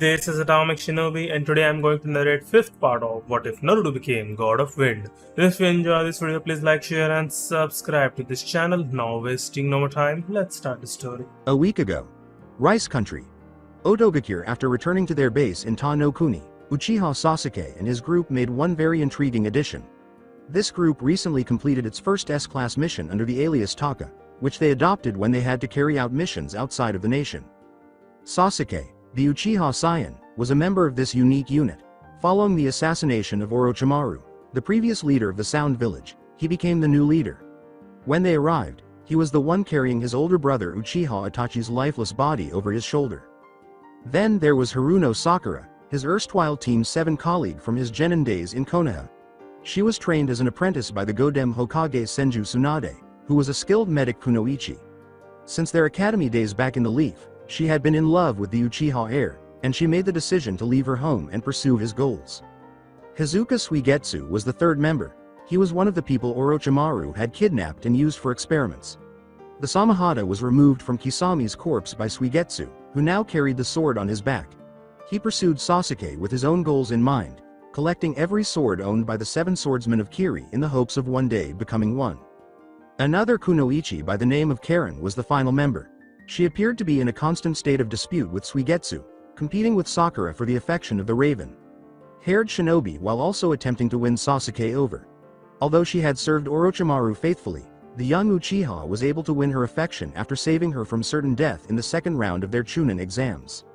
This is Atomic Shinobi, and today I'm going to narrate fifth part of What If Naruto Became God of Wind. If you enjoy this video, please like, share and subscribe to this channel. Now wasting no more time, let's start the story. A week ago, Rice Country. Otogakure, after returning to their base in Ta no Kuni, Uchiha Sasuke and his group made one very intriguing addition. This group recently completed its first S-class mission under the alias Taka, which they adopted when they had to carry out missions outside of the nation. Sasuke, the Uchiha Saiyan, was a member of this unique unit. Following the assassination of Orochimaru, the previous leader of the Sound Village, he became the new leader. When they arrived, he was the one carrying his older brother Uchiha Itachi's lifeless body over his shoulder. Then there was Haruno Sakura, his erstwhile Team 7 colleague from his Genin days in Konoha. She was trained as an apprentice by the Godem Hokage Senju Tsunade, who was a skilled medic kunoichi. Since their academy days back in the Leaf, she had been in love with the Uchiha heir, and she made the decision to leave her home and pursue his goals. Hizuka Suigetsu was the third member. He was one of the people Orochimaru had kidnapped and used for experiments. The Samahata was removed from Kisami's corpse by Suigetsu, who now carried the sword on his back. He pursued Sasuke with his own goals in mind, collecting every sword owned by the 7 swordsmen of Kiri in the hopes of one day becoming one. Another kunoichi by the name of Karen was the final member. She appeared to be in a constant state of dispute with Suigetsu, competing with Sakura for the affection of the Raven-haired shinobi while also attempting to win Sasuke over. Although she had served Orochimaru faithfully, the young Uchiha was able to win her affection after saving her from certain death in the second round of their Chunin exams.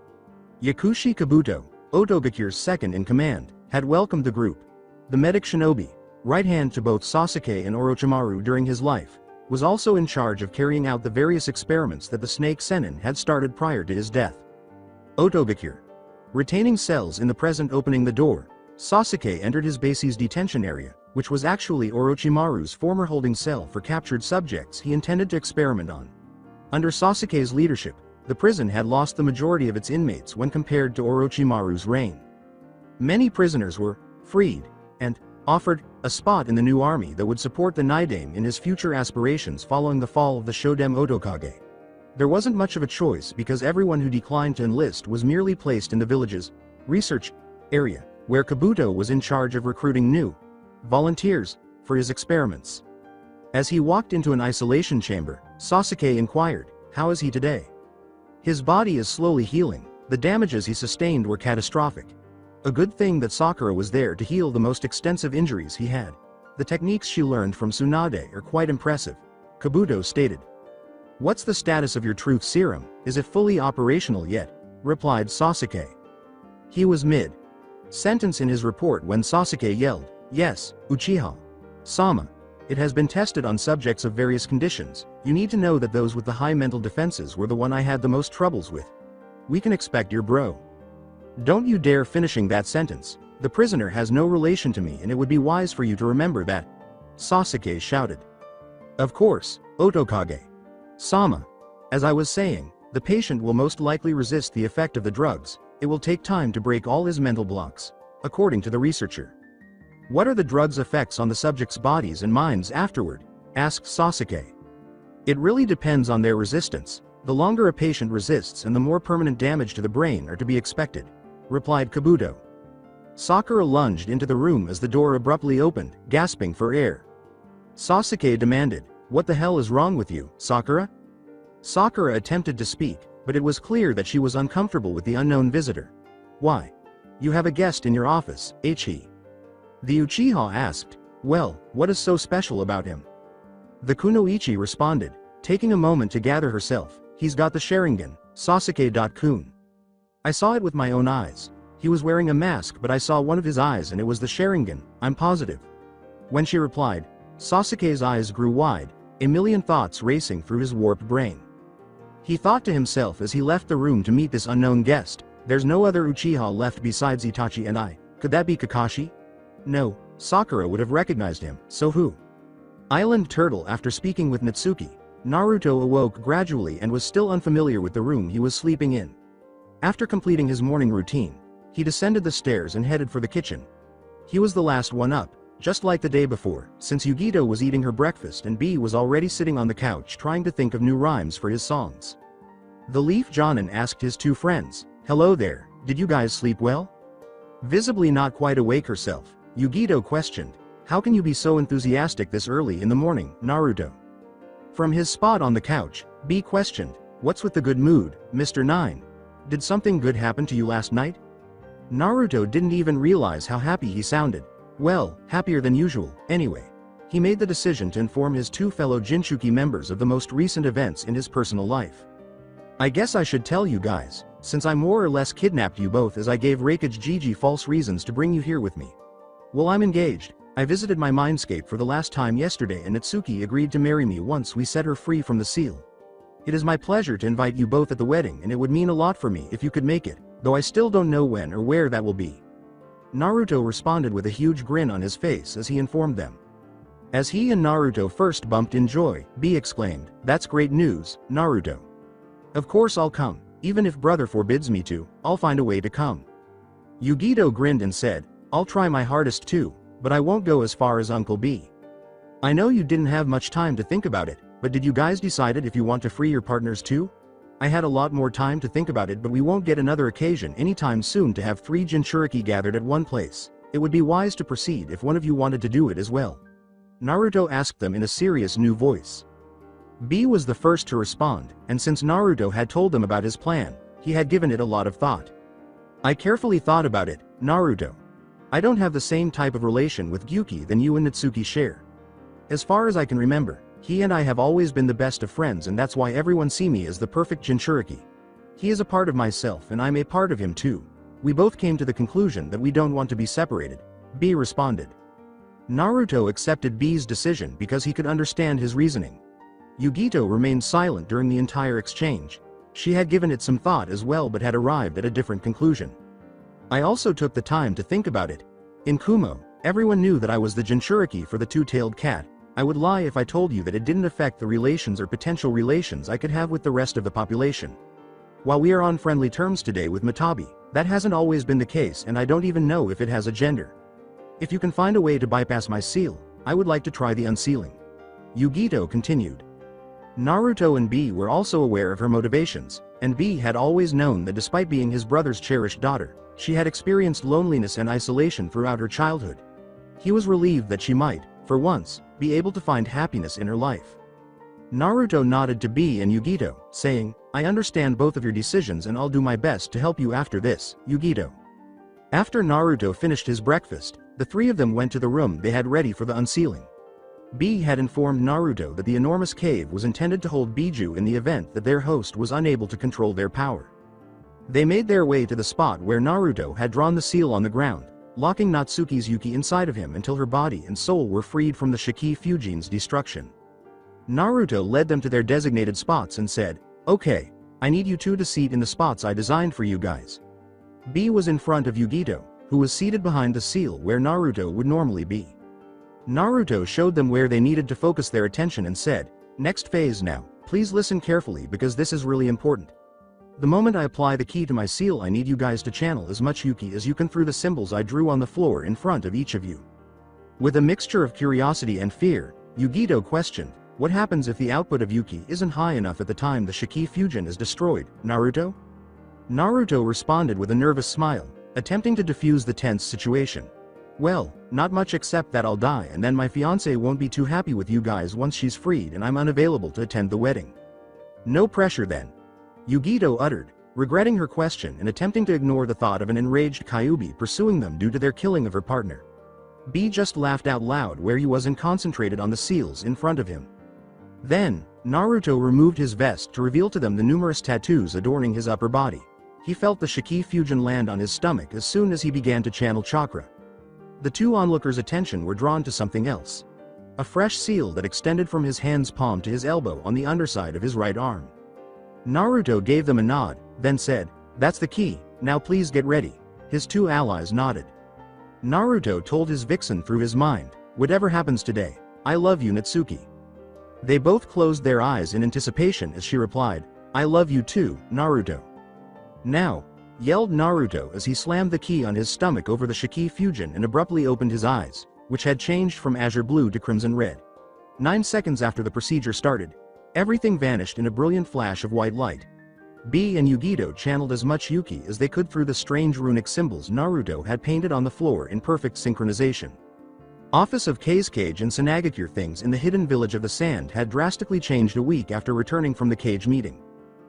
Yakushi Kabuto, Otogakure's second in command, had welcomed the group. The medic shinobi, right hand to both Sasuke and Orochimaru during his life, was also in charge of carrying out the various experiments that the Snake Sennin had started prior to his death. Otogakure. Retaining cells in the present opening the door, Sasuke entered his base's detention area, which was actually Orochimaru's former holding cell for captured subjects he intended to experiment on. Under Sasuke's leadership, the prison had lost the majority of its inmates when compared to Orochimaru's reign. Many prisoners were freed and offered a spot in the new army that would support the Naidame in his future aspirations following the fall of the Shodem Otokage. There wasn't much of a choice because everyone who declined to enlist was merely placed in the village's research area, where Kabuto was in charge of recruiting new volunteers for his experiments. As he walked into an isolation chamber, Sasuke inquired, "How is he today?" "His body is slowly healing. The damages he sustained were catastrophic. A good thing that Sakura was there to heal the most extensive injuries he had. The techniques she learned from Tsunade are quite impressive," Kabuto stated. "What's the status of your truth serum? Is it fully operational yet?" replied Sasuke. He was mid-sentence in his report when Sasuke yelled, "Yes, Uchiha Sama. It has been tested on subjects of various conditions. You need to know that those with the high mental defenses were the one I had the most troubles with. We can expect your bro." "Don't you dare finishing that sentence. The prisoner has no relation to me and it would be wise for you to remember that," Sasuke shouted. "Of course, Otokage Sama. As I was saying, the patient will most likely resist the effect of the drugs. It will take time to break all his mental blocks, according to the researcher." "What are the drugs' effects on the subjects' bodies and minds afterward?" asked Sasuke. "It really depends on their resistance. The longer a patient resists and the more permanent damage to the brain are to be expected," replied Kabuto. Sakura lunged into the room as the door abruptly opened, gasping for air. Sasuke demanded, "What the hell is wrong with you, Sakura?" Sakura attempted to speak, but it was clear that she was uncomfortable with the unknown visitor. "Why? You have a guest in your office, he?" The Uchiha asked. "Well, what is so special about him?" The kunoichi responded, taking a moment to gather herself. "He's got the Sharingan, Sasuke-kun. I saw it with my own eyes. He was wearing a mask but I saw one of his eyes and it was the Sharingan, I'm positive." When she replied, Sasuke's eyes grew wide, a million thoughts racing through his warped brain. He thought to himself as he left the room to meet this unknown guest, "There's no other Uchiha left besides Itachi and I. Could that be Kakashi?" No, Sakura would have recognized him, so who? Island Turtle. After speaking with Natsuki, Naruto awoke gradually and was still unfamiliar with the room he was sleeping in. After completing his morning routine, he descended the stairs and headed for the kitchen. He was the last one up, just like the day before, since Yugito was eating her breakfast and B was already sitting on the couch trying to think of new rhymes for his songs. The Leaf Jonin asked his 2 friends, "Hello there, Did you guys sleep well? Visibly not quite awake herself, Yugito questioned. How can you be so enthusiastic this early in the morning, Naruto? From his spot on the couch, B questioned. What's with the good mood, Mr. 9? Did something good happen to you last night? Naruto didn't even realize how happy he sounded. Well, happier than usual, anyway. He made the decision to inform his two fellow Jinchuriki members of the most recent events in his personal life. I guess I should tell you guys, since I more or less kidnapped you both as I gave Reikage Gigi false reasons to bring you here with me. Well, I'm engaged. I visited my mindscape for the last time yesterday and Natsuki agreed to marry me once we set her free from the seal. It is my pleasure to invite you both at the wedding and it would mean a lot for me if you could make it, though I still don't know when or where that will be. Naruto responded with a huge grin on his face as he informed them. As he and Naruto first bumped in joy, B exclaimed, "That's great news, Naruto. Of course I'll come, even if brother forbids me to, I'll find a way to come." Yugito grinned and said, "I'll try my hardest too, but I won't go as far as Uncle B. I know you didn't have much time to think about it, but did you guys decide if you want to free your partners too? I had a lot more time to think about it but we won't get another occasion anytime soon to have 3 Jinchuriki gathered at one place. It would be wise to proceed if one of you wanted to do it as well." Naruto asked them in a serious new voice. B was the first to respond, and since Naruto had told them about his plan, he had given it a lot of thought. "I carefully thought about it, Naruto. I don't have the same type of relation with Gyuki than you and Natsuki share. As far as I can remember, he and I have always been the best of friends and that's why everyone see me as the perfect Jinchuriki. He is a part of myself and I'm a part of him too. We both came to the conclusion that we don't want to be separated," B responded. Naruto accepted B's decision because he could understand his reasoning. Yugito remained silent during the entire exchange. She had given it some thought as well but had arrived at a different conclusion. "I also took the time to think about it. In Kumo, everyone knew that I was the Jinchuriki for the two-tailed cat. I would lie if I told you that it didn't affect the relations or potential relations I could have with the rest of the population. While we are on friendly terms today with Matabi, that hasn't always been the case and I don't even know if it has a gender. If you can find a way to bypass my seal, I would like to try the unsealing," Yugito continued. Naruto and B were also aware of her motivations, and B had always known that despite being his brother's cherished daughter, she had experienced loneliness and isolation throughout her childhood. He was relieved that she might, for once, be able to find happiness in her life. Naruto nodded to B and Yugito, saying, "I understand both of your decisions and I'll do my best to help you after this, Yugito." After Naruto finished his breakfast, the 3 of them went to the room they had ready for the unsealing. B had informed Naruto that the enormous cave was intended to hold Biju in the event that their host was unable to control their power. They made their way to the spot where Naruto had drawn the seal on the ground, locking Natsuki's Yuki inside of him until her body and soul were freed from the Shiki Fujin's destruction. Naruto led them to their designated spots and said, "Okay, I need you two to seat in the spots I designed for you guys." B was in front of Yugito, who was seated behind the seal where Naruto would normally be. Naruto showed them where they needed to focus their attention and said, "Next phase now, please listen carefully because this is really important. The moment I apply the key to my seal I need you guys to channel as much Yuki as you can through the symbols I drew on the floor in front of each of you." With a mixture of curiosity and fear, Yugito questioned, "What happens if the output of Yuki isn't high enough at the time the Shiki Fujin is destroyed, Naruto?" Naruto responded with a nervous smile, attempting to defuse the tense situation. "Well, not much except that I'll die and then my fiancé won't be too happy with you guys once she's freed and I'm unavailable to attend the wedding." "No pressure then," Yugito uttered, regretting her question and attempting to ignore the thought of an enraged Kyuubi pursuing them due to their killing of her partner. B just laughed out loud where he wasn't concentrated on the seals in front of him. Then, Naruto removed his vest to reveal to them the numerous tattoos adorning his upper body. He felt the Shiki Fujin land on his stomach as soon as he began to channel chakra. The 2 onlookers' attention were drawn to something else. A fresh seal that extended from his hand's palm to his elbow on the underside of his right arm. Naruto gave them a nod, then said, "That's the key, now please get ready." His 2 allies nodded. Naruto told his vixen through his mind, "Whatever happens today, I love you Natsuki." They both closed their eyes in anticipation as she replied, "I love you too, Naruto." "Now," yelled Naruto as he slammed the key on his stomach over the Shiki Fujin and abruptly opened his eyes, which had changed from azure blue to crimson red. 9 seconds after the procedure started, everything vanished in a brilliant flash of white light. B and Yugito channeled as much Yuki as they could through the strange runic symbols Naruto had painted on the floor in perfect synchronization. Office of K's Cage and Sanagakure things in the hidden village of the sand had drastically changed a week after returning from the cage meeting.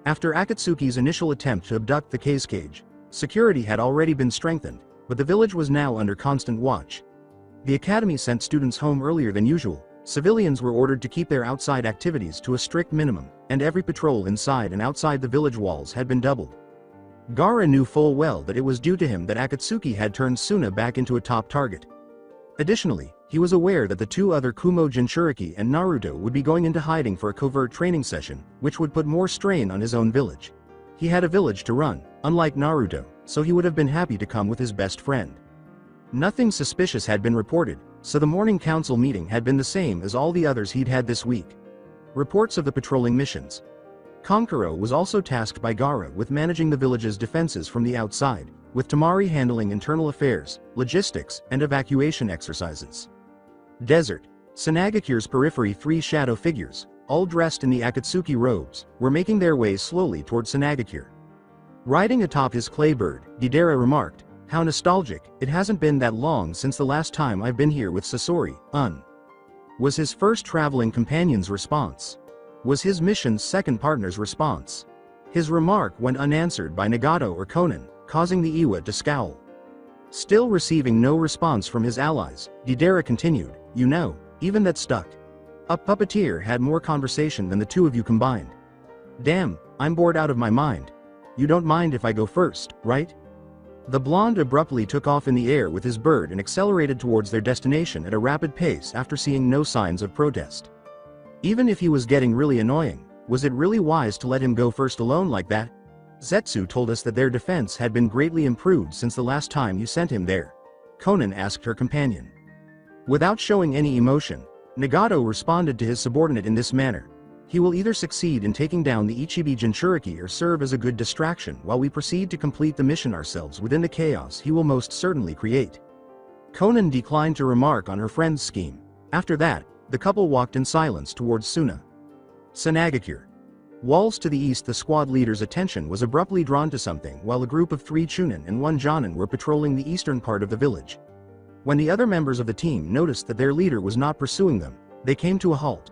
After Akatsuki's initial attempt to abduct the K's Cage, security had already been strengthened, but the village was now under constant watch. The academy sent students home earlier than usual, civilians were ordered to keep their outside activities to a strict minimum, and every patrol inside and outside the village walls had been doubled. Gaara knew full well that it was due to him that Akatsuki had turned Suna back into a top target. Additionally, he was aware that the two other Kumo Jinchuriki and Naruto would be going into hiding for a covert training session, which would put more strain on his own village. He had a village to run, unlike Naruto, so he would have been happy to come with his best friend. Nothing suspicious had been reported, so the morning council meeting had been the same as all the others he'd had this week. Reports of the patrolling missions. Kankuro was also tasked by Gaara with managing the village's defenses from the outside, with Tamari handling internal affairs, logistics, and evacuation exercises. Desert. Sanagakure's periphery three shadow figures, all dressed in the Akatsuki robes, were making their way slowly toward Sanagakure. Riding atop his clay bird, Deidara remarked, "How nostalgic, it hasn't been that long since the last time I've been here with Sasori, was his first traveling companion's response. Was his mission's second partner's response. His remark went unanswered by Nagato or Konan, causing the Iwa to scowl. Still receiving no response from his allies, Deidara continued, "You know, even that stuck. A puppeteer had more conversation than the two of you combined. Damn, I'm bored out of my mind. You don't mind if I go first, right?" The blonde abruptly took off in the air with his bird and accelerated towards their destination at a rapid pace after seeing no signs of protest. Even if he was getting really annoying, was it really wise to let him go first alone like that? Zetsu told us that their defense had been greatly improved since the last time you sent him there. Konan asked her companion. Without showing any emotion, Nagato responded to his subordinate in this manner. He will either succeed in taking down the Ichibi Jinchuriki or serve as a good distraction while we proceed to complete the mission ourselves within the chaos he will most certainly create. Konan declined to remark on her friend's scheme. After that, the couple walked in silence towards Suna. Sanagakure. Walls to the east. The squad leader's attention was abruptly drawn to something while a group of 3 Chunin and 1 Jonin were patrolling the eastern part of the village. When the other members of the team noticed that their leader was not pursuing them, they came to a halt.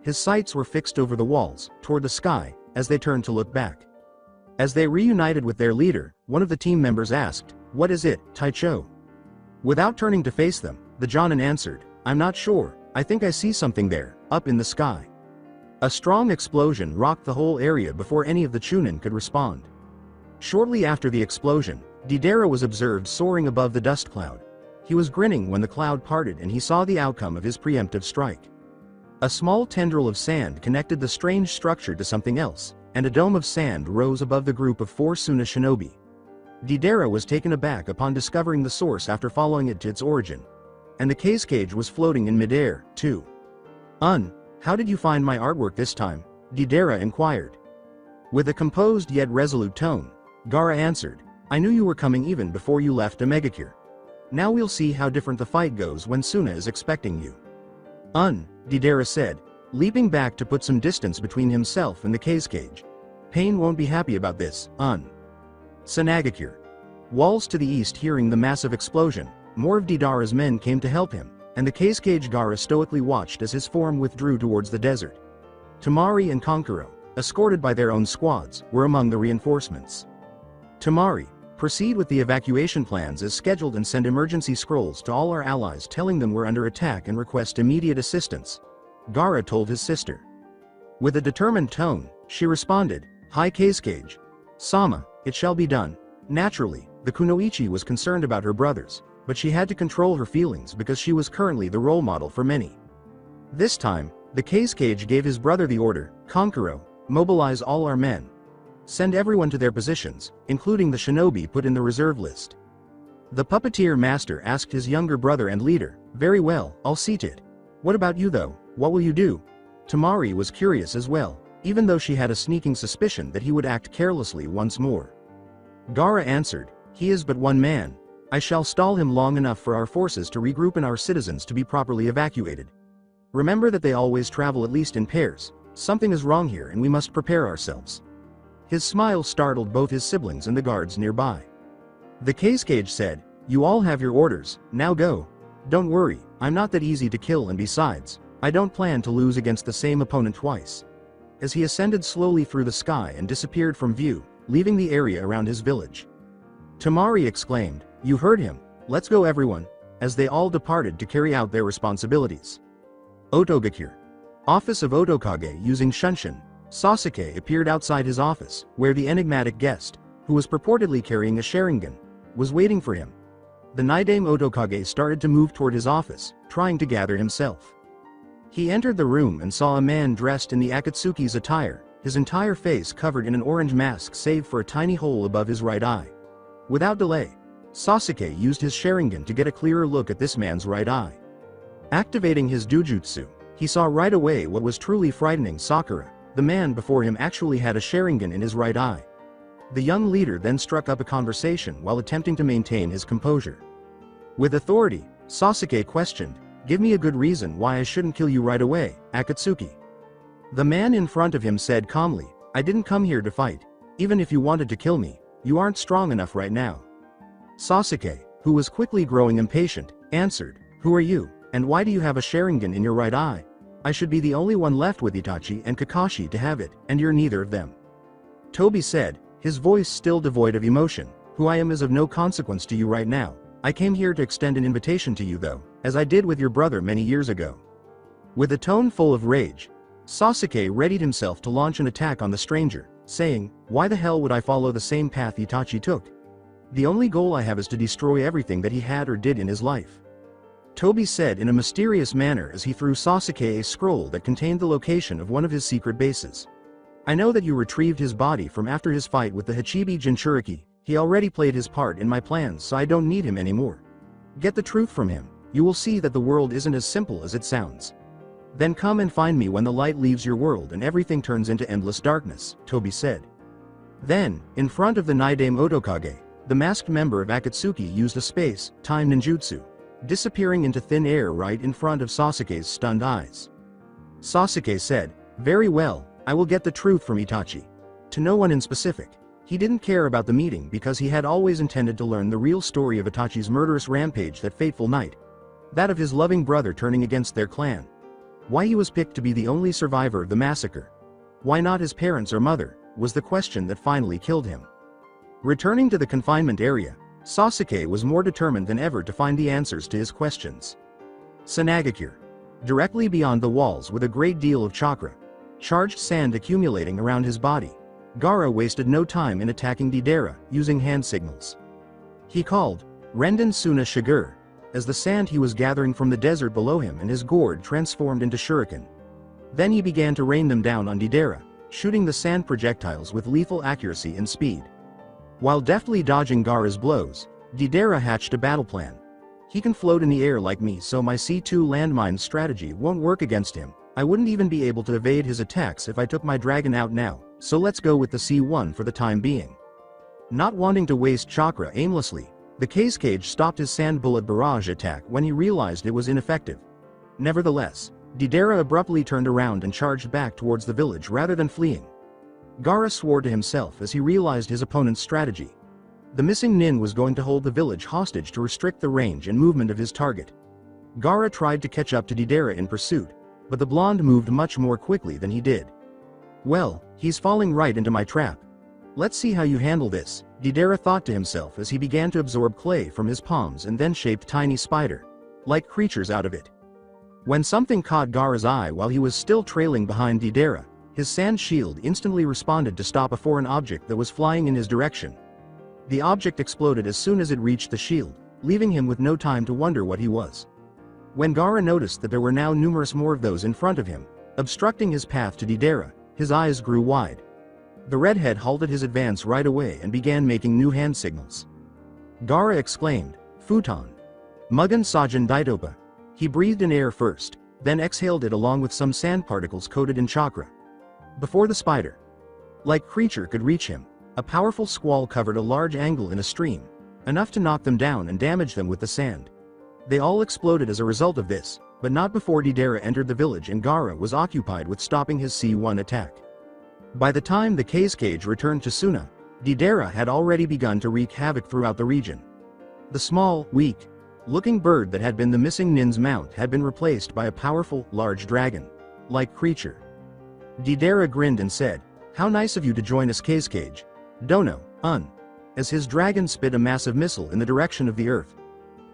His sights were fixed over the walls, toward the sky, as they turned to look back. As they reunited with their leader, one of the team members asked, "What is it, Taicho?" Without turning to face them, the Jonin answered, "I'm not sure, I think I see something there, up in the sky." A strong explosion rocked the whole area before any of the Chunin could respond. Shortly after the explosion, Deidara was observed soaring above the dust cloud. He was grinning when the cloud parted and he saw the outcome of his preemptive strike. A small tendril of sand connected the strange structure to something else, and a dome of sand rose above the group of 4 Suna shinobi. Deidara was taken aback upon discovering the source after following it to its origin. And the K's Cage was floating in midair, too. How did you find my artwork this time?" Deidara inquired. With a composed yet resolute tone, Gaara answered, "I knew you were coming even before you left Omegakure. Now we'll see how different the fight goes when Suna is expecting you." Deidara said, leaping back to put some distance between himself and the K's Cage. "Pain won't be happy about this, Sanagakure. Walls to the east. Hearing the massive explosion, more of Deidara's men came to help him, and the K's Cage. Gaara stoically watched as his form withdrew towards the desert. Tamari and Kankuro, escorted by their own squads, were among the reinforcements. Tamari, proceed with the evacuation plans as scheduled and send emergency scrolls to all our allies telling them we're under attack and request immediate assistance," Gaara told his sister. With a determined tone, she responded, "Hi K's Cage. Sama, it shall be done." Naturally, the Kunoichi was concerned about her brothers, but she had to control her feelings because she was currently the role model for many. This time, the K's Cage gave his brother the order, "Kankuro, mobilize all our men. Send everyone to their positions, including the shinobi put in the reserve list." The puppeteer master asked his younger brother and leader, "Very well, I'll see to it. What about you though, what will you do?" Tamari was curious as well, even though she had a sneaking suspicion that he would act carelessly once more. Gaara answered, "He is but one man. I shall stall him long enough for our forces to regroup and our citizens to be properly evacuated. Remember that they always travel at least in pairs. Something is wrong here and we must prepare ourselves." His smile startled both his siblings and the guards nearby. The Kage said, "You all have your orders, now go. Don't worry, I'm not that easy to kill, and besides, I don't plan to lose against the same opponent twice." As he ascended slowly through the sky and disappeared from view, leaving the area around his village. Tamari exclaimed, "You heard him, let's go everyone," as they all departed to carry out their responsibilities. Otogakure. Office of Otokage. Using Shunshin, Sasuke appeared outside his office, where the enigmatic guest, who was purportedly carrying a Sharingan, was waiting for him. The Naidame Otokage started to move toward his office, trying to gather himself. He entered the room and saw a man dressed in the Akatsuki's attire, his entire face covered in an orange mask save for a tiny hole above his right eye. Without delay, Sasuke used his Sharingan to get a clearer look at this man's right eye. Activating his Jujutsu, he saw right away what was truly frightening. Sakura, the man before him, actually had a Sharingan in his right eye. The young leader then struck up a conversation while attempting to maintain his composure. With authority, Sasuke questioned, "Give me a good reason why I shouldn't kill you right away, Akatsuki." The man in front of him said calmly, "I didn't come here to fight. Even if you wanted to kill me, you aren't strong enough right now." Sasuke, who was quickly growing impatient, answered, "Who are you, and why do you have a Sharingan in your right eye? I should be the only one left with Itachi and Kakashi to have it, and you're neither of them." Tobi said, his voice still devoid of emotion, "Who I am is of no consequence to you right now. I came here to extend an invitation to you though, as I did with your brother many years ago." With a tone full of rage, Sasuke readied himself to launch an attack on the stranger, saying, "Why the hell would I follow the same path Itachi took? The only goal I have is to destroy everything that he had or did in his life." Tobi said in a mysterious manner as he threw Sasuke a scroll that contained the location of one of his secret bases. "I know that you retrieved his body from after his fight with the Hachibi Jinchuriki. He already played his part in my plans, so I don't need him anymore. Get the truth from him. You will see that the world isn't as simple as it sounds. Then come and find me when the light leaves your world and everything turns into endless darkness," Tobi said. Then, in front of the Naidame Otokage, the masked member of Akatsuki used a space-time ninjutsu, disappearing into thin air right in front of Sasuke's stunned eyes. Sasuke said, "Very well, I will get the truth from Itachi." To no one in specific. He didn't care about the meeting because he had always intended to learn the real story of Itachi's murderous rampage that fateful night. That of his loving brother turning against their clan. Why he was picked to be the only survivor of the massacre. Why not his parents or mother, was the question that finally killed him. Returning to the confinement area, Sasuke was more determined than ever to find the answers to his questions. Sanagakure. Directly beyond the walls with a great deal of chakra, charged sand accumulating around his body, Gaara wasted no time in attacking Deidara, using hand signals. He called, "Renden Suna Shigur," as the sand he was gathering from the desert below him and his gourd transformed into shuriken. Then he began to rain them down on Deidara, shooting the sand projectiles with lethal accuracy and speed. While deftly dodging Gaara's blows, Deidara hatched a battle plan. "He can float in the air like me, so my C2 landmine strategy won't work against him. I wouldn't even be able to evade his attacks if I took my dragon out now, so let's go with the C1 for the time being." Not wanting to waste chakra aimlessly, the Kage stopped his sand bullet barrage attack when he realized it was ineffective. Nevertheless, Deidara abruptly turned around and charged back towards the village rather than fleeing. Gaara swore to himself as he realized his opponent's strategy. The missing nin was going to hold the village hostage to restrict the range and movement of his target. Gaara tried to catch up to Deidara in pursuit, but the blonde moved much more quickly than he did. "Well, he's falling right into my trap. Let's see how you handle this," Deidara thought to himself as he began to absorb clay from his palms and then shaped tiny spider-like creatures out of it. When something caught Gaara's eye while he was still trailing behind Deidara, his sand shield instantly responded to stop a foreign object that was flying in his direction. The object exploded as soon as it reached the shield, leaving him with no time to wonder what he was. When Gaara noticed that there were now numerous more of those in front of him, obstructing his path to Deidara, his eyes grew wide. The redhead halted his advance right away and began making new hand signals. Gaara exclaimed, "Futon! Mugen Sajin Daitopa!" He breathed in air first, then exhaled it along with some sand particles coated in chakra. Before the spider-like creature could reach him, a powerful squall covered a large angle in a stream, enough to knock them down and damage them with the sand. They all exploded as a result of this, but not before Deidara entered the village and Gaara was occupied with stopping his C1 attack. By the time the case cage returned to Suna, Deidara had already begun to wreak havoc throughout the region. The small, weak-looking bird that had been the missing Nin's mount had been replaced by a powerful, large dragon-like creature. Deidara grinned and said, "How nice of you to join us, case cage. Dono, as his dragon spit a massive missile in the direction of the earth.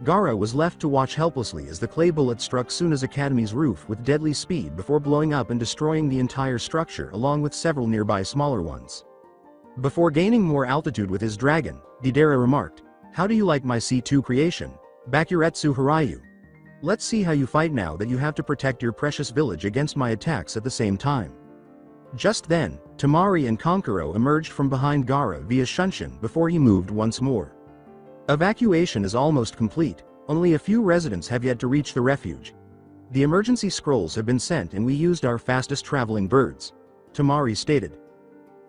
Gaara was left to watch helplessly as the clay bullet struck Suna's academy's roof with deadly speed before blowing up and destroying the entire structure along with several nearby smaller ones. Before gaining more altitude with his dragon, Deidara remarked, "How do you like my C2 creation, Bakuretsu Harayu? Let's see how you fight now that you have to protect your precious village against my attacks at the same time." Just then, Tamari and Konkuro emerged from behind Gaara via Shunshin before he moved once more. Evacuation is almost complete, only a few residents have yet to reach the refuge. The emergency scrolls have been sent and we used our fastest traveling birds, Tamari stated.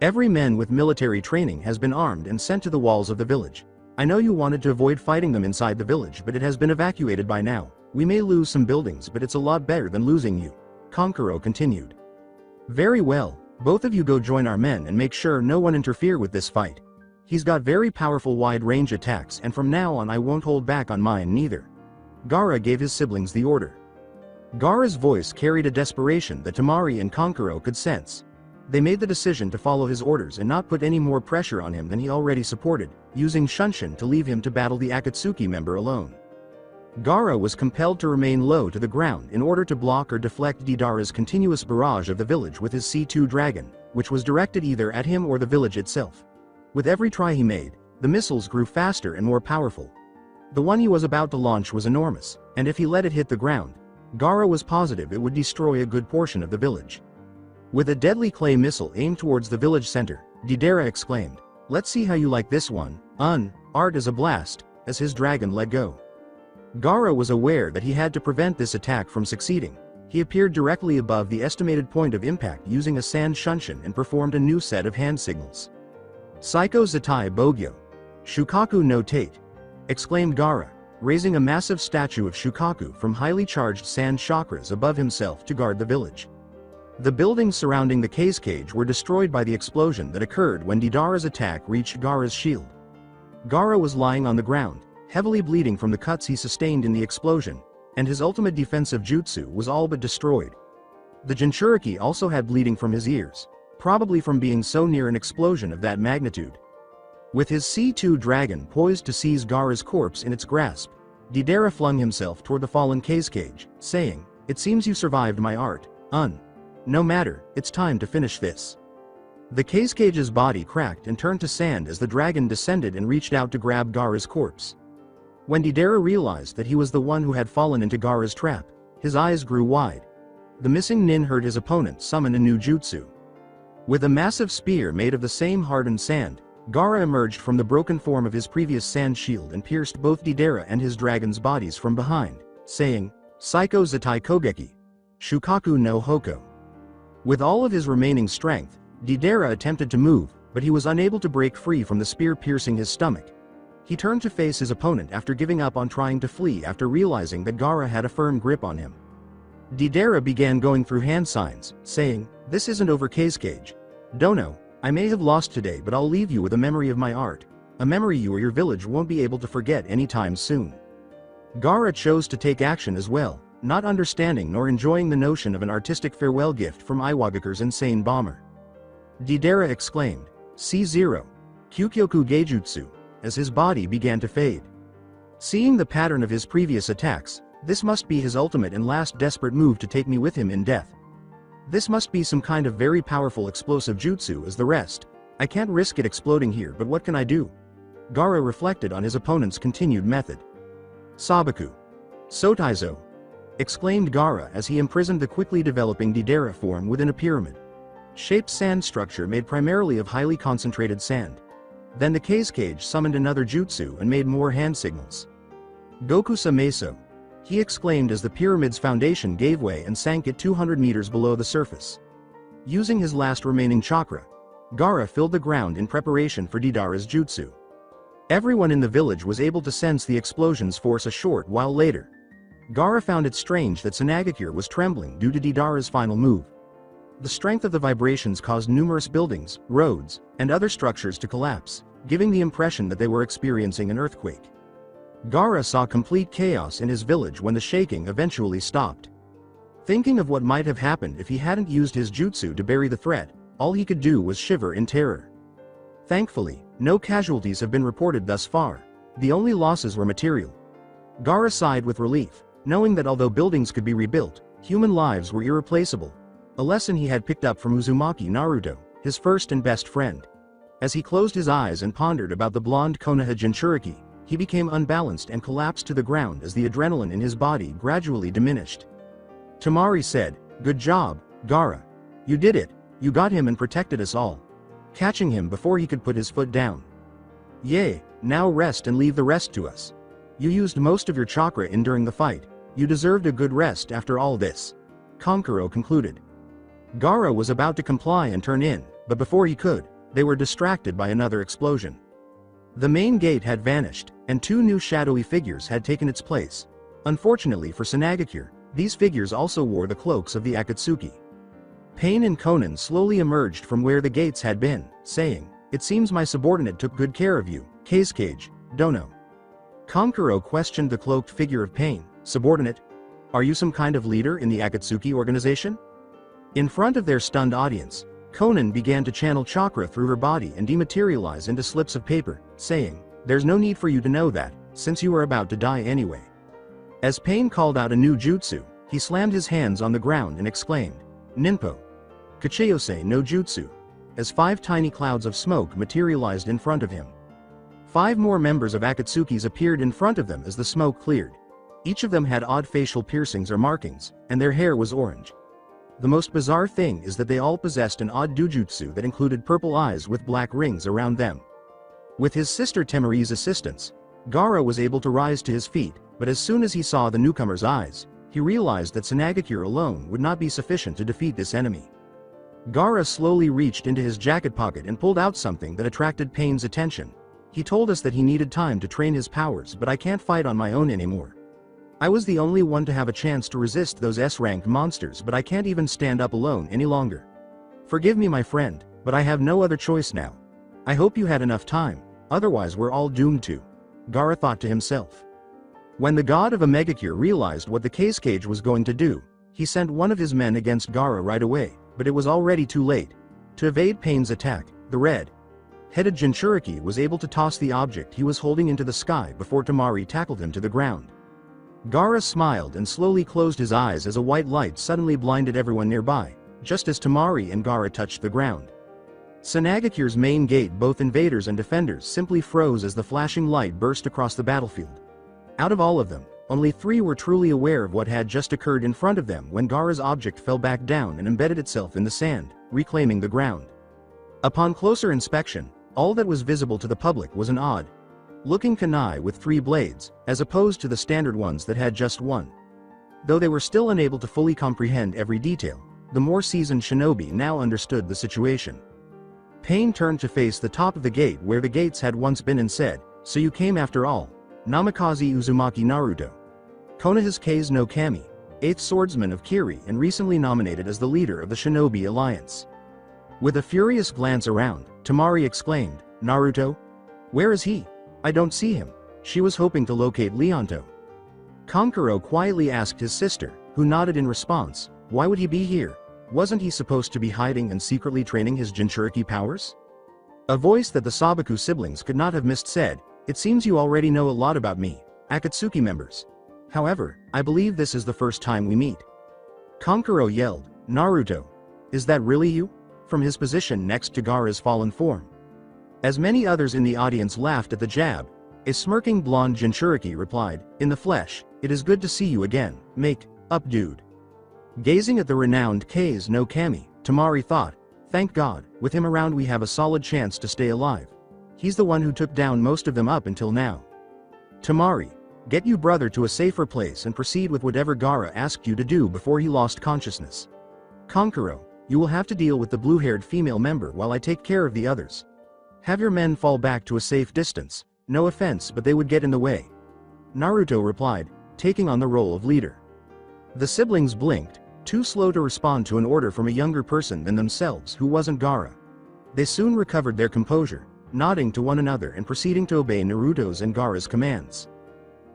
Every man with military training has been armed and sent to the walls of the village. I know you wanted to avoid fighting them inside the village, but it has been evacuated by now. We may lose some buildings, but it's a lot better than losing you, Konkuro continued. Very well, both of you go join our men and make sure no one interfere with this fight. He's got very powerful wide-range attacks, and from now on I won't hold back on mine neither. Gaara gave his siblings the order. Gaara's voice carried a desperation that Tamari and Konkuro could sense. They made the decision to follow his orders and not put any more pressure on him than he already supported, using Shunshin to leave him to battle the Akatsuki member alone. Gaara was compelled to remain low to the ground in order to block or deflect Deidara's continuous barrage of the village with his C2 dragon, which was directed either at him or the village itself. With every try he made, the missiles grew faster and more powerful. The one he was about to launch was enormous, and if he let it hit the ground, Gaara was positive it would destroy a good portion of the village. With a deadly clay missile aimed towards the village center, Deidara exclaimed, "Let's see how you like this one, art is a blast," as his dragon let go. Gaara was aware that he had to prevent this attack from succeeding. He appeared directly above the estimated point of impact using a sand Shunshin and performed a new set of hand signals. "Psycho Zatai Bogyo. Shukaku no Tate," exclaimed Gaara, raising a massive statue of Shukaku from highly charged sand chakras above himself to guard the village. The buildings surrounding the case cage were destroyed by the explosion that occurred when Deidara's attack reached Gaara's shield. Gaara was lying on the ground, heavily bleeding from the cuts he sustained in the explosion, and his ultimate defensive jutsu was all but destroyed. The Jinchuriki also had bleeding from his ears, probably from being so near an explosion of that magnitude. With his C2 dragon poised to seize Gaara's corpse in its grasp, Deidara flung himself toward the fallen case cage, saying, "It seems you survived my art, No matter, it's time to finish this." The case cage's body cracked and turned to sand as the dragon descended and reached out to grab Gaara's corpse. When Deidara realized that he was the one who had fallen into Gaara's trap, his eyes grew wide. The missing Nin heard his opponent summon a new jutsu. With a massive spear made of the same hardened sand, Gaara emerged from the broken form of his previous sand shield and pierced both Deidara and his dragon's bodies from behind, saying, "Psycho Zatai Kogeki. Shukaku no Hoko." With all of his remaining strength, Deidara attempted to move, but he was unable to break free from the spear piercing his stomach. He turned to face his opponent after giving up on trying to flee after realizing that Gaara had a firm grip on him. Deidara began going through hand signs, saying, "This isn't over, case cage. Dono, I may have lost today, but I'll leave you with a memory of my art, a memory you or your village won't be able to forget anytime soon." Gaara chose to take action as well, not understanding nor enjoying the notion of an artistic farewell gift from Iwagaku's insane bomber. Deidara exclaimed, "C0, Kyukyoku Geijutsu," as his body began to fade. Seeing the pattern of his previous attacks, this must be his ultimate and last desperate move to take me with him in death. This must be some kind of very powerful explosive jutsu as the rest. I can't risk it exploding here, but what can I do? Gaara reflected on his opponent's continued method. "Sabaku. Sotaizo," exclaimed Gaara as he imprisoned the quickly developing Deidara form within a pyramid-shaped sand structure made primarily of highly concentrated sand. Then the case cage summoned another jutsu and made more hand signals. "Gokusa Meso," he exclaimed as the pyramid's foundation gave way and sank at 200 meters below the surface. Using his last remaining chakra, Gaara filled the ground in preparation for Deidara's jutsu. Everyone in the village was able to sense the explosion's force a short while later. Gaara found it strange that Sanagakure was trembling due to Deidara's final move. The strength of the vibrations caused numerous buildings, roads, and other structures to collapse, giving the impression that they were experiencing an earthquake. Gaara saw complete chaos in his village when the shaking eventually stopped. Thinking of what might have happened if he hadn't used his jutsu to bury the threat, all he could do was shiver in terror. Thankfully, no casualties have been reported thus far. The only losses were material. Gaara sighed with relief, knowing that although buildings could be rebuilt, human lives were irreplaceable. A lesson he had picked up from Uzumaki Naruto, his first and best friend. As he closed his eyes and pondered about the blonde Konoha Jinchuriki, he became unbalanced and collapsed to the ground as the adrenaline in his body gradually diminished. Tamari said, "Good job, Gaara. You did it, you got him and protected us all." Catching him before he could put his foot down. "Yay, now rest and leave the rest to us. You used most of your chakra in during the fight, you deserved a good rest after all this," Kankuro concluded. Gaara was about to comply and turn in, but before he could, they were distracted by another explosion. The main gate had vanished, and two new shadowy figures had taken its place. Unfortunately for Sanagakure, these figures also wore the cloaks of the Akatsuki. Pain and Konan slowly emerged from where the gates had been, saying, "It seems my subordinate took good care of you, Cage, Dono." Kankuro questioned the cloaked figure of Pain. "Subordinate? Are you some kind of leader in the Akatsuki organization?" In front of their stunned audience, Konan began to channel chakra through her body and dematerialize into slips of paper, saying, "There's no need for you to know that, since you are about to die anyway." As Pain called out a new jutsu, he slammed his hands on the ground and exclaimed, "Ninpo! Kachiyose no jutsu!" as 5 tiny clouds of smoke materialized in front of him. 5 more members of Akatsukis appeared in front of them as the smoke cleared. Each of them had odd facial piercings or markings, and their hair was orange. The most bizarre thing is that they all possessed an odd dojutsu that included purple eyes with black rings around them. With his sister Temari's assistance, Gaara was able to rise to his feet, but as soon as he saw the newcomer's eyes, he realized that Sanagakure alone would not be sufficient to defeat this enemy. Gaara slowly reached into his jacket pocket and pulled out something that attracted Pain's attention. "He told us that he needed time to train his powers, but I can't fight on my own anymore. I was the only one to have a chance to resist those S-ranked monsters, but I can't even stand up alone any longer. Forgive me, my friend, but I have no other choice now. I hope you had enough time, otherwise we're all doomed to," Gaara thought to himself. When the god of Omegakure realized what the Cage was going to do, he sent one of his men against Gaara right away, but it was already too late. To evade Pain's attack, the red-headed Jinchuriki was able to toss the object he was holding into the sky before Tamari tackled him to the ground. Gaara smiled and slowly closed his eyes as a white light suddenly blinded everyone nearby, just as Tamari and Gaara touched the ground. Sanagakure's main gate, both invaders and defenders, simply froze as the flashing light burst across the battlefield. Out of all of them, only 3 were truly aware of what had just occurred in front of them when Gaara's object fell back down and embedded itself in the sand, reclaiming the ground. Upon closer inspection, all that was visible to the public was an odd-looking kunai with 3 blades, as opposed to the standard ones that had just 1. Though they were still unable to fully comprehend every detail, the more seasoned shinobi now understood the situation. Pain turned to face the top of the gate where the gates had once been and said, "So you came after all, Namikaze Uzumaki Naruto. Konoha's Kase no Kami, 8th swordsman of Kiri and recently nominated as the leader of the Shinobi Alliance." With a furious glance around, Tamari exclaimed, "Naruto? Where is he? I don't see him." She was hoping to locate Leonto. Kankuro quietly asked his sister, who nodded in response, "Why would he be here? Wasn't he supposed to be hiding and secretly training his Jinchuriki powers?" A voice that the Sabaku siblings could not have missed said, "It seems you already know a lot about me, Akatsuki members. However, I believe this is the first time we meet." Kankuro yelled, "Naruto! Is that really you?" from his position next to Gaara's fallen form. As many others in the audience laughed at the jab, a smirking blonde Jinchuriki replied, "In the flesh, it is good to see you again, make up dude." Gazing at the renowned Kase no Kami, Tamari thought, "Thank God, with him around we have a solid chance to stay alive. He's the one who took down most of them up until now. Tamari, get you brother to a safer place and proceed with whatever Gaara asked you to do before he lost consciousness. Kankuro, you will have to deal with the blue-haired female member while I take care of the others. Have your men fall back to a safe distance, no offense but they would get in the way," Naruto replied, taking on the role of leader. The siblings blinked, too slow to respond to an order from a younger person than themselves who wasn't Gaara. They soon recovered their composure, nodding to one another and proceeding to obey Naruto's and Gaara's commands.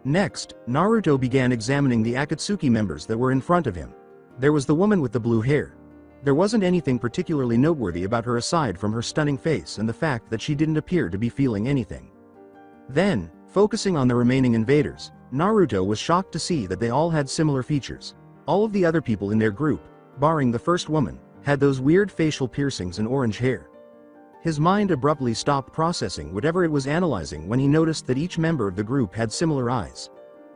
Next, Naruto began examining the Akatsuki members that were in front of him. There was the woman with the blue hair. There wasn't anything particularly noteworthy about her aside from her stunning face and the fact that she didn't appear to be feeling anything. Then, focusing on the remaining invaders, Naruto was shocked to see that they all had similar features. All of the other people in their group, barring the first woman, had those weird facial piercings and orange hair. His mind abruptly stopped processing whatever it was analyzing when he noticed that each member of the group had similar eyes.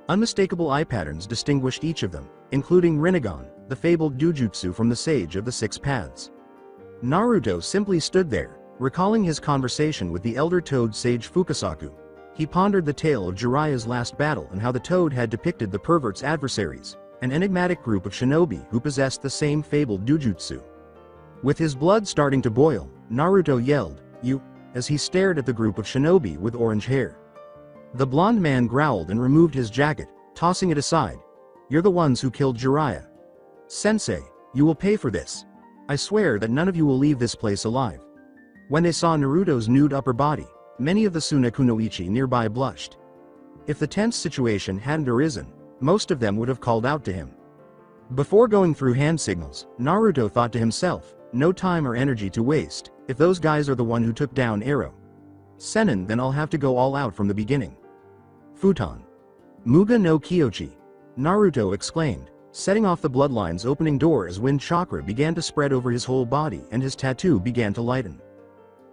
Unmistakable eye patterns distinguished each of them, including Rinnegan, the fabled Jujutsu from the Sage of the Six Paths. Naruto simply stood there, recalling his conversation with the elder Toad sage Fukasaku. He pondered the tale of Jiraiya's last battle and how the Toad had depicted the pervert's adversaries, an enigmatic group of shinobi who possessed the same fabled Jujutsu. With his blood starting to boil, Naruto yelled, "You," as he stared at the group of shinobi with orange hair. The blonde man growled and removed his jacket, tossing it aside. "You're the ones who killed Jiraiya. Sensei, you will pay for this. I swear that none of you will leave this place alive." When they saw Naruto's nude upper body, many of the Sunakunoichi nearby blushed. If the tense situation hadn't arisen, most of them would have called out to him. Before going through hand signals, Naruto thought to himself, no time or energy to waste. If those guys are the one who took down Ero Sennin, then I'll have to go all out from the beginning. Futon. Muga no Kyochi. Naruto exclaimed, setting off the bloodline's opening door as wind chakra began to spread over his whole body and his tattoo began to lighten.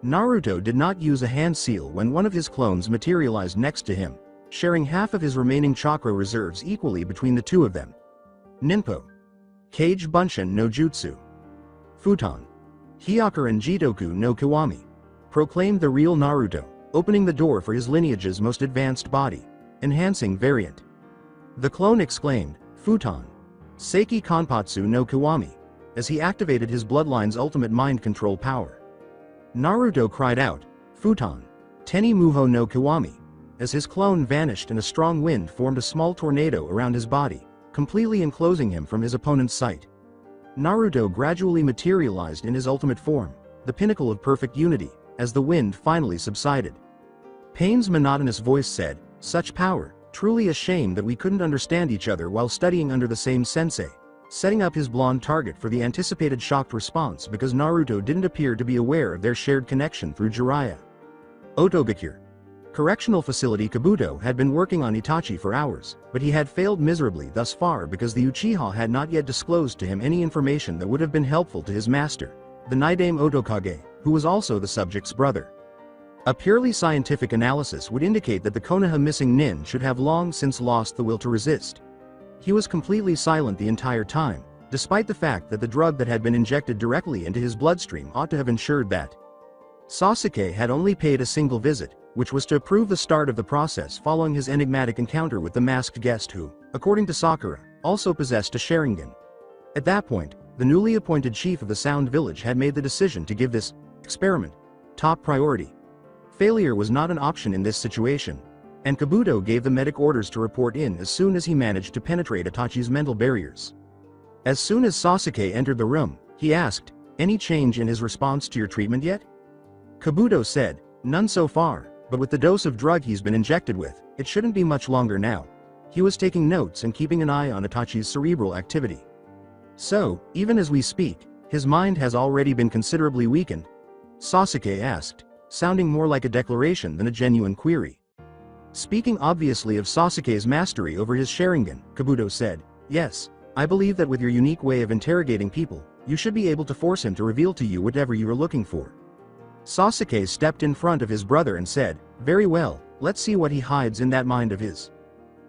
Naruto did not use a hand seal when one of his clones materialized next to him, sharing half of his remaining chakra reserves equally between the two of them. Ninpo. Kage Bunshin no Jutsu. Futon. Hyakuren Jitoku no Kiwami. Proclaimed the real Naruto, opening the door for his lineage's most advanced body, enhancing variant. The clone exclaimed, Futon. Seiki Kanpatsu no Kiwami, as he activated his bloodline's ultimate mind control power. Naruto cried out, Futon. Teni Muho no Kiwami, as his clone vanished and a strong wind formed a small tornado around his body, completely enclosing him from his opponent's sight. Naruto gradually materialized in his ultimate form, the pinnacle of perfect unity, as the wind finally subsided. Pain's monotonous voice said, "Such power, truly a shame that we couldn't understand each other while studying under the same sensei," setting up his blonde target for the anticipated shocked response because Naruto didn't appear to be aware of their shared connection through Jiraiya. Otogakure. Correctional Facility Kabuto had been working on Itachi for hours, but he had failed miserably thus far because the Uchiha had not yet disclosed to him any information that would have been helpful to his master, the Naidame Otokage, who was also the subject's brother. A purely scientific analysis would indicate that the Konoha missing nin should have long since lost the will to resist. He was completely silent the entire time, despite the fact that the drug that had been injected directly into his bloodstream ought to have ensured that. Sasuke had only paid a single visit, which was to approve the start of the process following his enigmatic encounter with the masked guest who, according to Sakura, also possessed a Sharingan. At that point, the newly appointed chief of the Sound Village had made the decision to give this experiment top priority. Failure was not an option in this situation, and Kabuto gave the medic orders to report in as soon as he managed to penetrate Itachi's mental barriers. As soon as Sasuke entered the room, he asked, "Any change in his response to your treatment yet?" Kabuto said, "None so far, but with the dose of drug he's been injected with, it shouldn't be much longer now." He was taking notes and keeping an eye on Itachi's cerebral activity. "So, even as we speak, his mind has already been considerably weakened?" Sasuke asked, sounding more like a declaration than a genuine query. Speaking obviously of Sasuke's mastery over his Sharingan, Kabuto said, "Yes, I believe that with your unique way of interrogating people, you should be able to force him to reveal to you whatever you are looking for." Sasuke stepped in front of his brother and said, "Very well, let's see what he hides in that mind of his."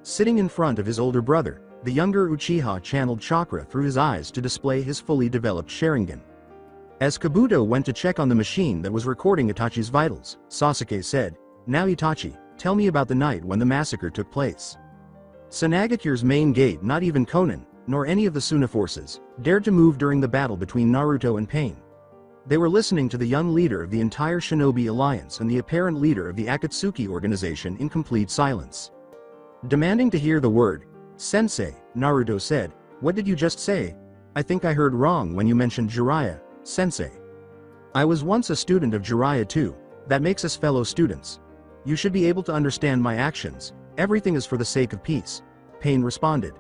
Sitting in front of his older brother, the younger Uchiha channeled chakra through his eyes to display his fully developed Sharingan. As Kabuto went to check on the machine that was recording Itachi's vitals, Sasuke said, "Now Itachi, tell me about the night when the massacre took place." Sanagakure's main gate, not even Konan, nor any of the Suna forces, dared to move during the battle between Naruto and Pain. They were listening to the young leader of the entire Shinobi Alliance and the apparent leader of the Akatsuki organization in complete silence. Demanding to hear the word, "Sensei," Naruto said, "What did you just say?" I think I heard wrong when you mentioned Jiraiya, sensei. I was once a student of Jiraiya too. That makes us fellow students. You should be able to understand my actions. Everything is for the sake of peace. Pain responded.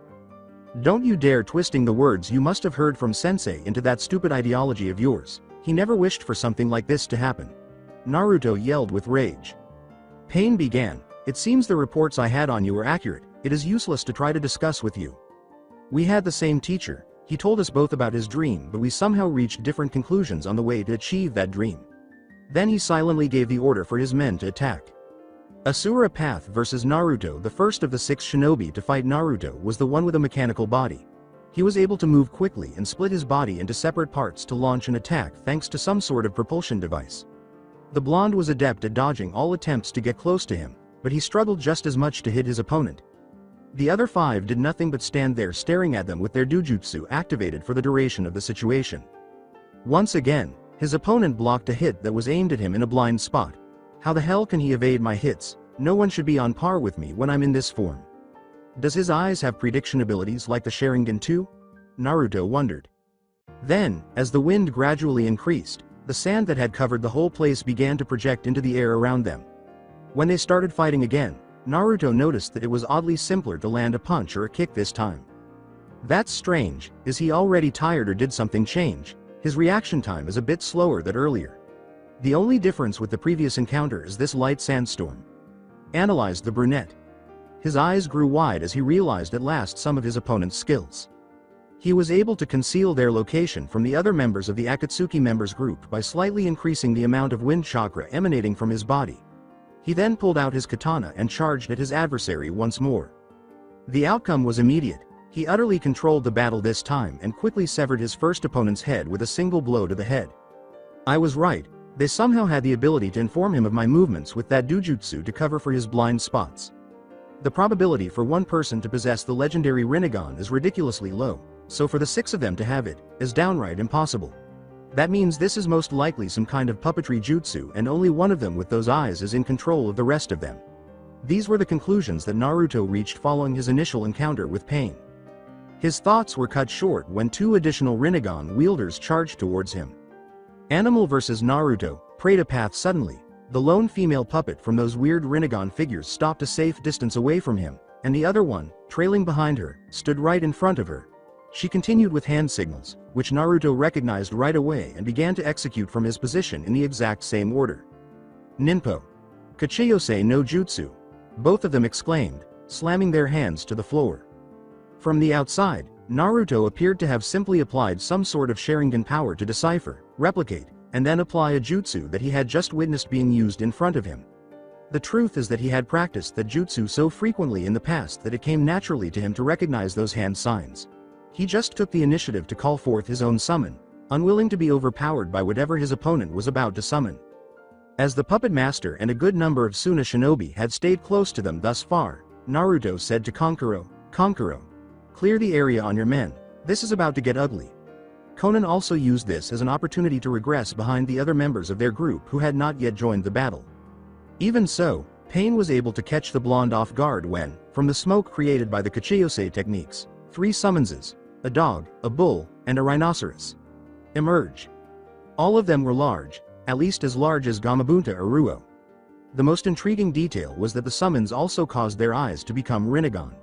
Don't you dare twisting the words you must have heard from sensei into that stupid ideology of yours. He never wished for something like this to happen. Naruto yelled with rage. Pain began. It seems the reports I had on you were accurate. It is useless to try to discuss with you. We had the same teacher. He told us both about his dream, but we somehow reached different conclusions on the way to achieve that dream. Then he silently gave the order for his men to attack. Asura Path versus Naruto. The first of the 6 shinobi to fight Naruto was the one with a mechanical body. He was able to move quickly and split his body into separate parts to launch an attack thanks to some sort of propulsion device. The blonde was adept at dodging all attempts to get close to him, but he struggled just as much to hit his opponent. The other 5 did nothing but stand there staring at them with their Jutsu activated for the duration of the situation. Once again, his opponent blocked a hit that was aimed at him in a blind spot. How the hell can he evade my hits? No one should be on par with me when I'm in this form. Does his eyes have prediction abilities like the Sharingan too? Naruto wondered. Then, as the wind gradually increased, the sand that had covered the whole place began to project into the air around them. When they started fighting again, Naruto noticed that it was oddly simpler to land a punch or a kick this time. That's strange. Is he already tired or did something change? His reaction time is a bit slower than earlier. The only difference with the previous encounter is this light sandstorm. Analyzed the brunette. His eyes grew wide as he realized at last some of his opponent's skills. He was able to conceal their location from the other members of the Akatsuki members group by slightly increasing the amount of wind chakra emanating from his body. He then pulled out his katana and charged at his adversary once more. The outcome was immediate. He utterly controlled the battle this time and quickly severed his first opponent's head with a single blow to the head. I was right. They somehow had the ability to inform him of my movements with that Jutsu to cover for his blind spots. The probability for one person to possess the legendary Rinnegan is ridiculously low, so for the 6 of them to have it is downright impossible. That means this is most likely some kind of puppetry jutsu, and only one of them with those eyes is in control of the rest of them. These were the conclusions that Naruto reached following his initial encounter with Pain. His thoughts were cut short when 2 additional Rinnegan wielders charged towards him. Animal vs. Naruto, Preta Path. Suddenly, the lone female puppet from those weird Rinnegan figures stopped a safe distance away from him, and the other one, trailing behind her, stood right in front of her. She continued with hand signals, which Naruto recognized right away and began to execute from his position in the exact same order. Ninpo. Kachiyose no Jutsu. Both of them exclaimed, slamming their hands to the floor. From the outside, Naruto appeared to have simply applied some sort of Sharingan power to decipher, replicate, and then apply a jutsu that he had just witnessed being used in front of him. The truth is that he had practiced that jutsu so frequently in the past that it came naturally to him to recognize those hand signs. He just took the initiative to call forth his own summon, unwilling to be overpowered by whatever his opponent was about to summon. As the puppet master and a good number of Suna shinobi had stayed close to them thus far, Naruto said to Kankuro, clear the area on your men, this is about to get ugly. Konan also used this as an opportunity to regress behind the other members of their group who had not yet joined the battle. Even so, Pain was able to catch the blonde off guard when, from the smoke created by the Kachiyose techniques, 3 summonses, a dog, a bull, and a rhinoceros, emerge. All of them were large, at least as large as Gamabunta or Ruo. The most intriguing detail was that the summons also caused their eyes to become Rinnegan.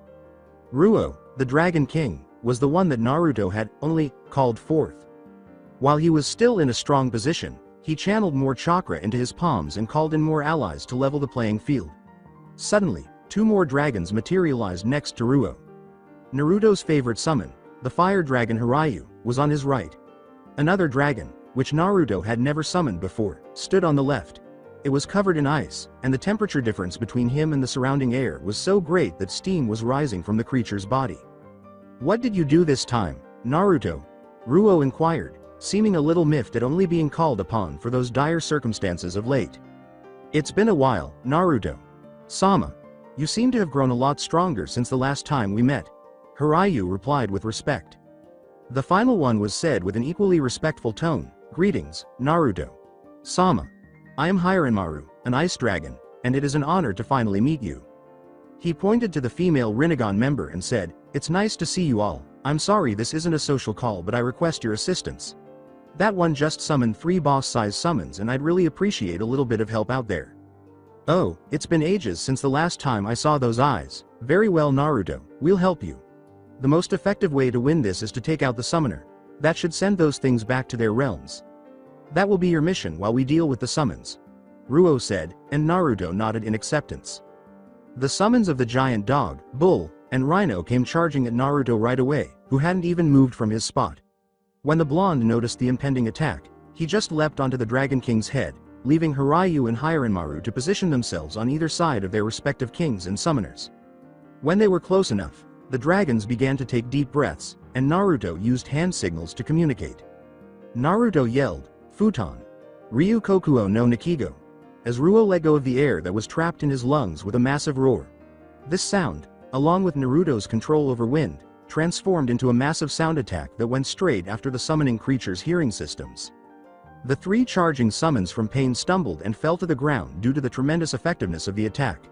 Ruo, the Dragon King, was the one that Naruto had only called forth. While he was still in a strong position, he channeled more chakra into his palms and called in more allies to level the playing field. Suddenly, 2 more dragons materialized next to Ruo. Naruto's favorite summon, the fire dragon Hiryu, was on his right. Another dragon, which Naruto had never summoned before, stood on the left. It was covered in ice, and the temperature difference between him and the surrounding air was so great that steam was rising from the creature's body. What did you do this time, Naruto? Ruo inquired, seeming a little miffed at only being called upon for those dire circumstances of late. It's been a while, Naruto. Sama. You seem to have grown a lot stronger since the last time we met. Hiryu replied with respect. The final one was said with an equally respectful tone, greetings, Naruto. Sama. I am Hiranmaru, an ice dragon, and it is an honor to finally meet you. He pointed to the female Rinnegan member and said, it's nice to see you all, I'm sorry, this isn't a social call, but I request your assistance. That one just summoned 3 boss-size summons and I'd really appreciate a little bit of help out there. Oh, it's been ages since the last time I saw those eyes. Very well, Naruto, we'll help you. The most effective way to win this is to take out the summoner. That should send those things back to their realms. That will be your mission while we deal with the summons, Ruo said, and Naruto nodded in acceptance. The summons of the giant dog, bull, and rhino came charging at Naruto right away, who hadn't even moved from his spot. When the blonde noticed the impending attack, he just leapt onto the Dragon King's head, leaving Hiryu and Hiranmaru to position themselves on either side of their respective kings and summoners. When they were close enough, the dragons began to take deep breaths, and Naruto used hand signals to communicate. Naruto yelled, "Futon! Ryu Kokuo no Nikigo!" as Ruo let go of the air that was trapped in his lungs with a massive roar. This sound, along with Naruto's control over wind, transformed into a massive sound attack that went straight after the summoning creature's hearing systems. The 3 charging summons from Pain stumbled and fell to the ground due to the tremendous effectiveness of the attack.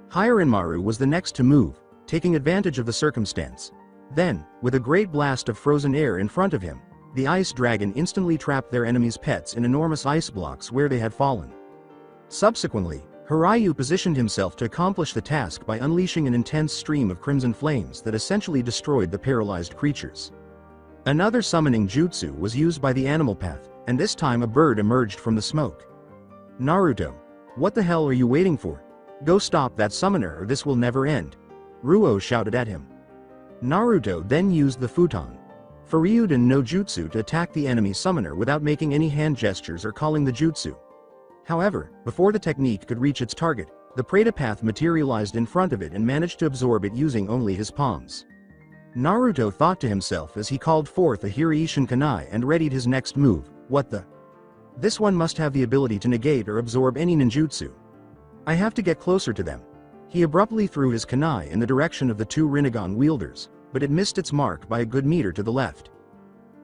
Hiranmaru was the next to move, taking advantage of the circumstance. Then, with a great blast of frozen air in front of him, the ice dragon instantly trapped their enemies' pets in enormous ice blocks where they had fallen. Subsequently, Hiryu positioned himself to accomplish the task by unleashing an intense stream of crimson flames that essentially destroyed the paralyzed creatures. Another summoning jutsu was used by the animal path, and this time a bird emerged from the smoke. Naruto, what the hell are you waiting for? Go stop that summoner or this will never end, Ruo shouted at him. Naruto then used the futon Furyuden no Jutsu to attack the enemy summoner without making any hand gestures or calling the jutsu. However, before the technique could reach its target, the Pratapath materialized in front of it and managed to absorb it using only his palms. Naruto thought to himself as he called forth a Hiraishin Kunai and readied his next move. What the? This one must have the ability to negate or absorb any ninjutsu. I have to get closer to them. He abruptly threw his kunai in the direction of the 2 Rinnegan wielders, but it missed its mark by a good meter to the left.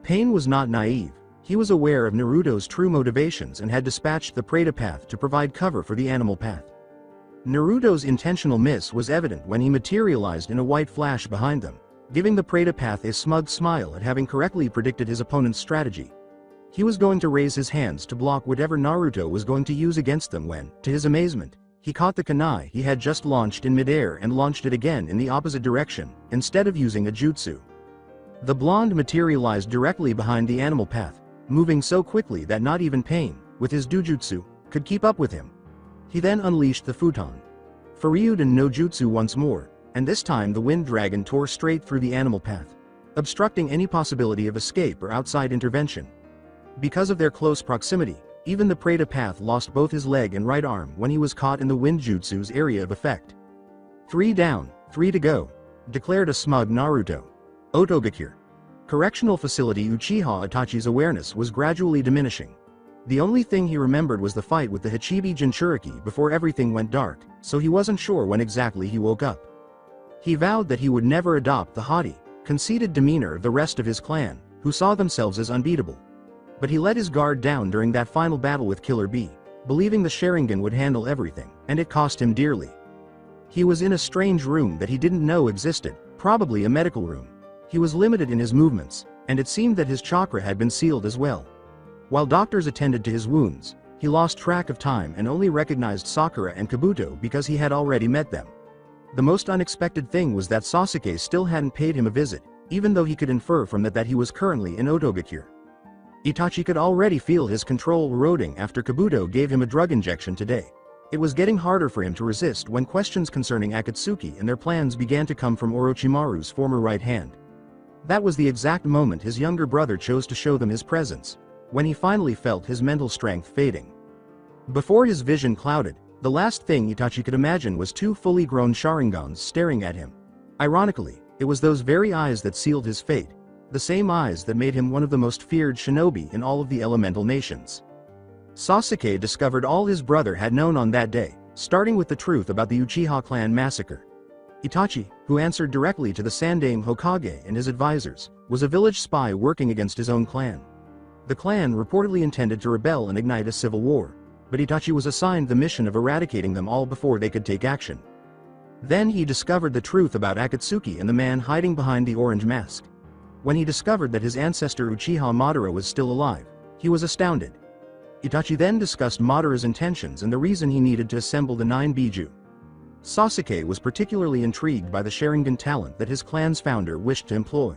Pain was not naive. He was aware of Naruto's true motivations and had dispatched the Pratapath to provide cover for the animal path. Naruto's intentional miss was evident when he materialized in a white flash behind them, giving the Pratapath a smug smile at having correctly predicted his opponent's strategy. He was going to raise his hands to block whatever Naruto was going to use against them when, to his amazement, he caught the kunai he had just launched in midair and launched it again in the opposite direction, instead of using a jutsu. The blonde materialized directly behind the animal path, moving so quickly that not even Pain, with his dojutsu, could keep up with him. He then unleashed the futon Furyuden no Jutsu once more, and this time the wind dragon tore straight through the animal path, obstructing any possibility of escape or outside intervention. Because of their close proximity, even the Pratapath lost both his leg and right arm when he was caught in the wind jutsu's area of effect. 3 down, 3 to go, declared a smug Naruto. Otogakure. Correctional facility Uchiha Itachi's awareness was gradually diminishing. The only thing he remembered was the fight with the Hachibi Jinchuriki before everything went dark, so he wasn't sure when exactly he woke up. He vowed that he would never adopt the haughty, conceited demeanor of the rest of his clan, who saw themselves as unbeatable. But he let his guard down during that final battle with Killer Bee, believing the Sharingan would handle everything, and it cost him dearly. He was in a strange room that he didn't know existed, probably a medical room. He was limited in his movements, and it seemed that his chakra had been sealed as well. While doctors attended to his wounds, he lost track of time and only recognized Sakura and Kabuto because he had already met them. The most unexpected thing was that Sasuke still hadn't paid him a visit, even though he could infer from that he was currently in Otogakure. Itachi could already feel his control eroding after Kabuto gave him a drug injection today. It was getting harder for him to resist when questions concerning Akatsuki and their plans began to come from Orochimaru's former right hand. That was the exact moment his younger brother chose to show them his presence, when he finally felt his mental strength fading. Before his vision clouded, the last thing Itachi could imagine was 2 fully grown Sharingans staring at him. Ironically, it was those very eyes that sealed his fate, the same eyes that made him one of the most feared shinobi in all of the elemental nations. Sasuke discovered all his brother had known on that day, starting with the truth about the Uchiha clan massacre. Itachi, who answered directly to the Sandaime Hokage and his advisors, was a village spy working against his own clan. The clan reportedly intended to rebel and ignite a civil war, but Itachi was assigned the mission of eradicating them all before they could take action. Then he discovered the truth about Akatsuki and the man hiding behind the orange mask. When he discovered that his ancestor Uchiha Madara was still alive, he was astounded. Itachi then discussed Madara's intentions and the reason he needed to assemble the 9 Biju. Sasuke was particularly intrigued by the Sharingan talent that his clan's founder wished to employ.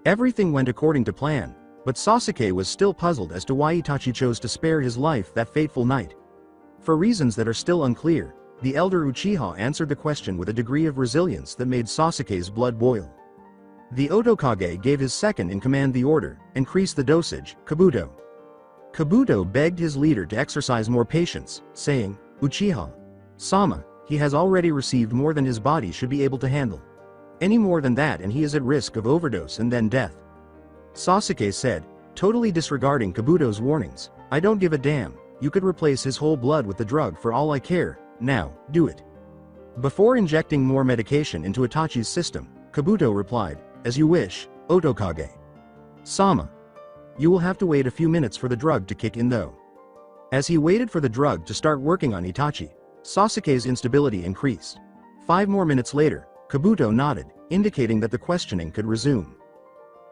Everything went according to plan, but Sasuke was still puzzled as to why Itachi chose to spare his life that fateful night. For reasons that are still unclear, the elder Uchiha answered the question with a degree of resilience that made Sasuke's blood boil. The Otokage gave his second-in-command the order, increase the dosage, Kabuto. Kabuto begged his leader to exercise more patience, saying, Uchiha-sama, he has already received more than his body should be able to handle. Any more than that and he is at risk of overdose and then death. Sasuke said, totally disregarding Kabuto's warnings, I don't give a damn, you could replace his whole blood with the drug for all I care, now, do it. Before injecting more medication into Itachi's system, Kabuto replied, as you wish, Otokage. Sama. You will have to wait a few minutes for the drug to kick in though. As he waited for the drug to start working on Itachi, Sasuke's instability increased. 5 more minutes later, Kabuto nodded, indicating that the questioning could resume.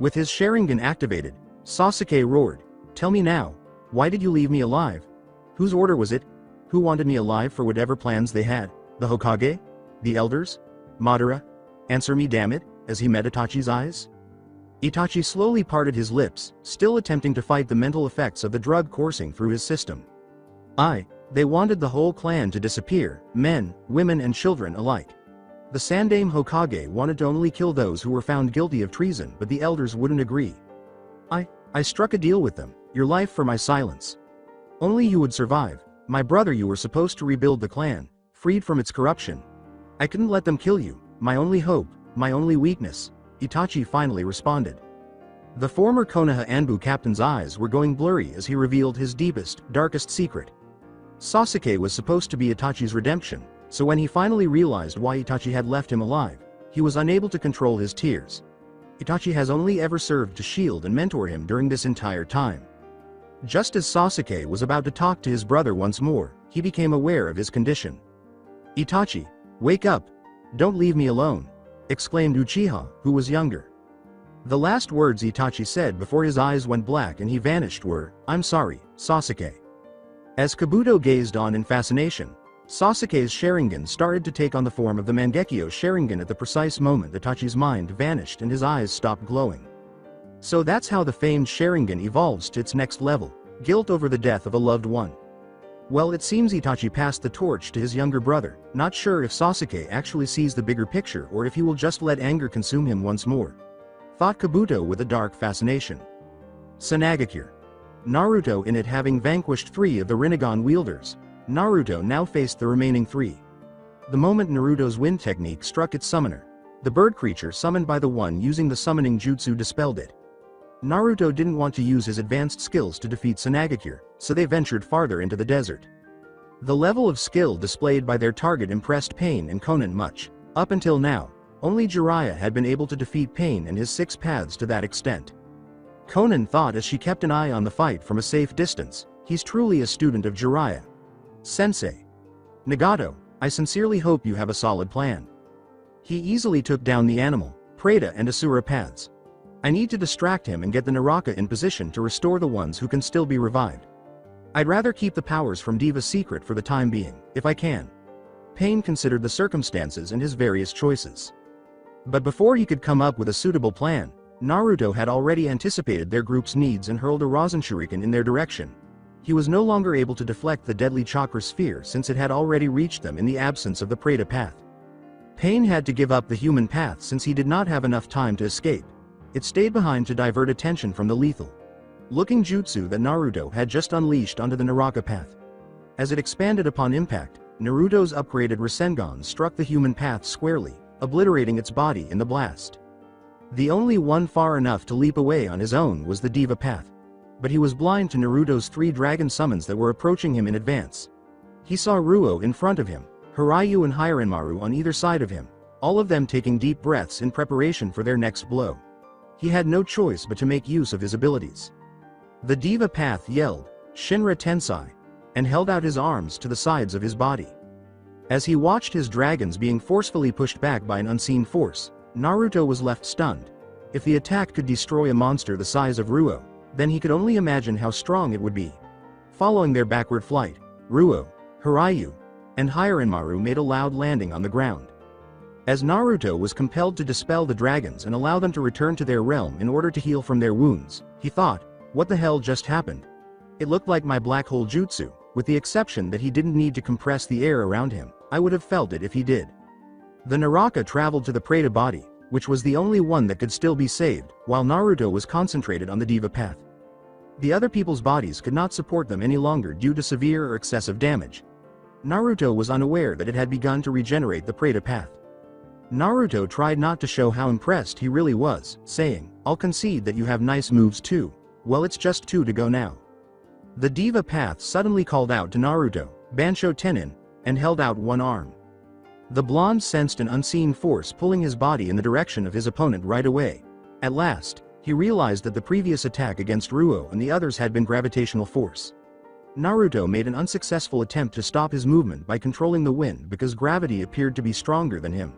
With his Sharingan activated, Sasuke roared, tell me now, why did you leave me alive? Whose order was it? Who wanted me alive for whatever plans they had? The Hokage? The elders? Madara? Answer me damn it, as he met Itachi's eyes. Itachi slowly parted his lips, still attempting to fight the mental effects of the drug coursing through his system. They wanted the whole clan to disappear, men, women and children alike. The Sandaime Hokage wanted to only kill those who were found guilty of treason, but the elders wouldn't agree. I struck a deal with them, your life for my silence. Only you would survive, my brother, you were supposed to rebuild the clan, freed from its corruption. I couldn't let them kill you, my only hope, my only weakness, Itachi finally responded. The former Konoha Anbu captain's eyes were going blurry as he revealed his deepest, darkest secret. Sasuke was supposed to be Itachi's redemption, so when he finally realized why Itachi had left him alive, he was unable to control his tears. Itachi has only ever served to shield and mentor him during this entire time. Just as Sasuke was about to talk to his brother once more, he became aware of his condition. Itachi, wake up! Don't leave me alone! Exclaimed Uchiha, who was younger. The last words Itachi said before his eyes went black and he vanished were, I'm sorry, Sasuke. As Kabuto gazed on in fascination, Sasuke's Sharingan started to take on the form of the Mangekyo Sharingan at the precise moment Itachi's mind vanished and his eyes stopped glowing. So that's how the famed Sharingan evolves to its next level, guilt over the death of a loved one. Well, it seems Itachi passed the torch to his younger brother, not sure if Sasuke actually sees the bigger picture or if he will just let anger consume him once more. Thought Kabuto with a dark fascination. Sanagakure. Naruto in it having vanquished 3 of the Rinnegan wielders, Naruto now faced the remaining 3. The moment Naruto's wind technique struck its summoner, the bird creature summoned by the one using the summoning jutsu dispelled it. Naruto didn't want to use his advanced skills to defeat Sanagakure, so they ventured farther into the desert. The level of skill displayed by their target impressed Pain and Konan much. Up until now, only Jiraiya had been able to defeat Pain and his 6 paths to that extent. Konan thought as she kept an eye on the fight from a safe distance, he's truly a student of Jiraiya. Sensei. Nagato, I sincerely hope you have a solid plan. He easily took down the animal, Preta and Asura paths. I need to distract him and get the Naraka in position to restore the ones who can still be revived. I'd rather keep the powers from Diva secret for the time being, if I can. Pain considered the circumstances and his various choices. But before he could come up with a suitable plan, Naruto had already anticipated their group's needs and hurled a Rasen Shuriken in their direction. He was no longer able to deflect the deadly chakra sphere since it had already reached them in the absence of the Preta path. Pain had to give up the human path since he did not have enough time to escape. It stayed behind to divert attention from the lethal looking jutsu that Naruto had just unleashed onto the Naraka path. As it expanded upon impact, Naruto's upgraded Rasengan struck the human path squarely, obliterating its body in the blast. The only one far enough to leap away on his own was the Diva path. But he was blind to Naruto's 3 dragon summons that were approaching him in advance. He saw Ruo in front of him, Hiryu and Hiranmaru on either side of him, all of them taking deep breaths in preparation for their next blow. He had no choice but to make use of his abilities. The Diva path yelled, Shinra Tensai, and held out his arms to the sides of his body. As he watched his dragons being forcefully pushed back by an unseen force, Naruto was left stunned. If the attack could destroy a monster the size of Ruo, then he could only imagine how strong it would be. Following their backward flight, Ruo, Hiryu, and Hiranmaru made a loud landing on the ground. As Naruto was compelled to dispel the dragons and allow them to return to their realm in order to heal from their wounds, he thought, what the hell just happened? It looked like my black hole jutsu, with the exception that he didn't need to compress the air around him. I would have felt it if he did. The Naraka traveled to the Preta body, which was the only one that could still be saved, while Naruto was concentrated on the Diva path. The other people's bodies could not support them any longer due to severe or excessive damage. Naruto was unaware that it had begun to regenerate the Preta path. Naruto tried not to show how impressed he really was, saying, I'll concede that you have nice moves too. Well, it's just 2 to go now. The Diva path suddenly called out to Naruto, Bansho Tenin, and held out one arm. The blonde sensed an unseen force pulling his body in the direction of his opponent right away. At last, he realized that the previous attack against Ruo and the others had been gravitational force. Naruto made an unsuccessful attempt to stop his movement by controlling the wind because gravity appeared to be stronger than him.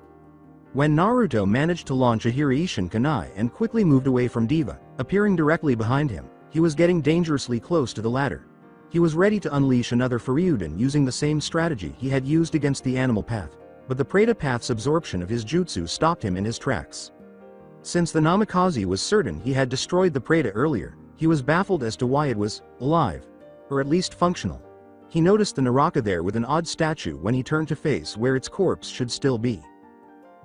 When Naruto managed to launch a Hiraishin Kunai and quickly moved away from Diva, appearing directly behind him, he was getting dangerously close to the ladder. He was ready to unleash another Furyudan using the same strategy he had used against the animal path, but the Preta path's absorption of his jutsu stopped him in his tracks. Since the Namikaze was certain he had destroyed the Preta earlier, he was baffled as to why it was alive, or at least functional. He noticed the Naraka there with an odd statue when he turned to face where its corpse should still be.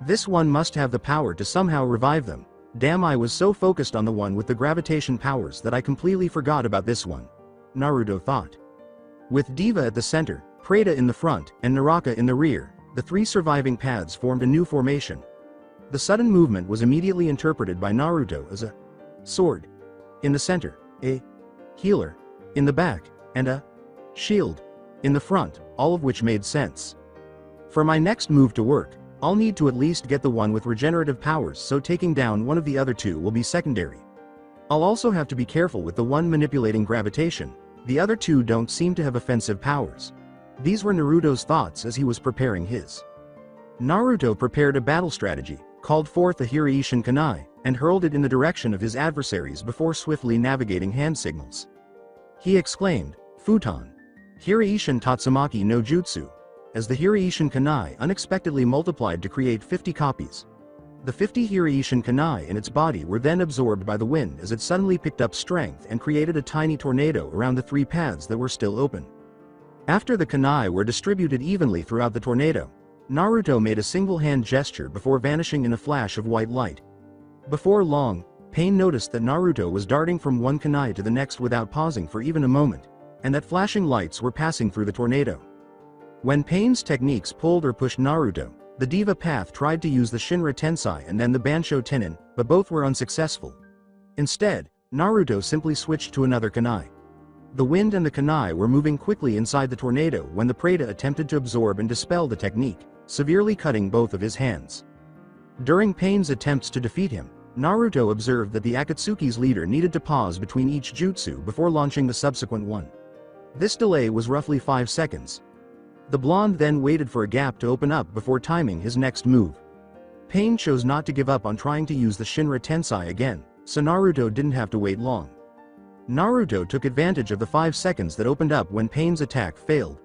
This one must have the power to somehow revive them. Damn, I was so focused on the one with the gravitation powers that I completely forgot about this one, Naruto thought. With Diva at the center, Preta in the front, and Naraka in the rear, the 3 surviving paths formed a new formation. The sudden movement was immediately interpreted by Naruto as a sword in the center, a healer in the back, and a shield in the front, all of which made sense. For my next move to work, I'll need to at least get the one with regenerative powers, so taking down one of the other 2 will be secondary. I'll also have to be careful with the one manipulating gravitation. The other 2 don't seem to have offensive powers. These were Naruto's thoughts as he was preparing his. Naruto prepared a battle strategy, called forth a Hiraishin Kunai, and hurled it in the direction of his adversaries before swiftly navigating hand signals. He exclaimed, Futon. Hiraishin Tatsumaki no Jutsu. As the Hiraishin Kunai unexpectedly multiplied to create 50 copies. The 50 Hiraishin Kunai in its body were then absorbed by the wind as it suddenly picked up strength and created a tiny tornado around the 3 paths that were still open. After the Kunai were distributed evenly throughout the tornado, Naruto made a single hand gesture before vanishing in a flash of white light. Before long, Pain noticed that Naruto was darting from one Kunai to the next without pausing for even a moment, and that flashing lights were passing through the tornado. When Pain's techniques pulled or pushed Naruto, the Diva path tried to use the Shinra Tensei and then the Bansho Tenin, but both were unsuccessful. Instead, Naruto simply switched to another Kunai. The wind and the Kunai were moving quickly inside the tornado when the Preta attempted to absorb and dispel the technique, severely cutting both of his hands. During Pain's attempts to defeat him, Naruto observed that the Akatsuki's leader needed to pause between each jutsu before launching the subsequent one. This delay was roughly 5 seconds. The blonde then waited for a gap to open up before timing his next move. Pain chose not to give up on trying to use the Shinra Tensei again, so Naruto didn't have to wait long. Naruto took advantage of the 5 seconds that opened up when Pain's attack failed.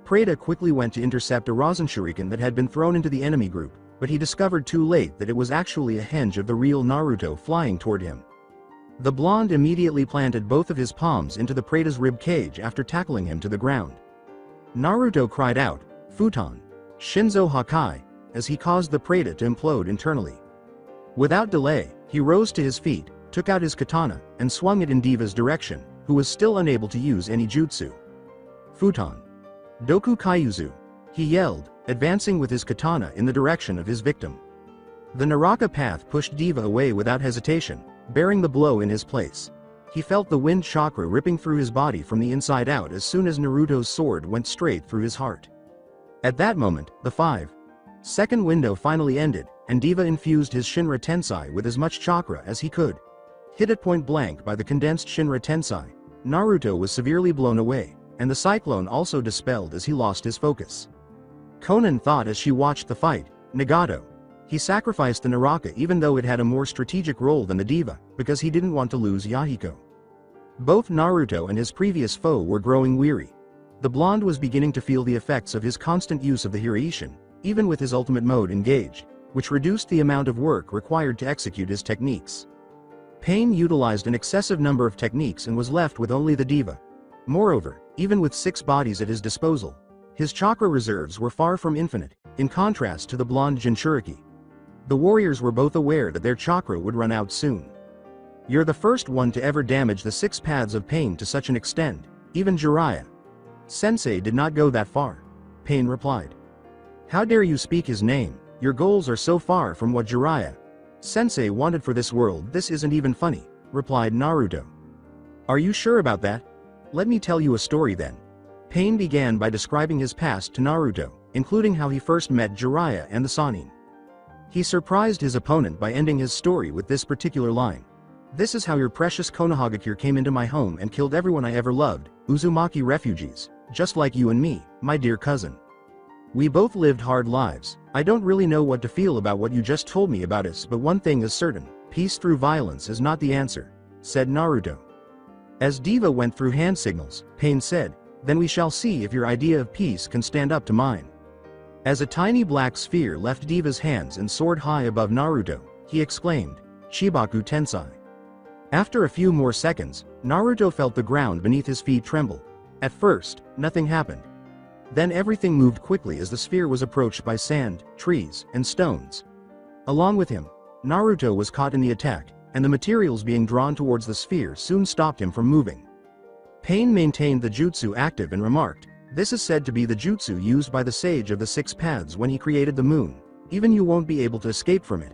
Preta quickly went to intercept a Rasen Shuriken that had been thrown into the enemy group, but he discovered too late that it was actually a henge of the real Naruto flying toward him. The blonde immediately planted both of his palms into the Preta's rib cage after tackling him to the ground. Naruto cried out, Futon, Shinzo Hakai, as he caused the Preta to implode internally. Without delay, he rose to his feet, took out his katana, and swung it in Diva's direction, who was still unable to use any jutsu. Futon. Doku Kaiyuzu, he yelled, advancing with his katana in the direction of his victim. The Naraka path pushed Diva away without hesitation, bearing the blow in his place. He felt the wind chakra ripping through his body from the inside out as soon as Naruto's sword went straight through his heart. At that moment, the 5-second window finally ended, and Diva infused his Shinra Tensei with as much chakra as he could. Hit at point blank by the condensed Shinra Tensei, Naruto was severely blown away, and the cyclone also dispelled as he lost his focus. Konan thought as she watched the fight, Nagato. He sacrificed the Naraka even though it had a more strategic role than the diva, because he didn't want to lose Yahiko. Both Naruto and his previous foe were growing weary. The blonde was beginning to feel the effects of his constant use of the Hiraishin, even with his ultimate mode engaged, which reduced the amount of work required to execute his techniques. Pain utilized an excessive number of techniques and was left with only the diva. Moreover, even with 6 bodies at his disposal, his chakra reserves were far from infinite, in contrast to the blonde Jinchuriki. The warriors were both aware that their chakra would run out soon. You're the first one to ever damage the 6 paths of pain to such an extent, even Jiraiya. Sensei did not go that far. Pain replied. How dare you speak his name, your goals are so far from what Jiraiya Sensei wanted for this world. This isn't even funny, replied Naruto. Are you sure about that? Let me tell you a story then. Pain began by describing his past to Naruto, including how he first met Jiraiya and the Sannin. He surprised his opponent by ending his story with this particular line. This is how your precious Konohagakure came into my home and killed everyone I ever loved, Uzumaki refugees, just like you and me, my dear cousin. We both lived hard lives. I don't really know what to feel about what you just told me about us, but one thing is certain, peace through violence is not the answer, said Naruto. As Diva went through hand signals, Pain said, then we shall see if your idea of peace can stand up to mine. As a tiny black sphere left Diva's hands and soared high above Naruto, he exclaimed, Shibaku Tensai. After a few more seconds, Naruto felt the ground beneath his feet tremble. At first, nothing happened. Then everything moved quickly as the sphere was approached by sand, trees, and stones. Along with him, Naruto was caught in the attack, and the materials being drawn towards the sphere soon stopped him from moving. Pain maintained the jutsu active and remarked, this is said to be the jutsu used by the sage of the 6 paths when he created the moon. Even you won't be able to escape from it.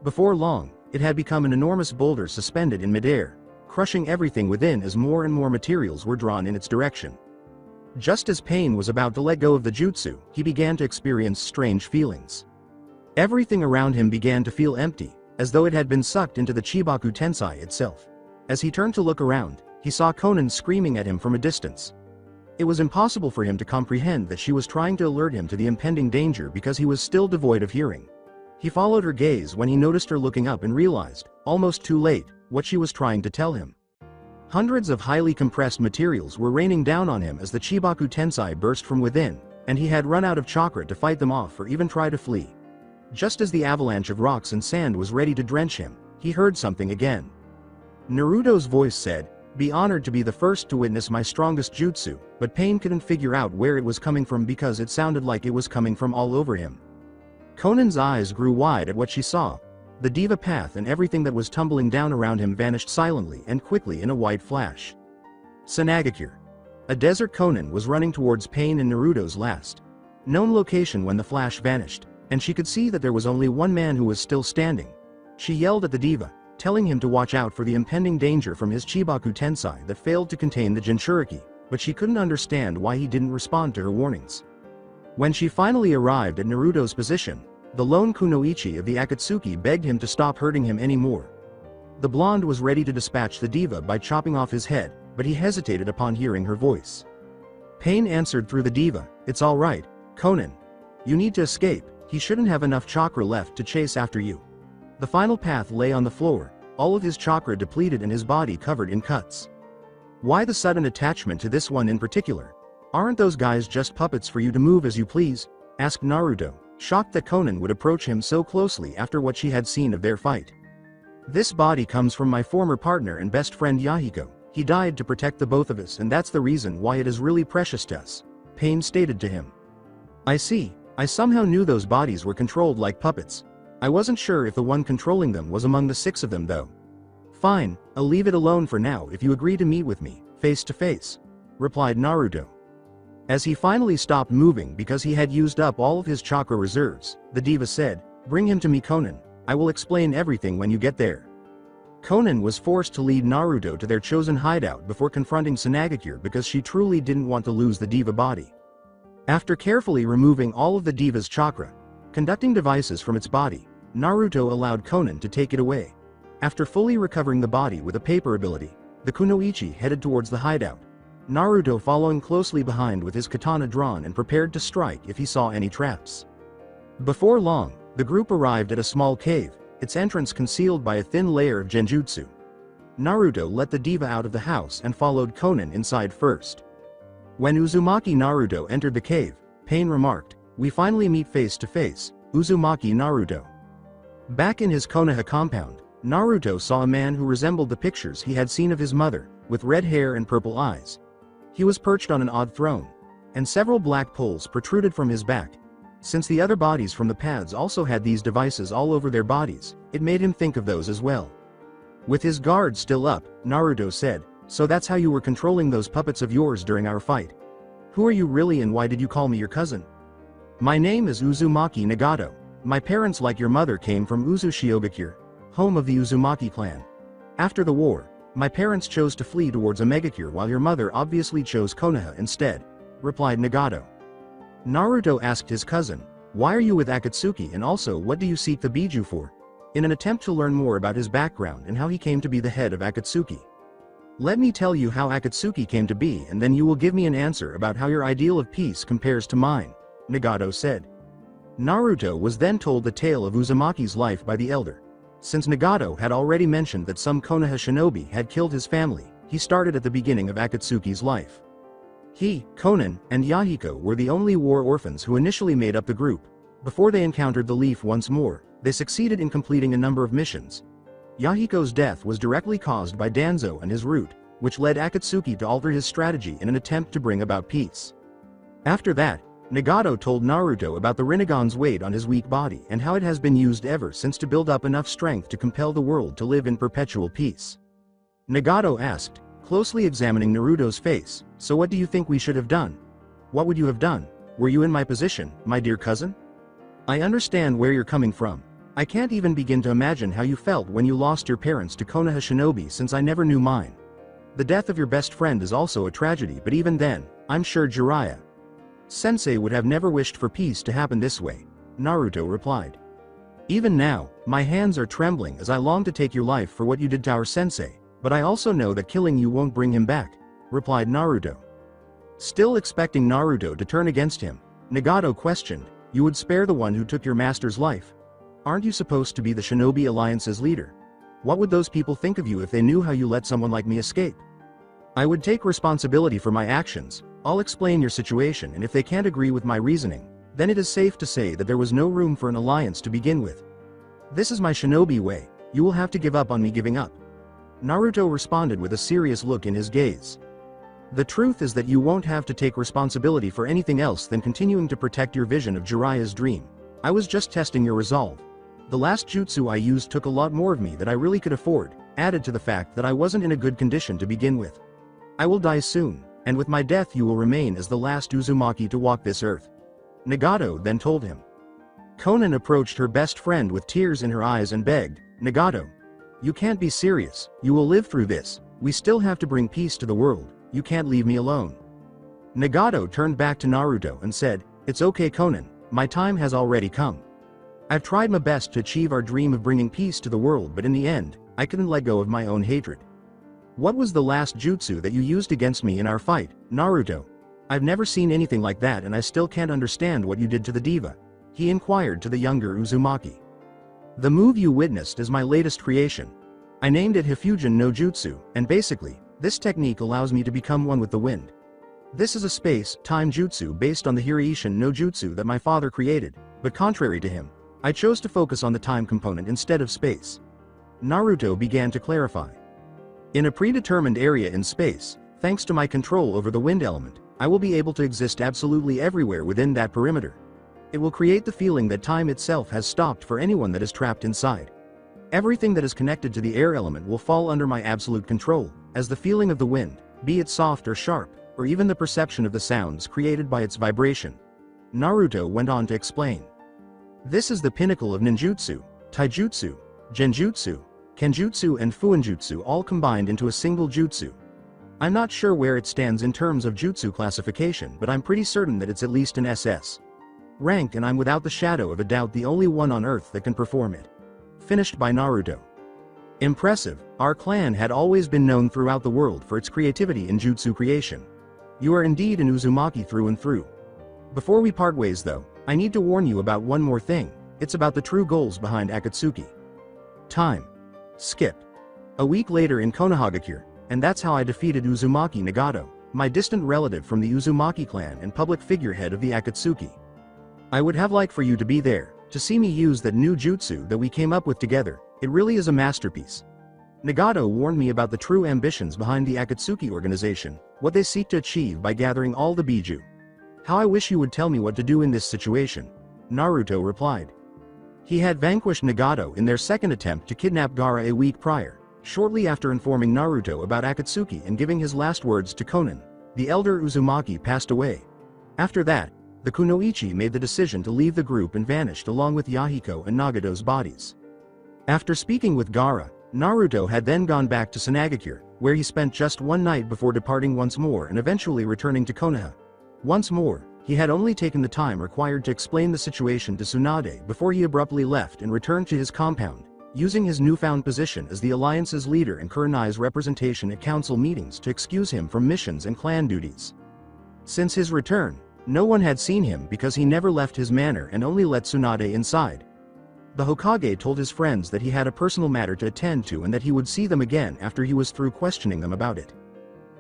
Before long, it had become an enormous boulder suspended in midair, crushing everything within as more and more materials were drawn in its direction. Just as Pain was about to let go of the jutsu, he began to experience strange feelings. Everything around him began to feel empty, as though it had been sucked into the Chibaku Tensai itself. As he turned to look around, he saw Konan screaming at him from a distance. It was impossible for him to comprehend that she was trying to alert him to the impending danger because he was still devoid of hearing. He followed her gaze when he noticed her looking up and realized, almost too late, what she was trying to tell him. Hundreds of highly compressed materials were raining down on him as the Chibaku Tensai burst from within, and he had run out of chakra to fight them off or even try to flee. Just as the avalanche of rocks and sand was ready to drench him, he heard something again. Naruto's voice said, be honored to be the first to witness my strongest jutsu, but Pain couldn't figure out where it was coming from because it sounded like it was coming from all over him. Konan's eyes grew wide at what she saw. The diva path and everything that was tumbling down around him vanished silently and quickly in a white flash. Sanagakure. A desert Konan was running towards Pain and Naruto's last known location when the flash vanished, and she could see that there was only one man who was still standing. She yelled at the diva, telling him to watch out for the impending danger from his Chibaku Tensai that failed to contain the Jinchuriki, but she couldn't understand why he didn't respond to her warnings. When she finally arrived at Naruto's position, the lone kunoichi of the Akatsuki begged him to stop hurting him anymore. The blonde was ready to dispatch the diva by chopping off his head, but he hesitated upon hearing her voice. Pain answered through the diva, it's all right, Konan. You need to escape, he shouldn't have enough chakra left to chase after you. The final path lay on the floor, all of his chakra depleted and his body covered in cuts. Why the sudden attachment to this one in particular? Aren't those guys just puppets for you to move as you please? Asked Naruto, shocked that Konan would approach him so closely after what she had seen of their fight. This body comes from my former partner and best friend Yahiko. He died to protect the both of us, and that's the reason why it is really precious to us, Pain stated to him. I see, I somehow knew those bodies were controlled like puppets. I wasn't sure if the one controlling them was among the 6 of them though. Fine, I'll leave it alone for now if you agree to meet with me, face to face, replied Naruto. As he finally stopped moving because he had used up all of his chakra reserves, the diva said, bring him to me Konan, I will explain everything when you get there. Konan was forced to lead Naruto to their chosen hideout before confronting Sanagakure because she truly didn't want to lose the diva body. After carefully removing all of the diva's chakra, conducting devices from its body, Naruto allowed Konan to take it away. After fully recovering the body with a paper ability, the kunoichi headed towards the hideout, Naruto following closely behind with his katana drawn and prepared to strike if he saw any traps. Before long, The group arrived at a small cave, its entrance concealed by a thin layer of genjutsu. Naruto let the diva out of the house and followed Conan inside first. When Uzumaki Naruto entered the cave, Pain remarked, "We finally meet face to face, Uzumaki Naruto." Back in his Konoha compound, Naruto saw a man who resembled the pictures he had seen of his mother, with red hair and purple eyes. He was perched on an odd throne, and several black poles protruded from his back. Since the other bodies from the paths also had these devices all over their bodies, it made him think of those as well. With his guard still up, Naruto said, "So that's how you were controlling those puppets of yours during our fight. Who are you really and why did you call me your cousin?" "My name is Uzumaki Nagato. My parents like your mother came from Uzushiogakure, home of the Uzumaki clan. After the war, my parents chose to flee towards Omegakure while your mother obviously chose Konoha instead," replied Nagato. Naruto asked his cousin, "Why are you with Akatsuki and also what do you seek the Biju for?" in an attempt to learn more about his background and how he came to be the head of Akatsuki. "Let me tell you how Akatsuki came to be and then you will give me an answer about how your ideal of peace compares to mine," Nagato said. Naruto was then told the tale of Uzumaki's life by the elder. Since Nagato had already mentioned that some Konoha shinobi had killed his family, he started at the beginning of Akatsuki's life. He, Conan, and Yahiko were the only war orphans who initially made up the group. Before they encountered the Leaf once more, they succeeded in completing a number of missions. Yahiko's death was directly caused by Danzo and his root, which led Akatsuki to alter his strategy in an attempt to bring about peace. After that, Nagato told Naruto about the Rinnegan's weight on his weak body and how it has been used ever since to build up enough strength to compel the world to live in perpetual peace. Nagato asked, closely examining Naruto's face, "So what do you think we should have done? What would you have done? Were you in my position, my dear cousin? I understand where you're coming from. I can't even begin to imagine how you felt when you lost your parents to Konoha shinobi since I never knew mine. The death of your best friend is also a tragedy, but even then, I'm sure Jiraiya Sensei would have never wished for peace to happen this way," Naruto replied. "Even now, my hands are trembling as I long to take your life for what you did to our sensei, but I also know that killing you won't bring him back," replied Naruto. Still expecting Naruto to turn against him, Nagato questioned, "You would spare the one who took your master's life? Aren't you supposed to be the Shinobi Alliance's leader? What would those people think of you if they knew how you let someone like me escape?" "I would take responsibility for my actions. I'll explain your situation, and if they can't agree with my reasoning, then it is safe to say that there was no room for an alliance to begin with. This is my shinobi way, you will have to give up on me giving up." Naruto responded with a serious look in his gaze. "The truth is that you won't have to take responsibility for anything else than continuing to protect your vision of Jiraiya's dream. I was just testing your resolve. The last jutsu I used took a lot more of me than I really could afford, added to the fact that I wasn't in a good condition to begin with. I will die soon, and with my death you will remain as the last Uzumaki to walk this earth," Nagato then told him. Conan approached her best friend with tears in her eyes and begged, "Nagato, you can't be serious, you will live through this, we still have to bring peace to the world, you can't leave me alone." Nagato turned back to Naruto and said, "It's okay Conan, my time has already come. I've tried my best to achieve our dream of bringing peace to the world, but in the end, I couldn't let go of my own hatred." "What was the last jutsu that you used against me in our fight, Naruto? I've never seen anything like that and I still can't understand what you did to the diva," he inquired to the younger Uzumaki. "The move you witnessed is my latest creation. I named it Hifujin no Jutsu, and basically, this technique allows me to become one with the wind. This is a space-time jutsu based on the Hiraishin no Jutsu that my father created, but contrary to him, I chose to focus on the time component instead of space," Naruto began to clarify. "In a predetermined area in space, thanks to my control over the wind element, I will be able to exist absolutely everywhere within that perimeter. It will create the feeling that time itself has stopped for anyone that is trapped inside. Everything that is connected to the air element will fall under my absolute control, as the feeling of the wind, be it soft or sharp, or even the perception of the sounds created by its vibration," Naruto went on to explain. "This is the pinnacle of ninjutsu, taijutsu, genjutsu, kenjutsu and fuinjutsu all combined into a single jutsu. I'm not sure where it stands in terms of jutsu classification, but I'm pretty certain that it's at least an SS rank, and I'm without the shadow of a doubt the only one on Earth that can perform it." Finished by Naruto. "Impressive, our clan had always been known throughout the world for its creativity in jutsu creation. You are indeed an Uzumaki through and through. Before we part ways though, I need to warn you about one more thing. It's about the true goals behind Akatsuki. Time. Skip. A week later in Konohagakure, and that's how I defeated Uzumaki Nagato, my distant relative from the Uzumaki clan and public figurehead of the Akatsuki. I would have liked for you to be there, to see me use that new jutsu that we came up with together. It really is a masterpiece. Nagato warned me about the true ambitions behind the Akatsuki organization, what they seek to achieve by gathering all the Biju. How I wish you would tell me what to do in this situation, Naruto replied. He had vanquished Nagato in their second attempt to kidnap Gaara a week prior, shortly after informing Naruto about Akatsuki and giving his last words to Konan. The elder Uzumaki passed away. After that, the Kunoichi made the decision to leave the group and vanished along with Yahiko and Nagato's bodies. After speaking with Gaara, Naruto had then gone back to Sunagakure, where he spent just one night before departing once more and eventually returning to Konoha. Once more, he had only taken the time required to explain the situation to Tsunade before he abruptly left and returned to his compound, using his newfound position as the Alliance's leader and Kurenai's representation at council meetings to excuse him from missions and clan duties. Since his return, no one had seen him because he never left his manor and only let Tsunade inside. The Hokage told his friends that he had a personal matter to attend to and that he would see them again after he was through questioning them about it.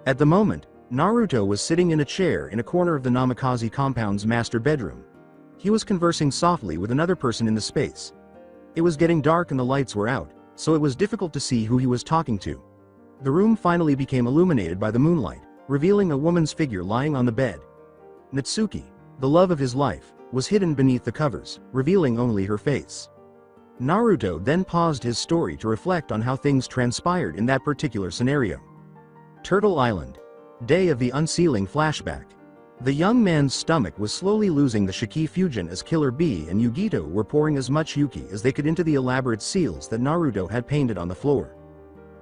At the moment, Naruto was sitting in a chair in a corner of the Namikaze compound's master bedroom. He was conversing softly with another person in the space. It was getting dark and the lights were out, so it was difficult to see who he was talking to. The room finally became illuminated by the moonlight, revealing a woman's figure lying on the bed. Natsuki, the love of his life, was hidden beneath the covers, revealing only her face. Naruto then paused his story to reflect on how things transpired in that particular scenario. Turtle Island. Day of the unsealing flashback. The young man's stomach was slowly losing the Shiki fusion as Killer Bee and Yugito were pouring as much Yuki as they could into the elaborate seals that Naruto had painted on the floor.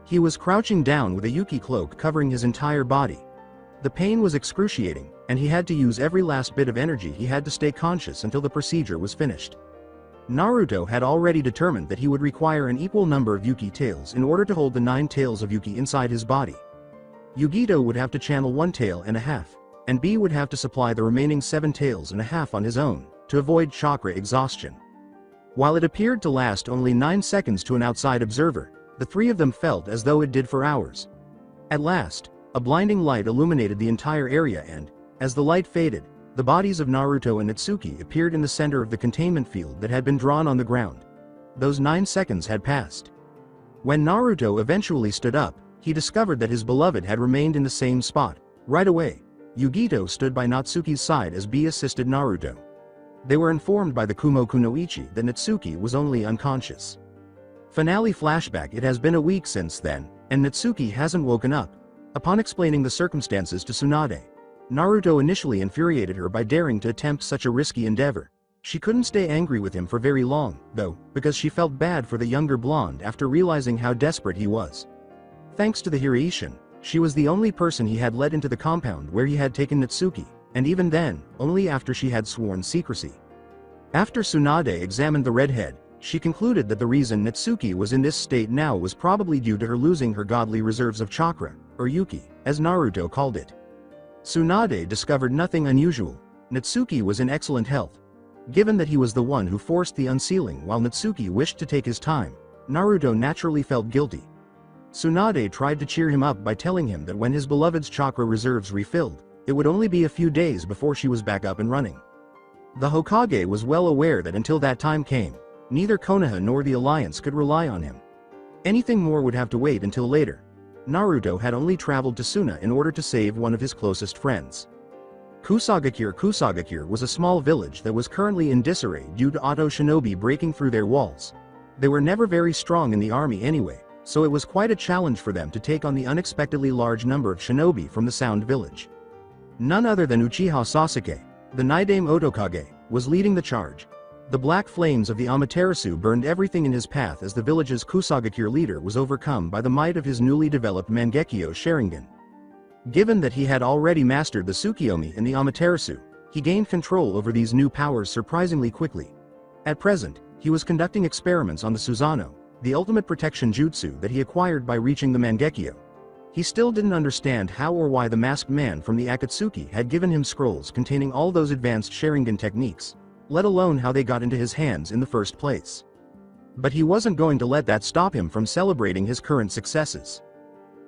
He was crouching down with a Yuki cloak covering his entire body. The pain was excruciating, and he had to use every last bit of energy he had to stay conscious until the procedure was finished. Naruto had already determined that he would require an equal number of Yuki tails in order to hold the 9 tails of Yuki inside his body. Yugito would have to channel 1 tail and a half, and B would have to supply the remaining 7 tails and a half on his own, to avoid chakra exhaustion. While it appeared to last only 9 seconds to an outside observer, the 3 of them felt as though it did for hours. At last, a blinding light illuminated the entire area and, as the light faded, the bodies of Naruto and Natsuki appeared in the center of the containment field that had been drawn on the ground. Those 9 seconds had passed. When Naruto eventually stood up, he discovered that his beloved had remained in the same spot. Right away, Yugito stood by Natsuki's side as B assisted Naruto. They were informed by the Kumo Kunoichi that Natsuki was only unconscious. Finale flashback. It has been a week since then, and Natsuki hasn't woken up. Upon explaining the circumstances to Tsunade, Naruto initially infuriated her by daring to attempt such a risky endeavor. She couldn't stay angry with him for very long, though, because she felt bad for the younger blonde after realizing how desperate he was. Thanks to the Hiraishin, she was the only person he had let into the compound where he had taken Natsuki, and even then, only after she had sworn secrecy. After Tsunade examined the redhead, she concluded that the reason Natsuki was in this state now was probably due to her losing her godly reserves of chakra, or Yuki, as Naruto called it. Tsunade discovered nothing unusual. Natsuki was in excellent health. Given that he was the one who forced the unsealing while Natsuki wished to take his time, Naruto naturally felt guilty. Tsunade tried to cheer him up by telling him that when his beloved's chakra reserves refilled, it would only be a few days before she was back up and running. The Hokage was well aware that until that time came, neither Konoha nor the Alliance could rely on him. Anything more would have to wait until later. Naruto had only traveled to Suna in order to save one of his closest friends. Kusagakure was a small village that was currently in disarray due to Auto shinobi breaking through their walls. They were never very strong in the army anyway, so it was quite a challenge for them to take on the unexpectedly large number of shinobi from the Sound Village. None other than Uchiha Sasuke, the Naidame Otokage, was leading the charge. The black flames of the Amaterasu burned everything in his path as the village's Kusagakure leader was overcome by the might of his newly developed Mangekyo Sharingan. Given that he had already mastered the Tsukiyomi and the Amaterasu, he gained control over these new powers surprisingly quickly. At present, he was conducting experiments on the Susanoo, the ultimate protection jutsu that he acquired by reaching the Mangekyo. He still didn't understand how or why the masked man from the Akatsuki had given him scrolls containing all those advanced Sharingan techniques. let alone how they got into his hands in the first place. But he wasn't going to let that stop him from celebrating his current successes.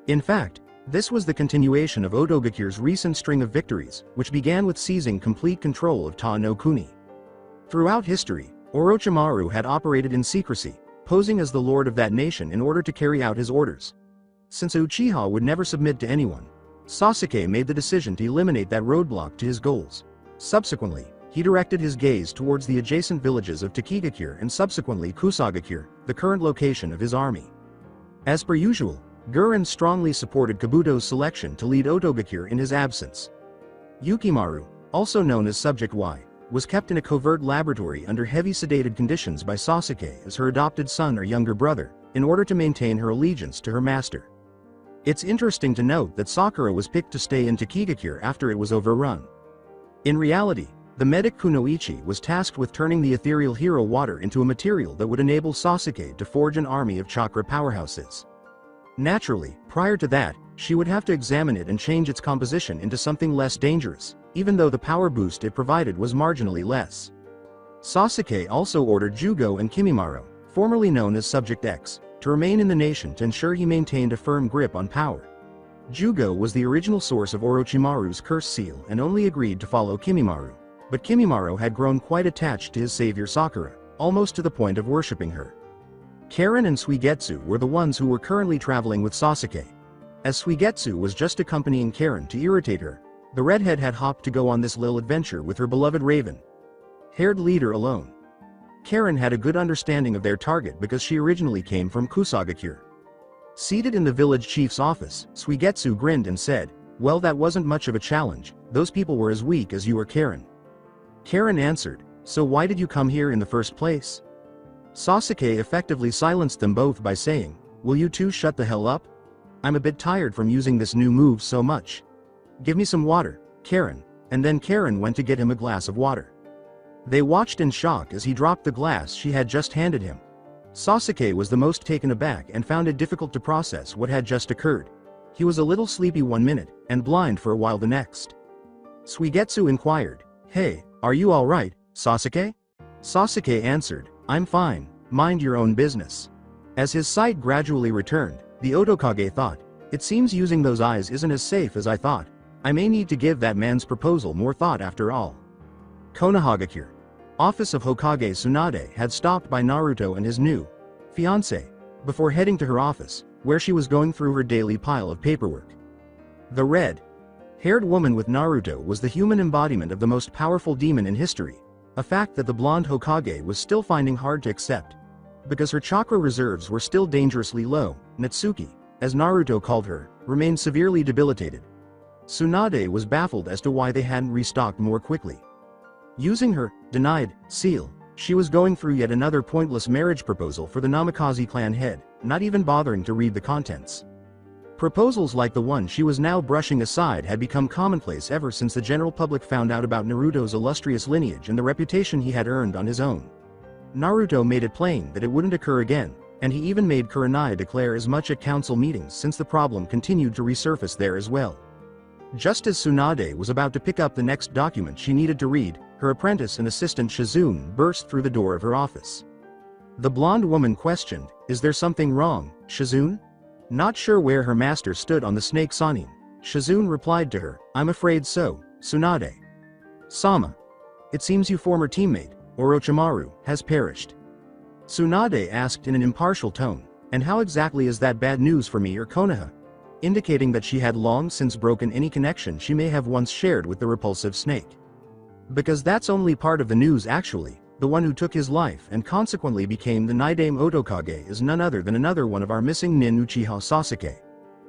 In fact, this was the continuation of Otogakure's recent string of victories, which began with seizing complete control of Ta no Kuni. Throughout history, Orochimaru had operated in secrecy, posing as the lord of that nation in order to carry out his orders. Since Uchiha would never submit to anyone, Sasuke made the decision to eliminate that roadblock to his goals. Subsequently, he directed his gaze towards the adjacent villages of Takigakure and subsequently Kusagakure, the current location of his army. As per usual, Guren strongly supported Kabuto's selection to lead Otogakure in his absence. Yukimaru, also known as Subject Y, was kept in a covert laboratory under heavy sedated conditions by Sasuke as her adopted son or younger brother, in order to maintain her allegiance to her master. It's interesting to note that Sakura was picked to stay in Takigakure after it was overrun. In reality, the medic Kunoichi was tasked with turning the ethereal hero water into a material that would enable Sasuke to forge an army of chakra powerhouses. Naturally, prior to that, she would have to examine it and change its composition into something less dangerous, even though the power boost it provided was marginally less. Sasuke also ordered Jugo and Kimimaro, formerly known as Subject X, to remain in the nation to ensure he maintained a firm grip on power. Jugo was the original source of Orochimaru's curse seal and only agreed to follow Kimimaro, but Kimimaro had grown quite attached to his savior Sakura, almost to the point of worshipping her. Karen and Suigetsu were the ones who were currently traveling with Sasuke. As Suigetsu was just accompanying Karen to irritate her, the redhead had hopped to go on this little adventure with her beloved raven-haired leader alone. Karen had a good understanding of their target because she originally came from Kusagakure. Seated in the village chief's office, Suigetsu grinned and said, "Well, that wasn't much of a challenge, those people were as weak as you or Karen." Karen answered, "So why did you come here in the first place?" Sasuke effectively silenced them both by saying, "Will you two shut the hell up? I'm a bit tired from using this new move so much. Give me some water, Karen," and then Karen went to get him a glass of water. They watched in shock as he dropped the glass she had just handed him. Sasuke was the most taken aback and found it difficult to process what had just occurred. He was a little sleepy one minute, and blind for a while the next. Suigetsu inquired, "Hey, are you alright, Sasuke?" Sasuke answered, "I'm fine, mind your own business." As his sight gradually returned, the Otokage thought, "It seems using those eyes isn't as safe as I thought. I may need to give that man's proposal more thought after all." Konohagakure. Office of Hokage Tsunade had stopped by Naruto and his new fiancé before heading to her office, where she was going through her daily pile of paperwork. The red-haired woman with Naruto was the human embodiment of the most powerful demon in history, a fact that the blonde Hokage was still finding hard to accept. Because her chakra reserves were still dangerously low, Natsuki, as Naruto called her, remained severely debilitated. Tsunade was baffled as to why they hadn't restocked more quickly. Using her denied seal, she was going through yet another pointless marriage proposal for the Namikaze clan head, not even bothering to read the contents. Proposals like the one she was now brushing aside had become commonplace ever since the general public found out about Naruto's illustrious lineage and the reputation he had earned on his own. Naruto made it plain that it wouldn't occur again, and he even made Kurenai declare as much at council meetings since the problem continued to resurface there as well. Just as Tsunade was about to pick up the next document she needed to read, her apprentice and assistant Shizune burst through the door of her office. The blonde woman questioned, "Is there something wrong, Shizune?" Not sure where her master stood on the snake Sanin, Shizune replied to her, "I'm afraid so, Tsunade. Sama. It seems your former teammate, Orochimaru, has perished." Tsunade asked in an impartial tone, "And how exactly is that bad news for me or Konoha?" Indicating that she had long since broken any connection she may have once shared with the repulsive snake. "Because that's only part of the news actually. The one who took his life and consequently became the Nidaime Otokage is none other than another one of our missing nin Uchiha Sasuke,"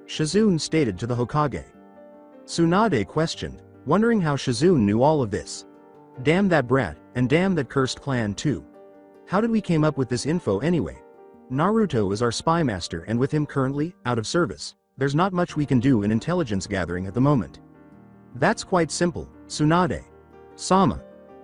Shizune stated to the Hokage. Tsunade questioned, wondering how Shizune knew all of this. "Damn that brat, and damn that cursed clan too. How did we came up with this info anyway? Naruto is our spy master and with him currently, out of service, there's not much we can do in intelligence gathering at the moment." "That's quite simple, Tsunade. Sama.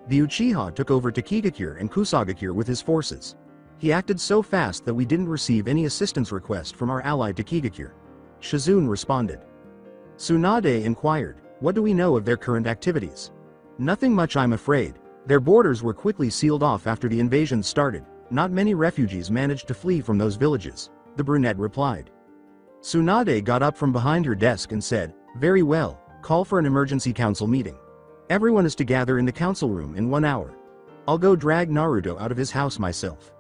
The Uchiha took over Takigakure and Kusagakure with his forces. He acted so fast that we didn't receive any assistance request from our ally Takigakure," Shizune responded. Tsunade inquired, "What do we know of their current activities?" "Nothing much I'm afraid. Their borders were quickly sealed off after the invasion started. Not many refugees managed to flee from those villages, the brunette replied. Tsunade got up from behind her desk and said, "Very well, call for an emergency council meeting. Everyone is to gather in the council room in 1 hour. I'll go drag Naruto out of his house myself."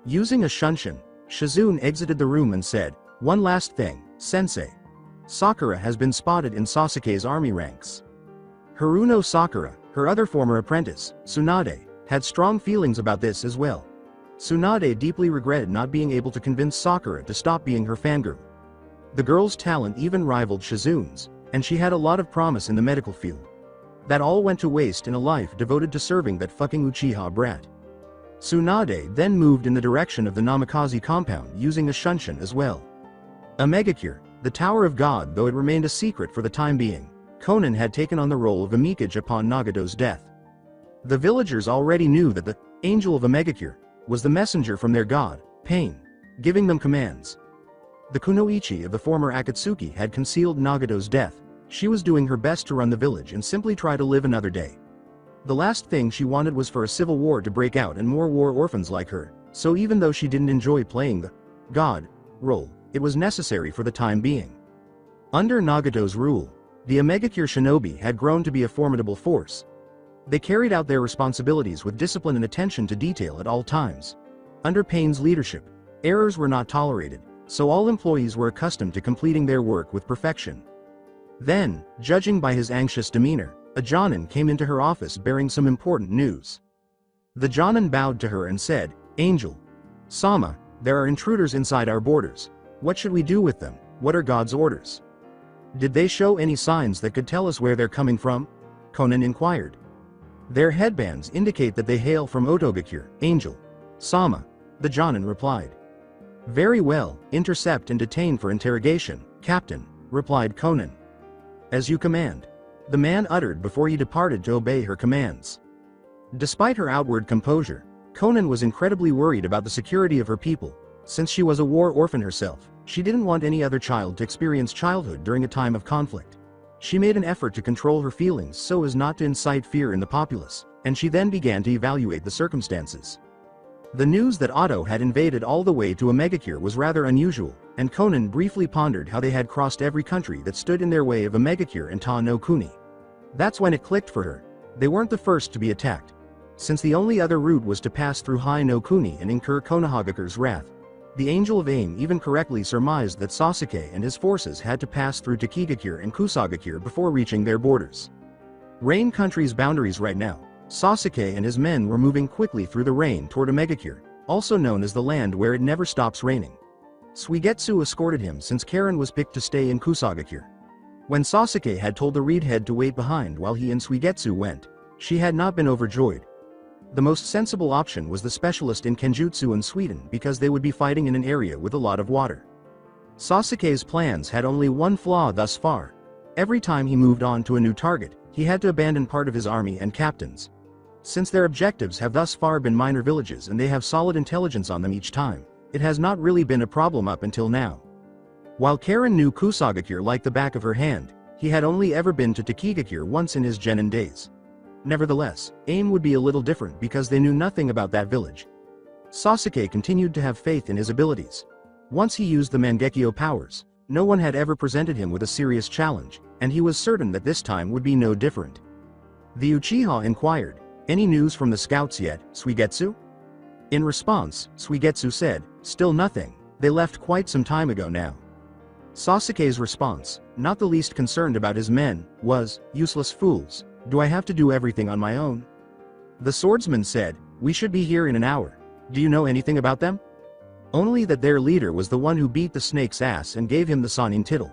Using a shunshin, Shizune exited the room and said, "One last thing, sensei. Sakura has been spotted in Sasuke's army ranks." Haruno Sakura, her other former apprentice, Tsunade, had strong feelings about this as well. Tsunade deeply regretted not being able to convince Sakura to stop being her fangirl. The girl's talent even rivaled Shizune's, and she had a lot of promise in the medical field. That all went to waste in a life devoted to serving that fucking Uchiha brat. Tsunade then moved in the direction of the Namikaze compound using a shunshin as well. A megacure, the Tower of God, though it remained a secret for the time being, Conan had taken on the role of a Mikage upon Nagato's death. The villagers already knew that the Angel of a Megacure was the messenger from their god, Pain, giving them commands. The Kunoichi of the former Akatsuki had concealed Nagato's death. She was doing her best to run the village and simply try to live another day. The last thing she wanted was for a civil war to break out and more war orphans like her, so even though she didn't enjoy playing the god role, it was necessary for the time being. Under Nagato's rule, the Omegakure shinobi had grown to be a formidable force. They carried out their responsibilities with discipline and attention to detail at all times. Under Pain's leadership, errors were not tolerated, so all employees were accustomed to completing their work with perfection. Then, judging by his anxious demeanor, a Jonin came into her office bearing some important news. The Jonin bowed to her and said, "Angel Sama, there are intruders inside our borders. What should we do with them? What are God's orders? Did they show any signs that could tell us where they're coming from?" Conan inquired. "Their headbands indicate that they hail from Otogakure, Angel Sama," the Jonin replied. "Very well, intercept and detain for interrogation, Captain," replied Conan. "As you command," the man uttered before he departed to obey her commands. Despite her outward composure, Conan was incredibly worried about the security of her people. Since she was a war orphan herself, she didn't want any other child to experience childhood during a time of conflict. She made an effort to control her feelings so as not to incite fear in the populace, and she then began to evaluate the circumstances. The news that Otto had invaded all the way to a Megacure was rather unusual, and Conan briefly pondered how they had crossed every country that stood in their way of a Megacure and Ta no Kuni. That's when it clicked for her. They weren't the first to be attacked. Since the only other route was to pass through Hai no Kuni and incur Konohagakure's wrath, the Angel of Aim even correctly surmised that Sasuke and his forces had to pass through Takigakure and Kusagakure before reaching their borders. Rain Country's boundaries right now, Sasuke and his men were moving quickly through the rain toward a Megacure, also known as the land where it never stops raining. Suigetsu escorted him since Karen was picked to stay in Kusagakure. When Sasuke had told the reed head to wait behind while he and Suigetsu went, she had not been overjoyed. The most sensible option was the specialist in Kenjutsu in Sweden because they would be fighting in an area with a lot of water. Sasuke's plans had only one flaw thus far. Every time he moved on to a new target, he had to abandon part of his army and captains. Since their objectives have thus far been minor villages and they have solid intelligence on them each time, it has not really been a problem up until now. While Karen knew Kusagakure like the back of her hand, he had only ever been to Takigakure once in his genin days. Nevertheless, aim would be a little different because they knew nothing about that village. Sasuke continued to have faith in his abilities. Once he used the Mangekyo powers, no one had ever presented him with a serious challenge, and he was certain that this time would be no different. The Uchiha inquired, "Any news from the scouts yet, Suigetsu?" In response, Suigetsu said, "Still nothing, they left quite some time ago now." Sasuke's response, not the least concerned about his men, was, "Useless fools. Do I have to do everything on my own?" The swordsman said, "We should be here in an hour. Do you know anything about them?" Only that their leader was the one who beat the snake's ass and gave him the Sanin title.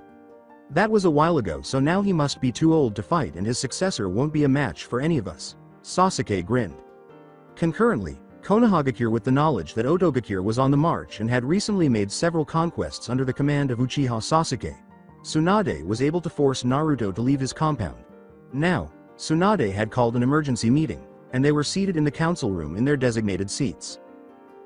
That was a while ago, so now he must be too old to fight and his successor won't be a match for any of us. Sasuke grinned. Concurrently, Konohagakure, with the knowledge that Otogakure was on the march and had recently made several conquests under the command of Uchiha Sasuke, Tsunade was able to force Naruto to leave his compound. Now, Tsunade had called an emergency meeting, and they were seated in the council room in their designated seats.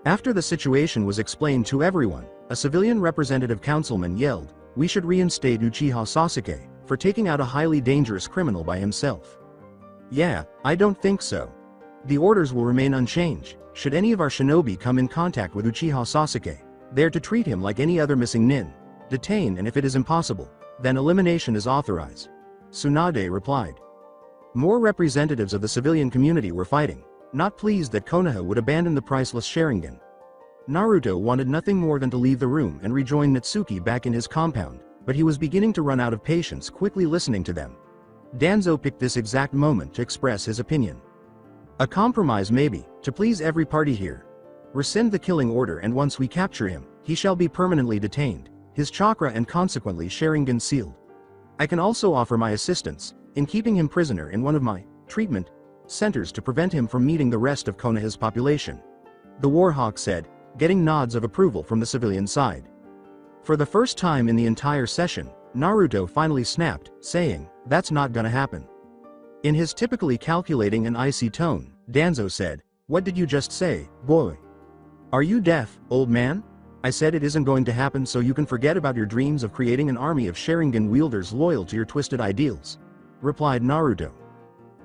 After the situation was explained to everyone, a civilian representative councilman yelled, "We should reinstate Uchiha Sasuke for taking out a highly dangerous criminal by himself." "Yeah, I don't think so. The orders will remain unchanged. Should any of our shinobi come in contact with Uchiha Sasuke, they are to treat him like any other missing nin, detain, and if it is impossible, then elimination is authorized. Tsunade replied. More representatives of the civilian community were fighting, not pleased that Konoha would abandon the priceless Sharingan. Naruto wanted nothing more than to leave the room and rejoin Natsuki back in his compound, but he was beginning to run out of patience quickly listening to them. Danzo picked this exact moment to express his opinion. A compromise maybe, to please every party here. Rescind the killing order, and once we capture him, he shall be permanently detained, his chakra and consequently Sharingan sealed. I can also offer my assistance in keeping him prisoner in one of my treatment centers to prevent him from meeting the rest of Konoha's population. The Warhawk said, getting nods of approval from the civilian side. For the first time in the entire session, Naruto finally snapped, saying, "That's not gonna happen." In his typically calculating and icy tone, Danzo said, "What did you just say, boy? Are you deaf, old man? I said it isn't going to happen, so you can forget about your dreams of creating an army of Sharingan wielders loyal to your twisted ideals," replied Naruto.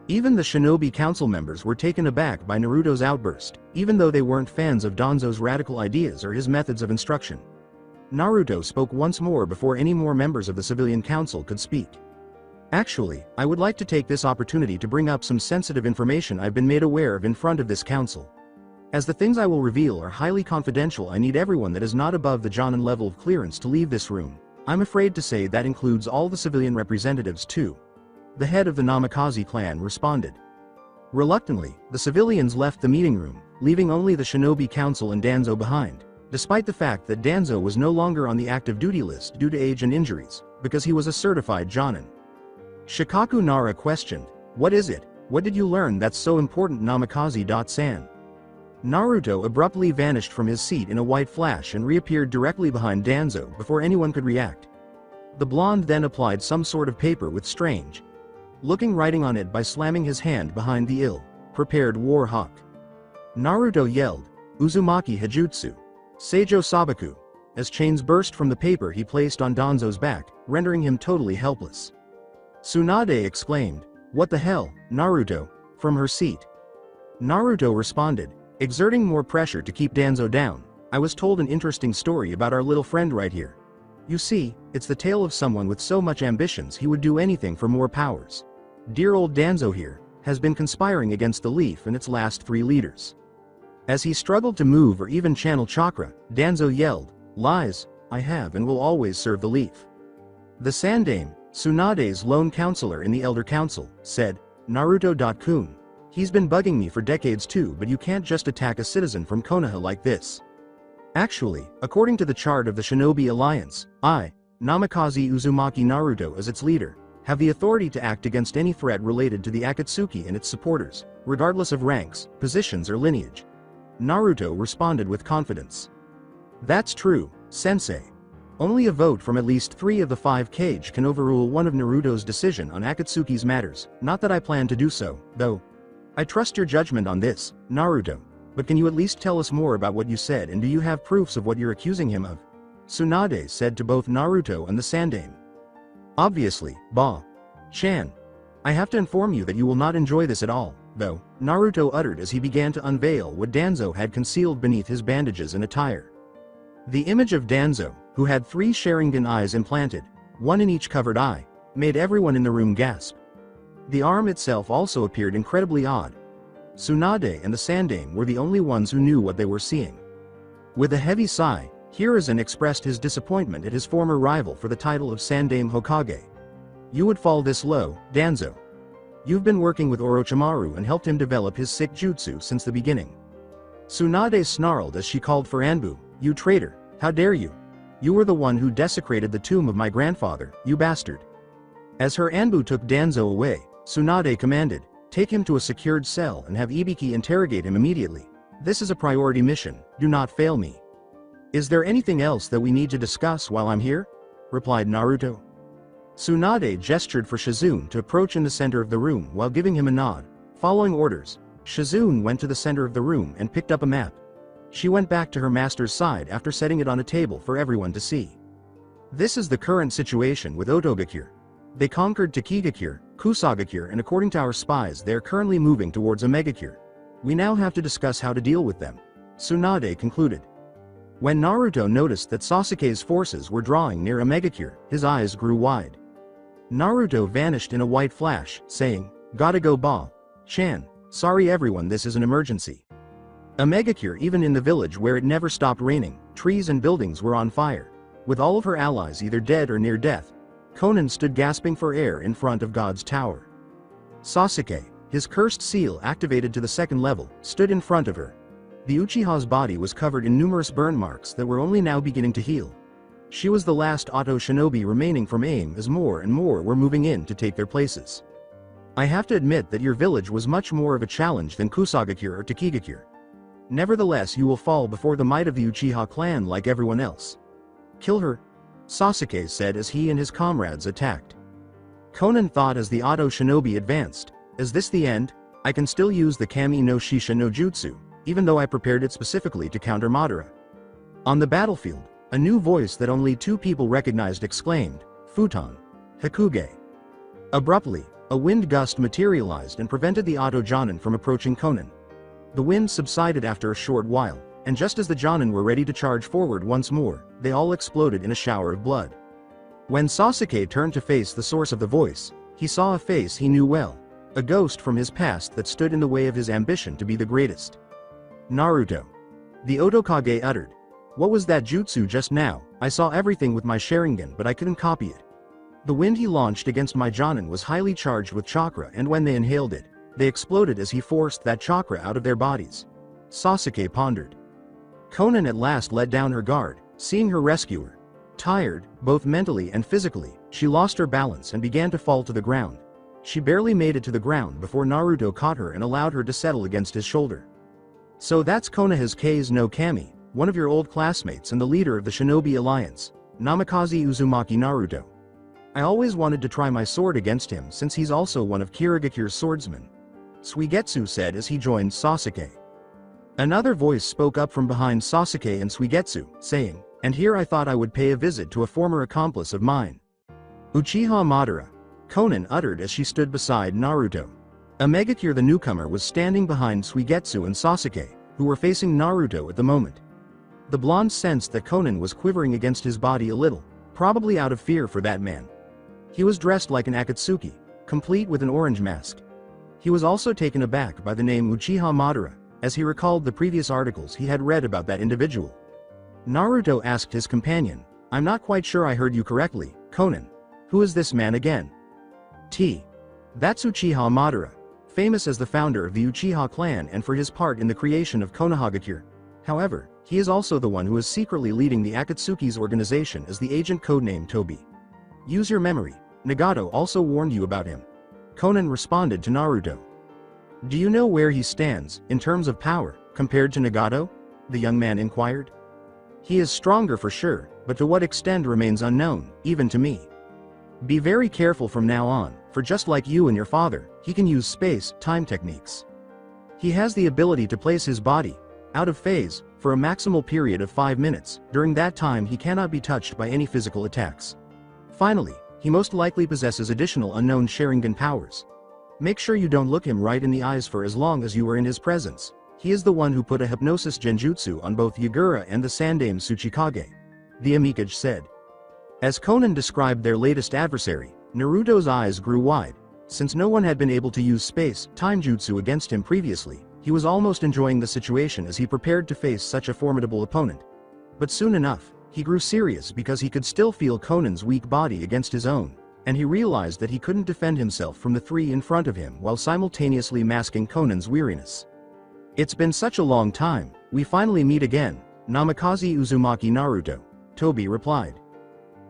Even the Shinobi Council members were taken aback by Naruto's outburst, even though they weren't fans of Danzo's radical ideas or his methods of instruction. Naruto spoke once more before any more members of the civilian council could speak. "Actually, I would like to take this opportunity to bring up some sensitive information I've been made aware of in front of this council. As the things I will reveal are highly confidential, I need everyone that is not above the Jonin level of clearance to leave this room. I'm afraid to say that includes all the civilian representatives too." The head of the Namikaze clan responded. Reluctantly, the civilians left the meeting room, leaving only the Shinobi Council and Danzo behind, despite the fact that Danzo was no longer on the active duty list due to age and injuries, because he was a certified Jonin. Shikaku Nara questioned, "What is it? What did you learn that's so important, Namikaze-san?" Naruto abruptly vanished from his seat in a white flash and reappeared directly behind Danzo before anyone could react. The blonde then applied some sort of paper with strange looking writing on it by slamming his hand behind the ill-prepared war hawk. Naruto yelled, "Uzumaki Hijutsu! Seijo Sabaku!" as chains burst from the paper he placed on Danzo's back, rendering him totally helpless. Tsunade exclaimed, "What the hell, Naruto?" from her seat. Naruto responded, exerting more pressure to keep Danzo down, "I was told an interesting story about our little friend right here. You see, it's the tale of someone with so much ambitions he would do anything for more powers. Dear old Danzo here has been conspiring against the Leaf and its last 3 leaders. As he struggled to move or even channel chakra, Danzo yelled, "Lies, I have and will always serve the Leaf." The Sandame, Tsunade's lone counselor in the Elder Council, said, "Naruto-kun. He's been bugging me for decades too, but you can't just attack a citizen from Konoha like this. Actually, according to the chart of the Shinobi Alliance, I, Namikaze Uzumaki Naruto as its leader, have the authority to act against any threat related to the Akatsuki and its supporters, regardless of ranks, positions or lineage." Naruto responded with confidence. "That's true, sensei. Only a vote from at least 3 of the 5 Kage can overrule one of Naruto's decision on Akatsuki's matters, not that I plan to do so, though. I trust your judgment on this, Naruto, but can you at least tell us more about what you said, and do you have proofs of what you're accusing him of?" Tsunade said to both Naruto and the Sandame. "Obviously, Ba-chan. I have to inform you that you will not enjoy this at all, though," Naruto uttered as he began to unveil what Danzo had concealed beneath his bandages and attire. The image of Danzo, who had 3 Sharingan eyes implanted, 1 in each covered eye, made everyone in the room gasp. The arm itself also appeared incredibly odd. Tsunade and the Sandame were the only ones who knew what they were seeing. With a heavy sigh, Hiruzen expressed his disappointment at his former rival for the title of Sandame Hokage. "You would fall this low, Danzo. You've been working with Orochimaru and helped him develop his sick jutsu since the beginning." Tsunade snarled as she called for Anbu, "You traitor, how dare you? You were the one who desecrated the tomb of my grandfather, you bastard." As her Anbu took Danzo away, Tsunade commanded, "Take him to a secured cell and have Ibiki interrogate him immediately. This is a priority mission, do not fail me." "Is there anything else that we need to discuss while I'm here?" replied Naruto. Tsunade gestured for Shizune to approach in the center of the room while giving him a nod. Following orders, Shizune went to the center of the room and picked up a map. She went back to her master's side after setting it on a table for everyone to see. "This is the current situation with Otogakure. They conquered Takigakure, Kusagakure, and according to our spies they are currently moving towards Omegakure. We now have to discuss how to deal with them, Tsunade concluded. When Naruto noticed that Sasuke's forces were drawing near a megacure, his eyes grew wide. Naruto vanished in a white flash, saying, "Gotta go Ba-chan. Sorry everyone, this is an emergency." A megacure even in the village where it never stopped raining, trees and buildings were on fire. With all of her allies either dead or near death, Konan stood gasping for air in front of God's tower. Sasuke, his cursed seal activated to the second level, stood in front of her. The Uchiha's body was covered in numerous burn marks that were only now beginning to heal. She was the last Auto Shinobi remaining from AIM as more and more were moving in to take their places. I have to admit that your village was much more of a challenge than Kusagakure or Takigakure. Nevertheless, you will fall before the might of the Uchiha clan like everyone else. Kill her, Sasuke said as he and his comrades attacked. Konan thought as the Auto Shinobi advanced, is this the end? I can still use the Kami no Shisha no Jutsu, even though I prepared it specifically to counter Madara. On the battlefield, a new voice that only two people recognized exclaimed, Futon, Hikuge. Abruptly, a wind gust materialized and prevented the Auto Jonin from approaching Konan. The wind subsided after a short while, and just as the Jonin were ready to charge forward once more, they all exploded in a shower of blood. When Sasuke turned to face the source of the voice, he saw a face he knew well, a ghost from his past that stood in the way of his ambition to be the greatest. Naruto. The Otokage uttered. What was that jutsu just now? I saw everything with my Sharingan but I couldn't copy it. The wind he launched against my Jonin was highly charged with chakra, and when they inhaled it, they exploded as he forced that chakra out of their bodies. Sasuke pondered. Konan at last let down her guard, seeing her rescuer. Tired, both mentally and physically, she lost her balance and began to fall to the ground. She barely made it to the ground before Naruto caught her and allowed her to settle against his shoulder. So that's Konoha's K's no Kami, one of your old classmates and the leader of the Shinobi Alliance, Namikaze Uzumaki Naruto. I always wanted to try my sword against him since he's also one of Kirigakure's swordsmen, Suigetsu said as he joined Sasuke. Another voice spoke up from behind Sasuke and Suigetsu, saying, and here I thought I would pay a visit to a former accomplice of mine. Uchiha Madara, Konan uttered as she stood beside Naruto. A Megakure the newcomer was standing behind Suigetsu and Sasuke, who were facing Naruto at the moment. The blonde sensed that Konan was quivering against his body a little, probably out of fear for that man. He was dressed like an Akatsuki, complete with an orange mask. He was also taken aback by the name Uchiha Madara, as he recalled the previous articles he had read about that individual. Naruto asked his companion, I'm not quite sure I heard you correctly, Konan. Who is this man again? That's Uchiha Madara, famous as the founder of the Uchiha clan and for his part in the creation of Konohagakure. However, he is also the one who is secretly leading the Akatsuki's organization as the agent codenamed Tobi. Use your memory, Nagato also warned you about him. Konan responded to Naruto. Do you know where he stands, in terms of power, compared to Nagato? The young man inquired. He is stronger for sure, but to what extent remains unknown, even to me. Be very careful from now on, for just like you and your father, he can use space-time techniques. He has the ability to place his body, out of phase, for a maximal period of 5 minutes. During that time he cannot be touched by any physical attacks. Finally, he most likely possesses additional unknown Sharingan powers. Make sure you don't look him right in the eyes for as long as you are in his presence. He is the one who put a hypnosis genjutsu on both Yagura and the Sandaime Tsuchikage, the Amikage said. As Konan described their latest adversary, Naruto's eyes grew wide. Since no one had been able to use space-time jutsu against him previously, he was almost enjoying the situation as he prepared to face such a formidable opponent. But soon enough, he grew serious because he could still feel Konan's weak body against his own, and he realized that he couldn't defend himself from the three in front of him while simultaneously masking Konan's weariness. It's been such a long time, we finally meet again, Namikaze Uzumaki Naruto, Tobi replied.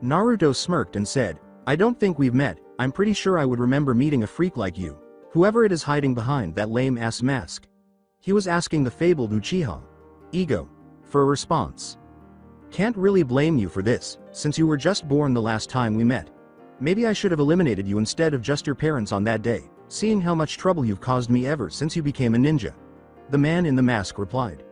Naruto smirked and said, I don't think we've met. I'm pretty sure I would remember meeting a freak like you, whoever it is hiding behind that lame-ass mask. He was asking the fabled Uchiha Ego for a response. Can't really blame you for this, since you were just born the last time we met. Maybe I should have eliminated you instead of just your parents on that day, seeing how much trouble you've caused me ever since you became a ninja. The man in the mask replied.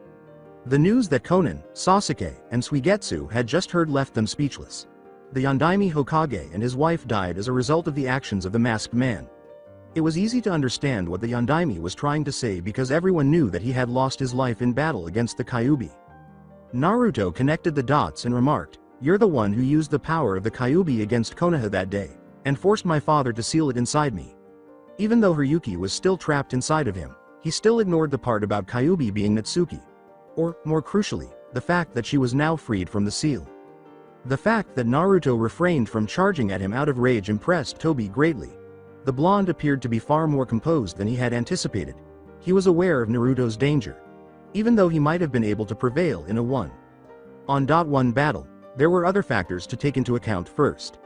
The news that Konan, Sasuke, and Suigetsu had just heard left them speechless. The Yondaime Hokage and his wife died as a result of the actions of the masked man. It was easy to understand what the Yondaime was trying to say because everyone knew that he had lost his life in battle against the Kyuubi. Naruto connected the dots and remarked, "You're the one who used the power of the Kyuubi against Konoha that day, and forced my father to seal it inside me." Even though Haruki was still trapped inside of him, he still ignored the part about Kyuubi being Natsuki. Or, more crucially, the fact that she was now freed from the seal. The fact that Naruto refrained from charging at him out of rage impressed Tobi greatly. The blonde appeared to be far more composed than he had anticipated. He was aware of Naruto's danger. Even though he might have been able to prevail in a 1-on-1 battle, there were other factors to take into account first.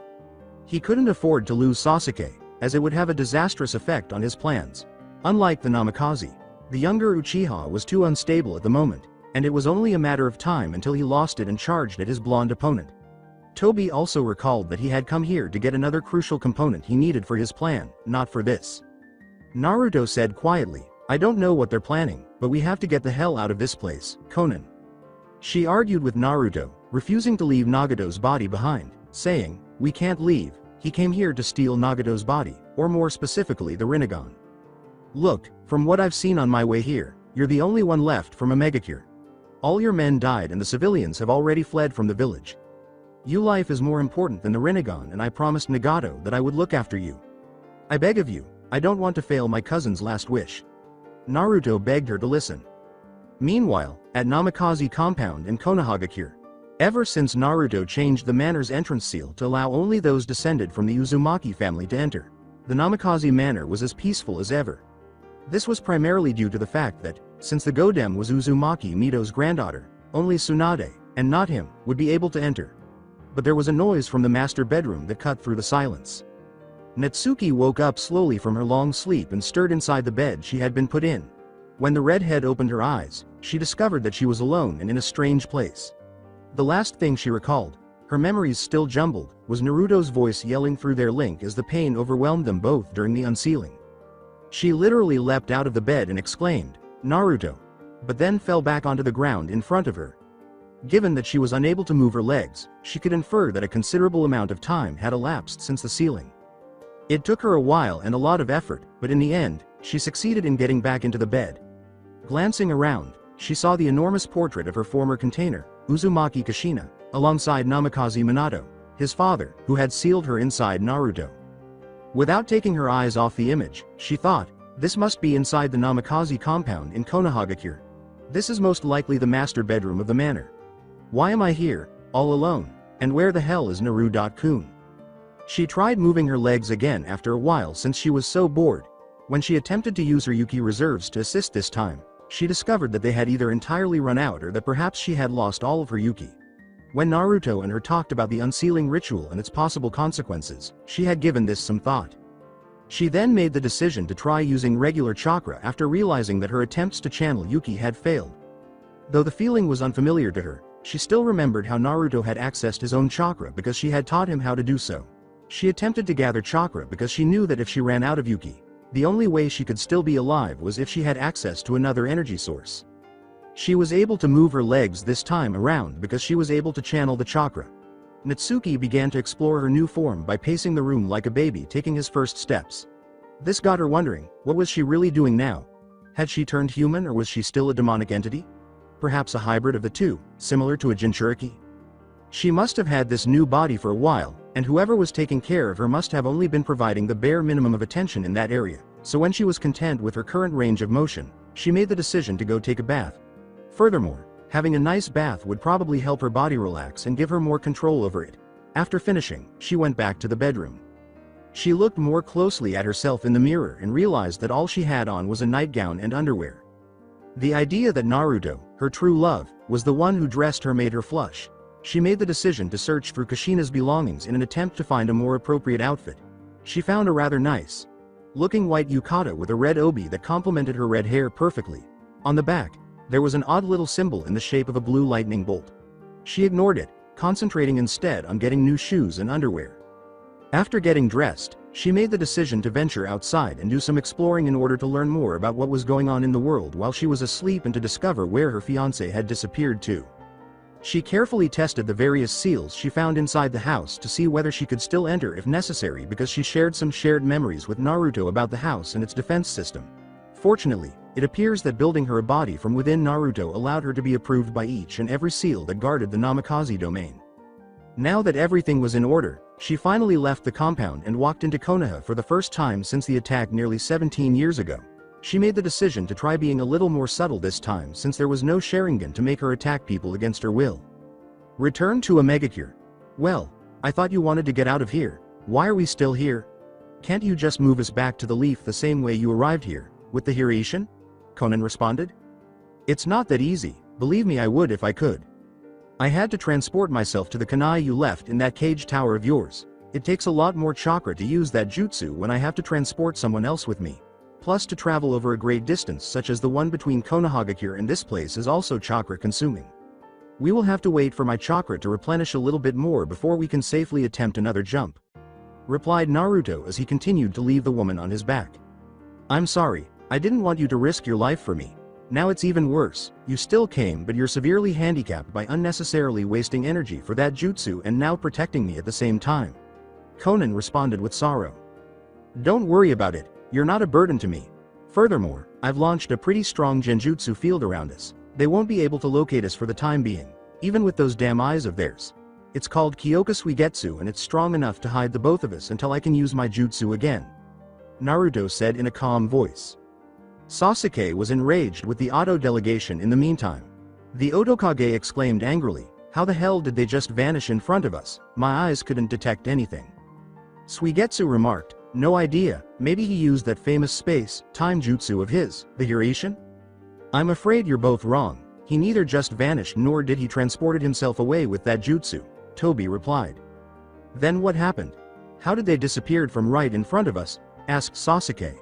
He couldn't afford to lose Sasuke, as it would have a disastrous effect on his plans. Unlike the Namikaze, the younger Uchiha was too unstable at the moment, and it was only a matter of time until he lost it and charged at his blonde opponent. Tobi also recalled that he had come here to get another crucial component he needed for his plan, not for this. Naruto said quietly, "I don't know what they're planning, but we have to get the hell out of this place, Konan." She argued with Naruto, refusing to leave Nagato's body behind, saying, "We can't leave, he came here to steal Nagato's body, or more specifically the Rinnegan. Look, from what I've seen on my way here, you're the only one left from a megacure. All your men died and the civilians have already fled from the village. Your life is more important than the Rinnegan, and I promised Nagato that I would look after you. I beg of you, I don't want to fail my cousin's last wish." Naruto begged her to listen. Meanwhile, at Namikaze compound in Konohagakure. Ever since Naruto changed the manor's entrance seal to allow only those descended from the Uzumaki family to enter, the Namikaze manor was as peaceful as ever. This was primarily due to the fact that, since the Godem was Uzumaki Mito's granddaughter, only Tsunade, and not him, would be able to enter. But there was a noise from the master bedroom that cut through the silence. Natsuki woke up slowly from her long sleep and stirred inside the bed she had been put in. When the redhead opened her eyes, she discovered that she was alone and in a strange place. The last thing she recalled, her memories still jumbled, was Naruto's voice yelling through their link as the pain overwhelmed them both during the unsealing. She literally leapt out of the bed and exclaimed, "Naruto!" but then fell back onto the ground in front of her. Given that she was unable to move her legs, she could infer that a considerable amount of time had elapsed since the sealing. It took her a while and a lot of effort, but in the end, she succeeded in getting back into the bed. Glancing around, she saw the enormous portrait of her former container, Uzumaki Kushina, alongside Namikaze Minato, his father, who had sealed her inside Naruto. Without taking her eyes off the image, she thought, "This must be inside the Namikaze compound in Konohagakure. This is most likely the master bedroom of the manor. Why am I here, all alone, and where the hell is Naru-kun?" She tried moving her legs again after a while since she was so bored. When she attempted to use her Yuki reserves to assist this time, she discovered that they had either entirely run out or that perhaps she had lost all of her Yuki. When Naruto and her talked about the unsealing ritual and its possible consequences, she had given this some thought. She then made the decision to try using regular chakra after realizing that her attempts to channel Yuki had failed. Though the feeling was unfamiliar to her, she still remembered how Naruto had accessed his own chakra because she had taught him how to do so. She attempted to gather chakra because she knew that if she ran out of Yuki, the only way she could still be alive was if she had access to another energy source. She was able to move her legs this time around because she was able to channel the chakra. Natsuki began to explore her new form by pacing the room like a baby taking his first steps. This got her wondering, what was she really doing now? Had she turned human, or was she still a demonic entity? Perhaps a hybrid of the two, similar to a Jinchuriki? She must have had this new body for a while, and whoever was taking care of her must have only been providing the bare minimum of attention in that area, so when she was content with her current range of motion, she made the decision to go take a bath. Furthermore, having a nice bath would probably help her body relax and give her more control over it. After finishing, she went back to the bedroom. She looked more closely at herself in the mirror and realized that all she had on was a nightgown and underwear. The idea that Naruto, her true love, was the one who dressed her made her flush. She made the decision to search for Kushina's belongings in an attempt to find a more appropriate outfit. She found a rather nice looking white yukata with a red obi that complemented her red hair perfectly. On the back, there was an odd little symbol in the shape of a blue lightning bolt. She ignored it, concentrating instead on getting new shoes and underwear. After getting dressed, she made the decision to venture outside and do some exploring in order to learn more about what was going on in the world while she was asleep and to discover where her fiancé had disappeared to. She carefully tested the various seals she found inside the house to see whether she could still enter if necessary because she shared some shared memories with Naruto about the house and its defense system. Fortunately, it appears that building her a body from within Naruto allowed her to be approved by each and every seal that guarded the Namikaze domain. Now that everything was in order, she finally left the compound and walked into Konoha for the first time since the attack nearly 17 years ago. She made the decision to try being a little more subtle this time since there was no Sharingan to make her attack people against her will. Return to a Megacure. Well, I thought you wanted to get out of here. Why are we still here? Can't you just move us back to the Leaf the same way you arrived here, with the Hirishin? Conan responded. It's not that easy, believe me I would if I could. I had to transport myself to the Kanai you left in that cage tower of yours. It takes a lot more chakra to use that jutsu when I have to transport someone else with me. Plus to travel over a great distance such as the one between Konohagakure and this place is also chakra consuming. We will have to wait for my chakra to replenish a little bit more before we can safely attempt another jump. Replied Naruto as he continued to leave the woman on his back. I'm sorry, I didn't want you to risk your life for me. Now it's even worse, you still came but you're severely handicapped by unnecessarily wasting energy for that jutsu and now protecting me at the same time. Conan responded with sorrow. Don't worry about it. You're not a burden to me. Furthermore, I've launched a pretty strong genjutsu field around us. They won't be able to locate us for the time being, even with those damn eyes of theirs. It's called Kyoka Suigetsu and it's strong enough to hide the both of us until I can use my jutsu again. Naruto said in a calm voice. Sasuke was enraged with the Oto delegation in the meantime. The Otokage exclaimed angrily, how the hell did they just vanish in front of us? My eyes couldn't detect anything. Suigetsu remarked, no idea, maybe he used that famous space-time jutsu of his, the Hirishin? I'm afraid you're both wrong. He neither just vanished nor did he transported himself away with that jutsu, Toby replied. Then what happened? How did they disappeared from right in front of us? Asked Sasuke.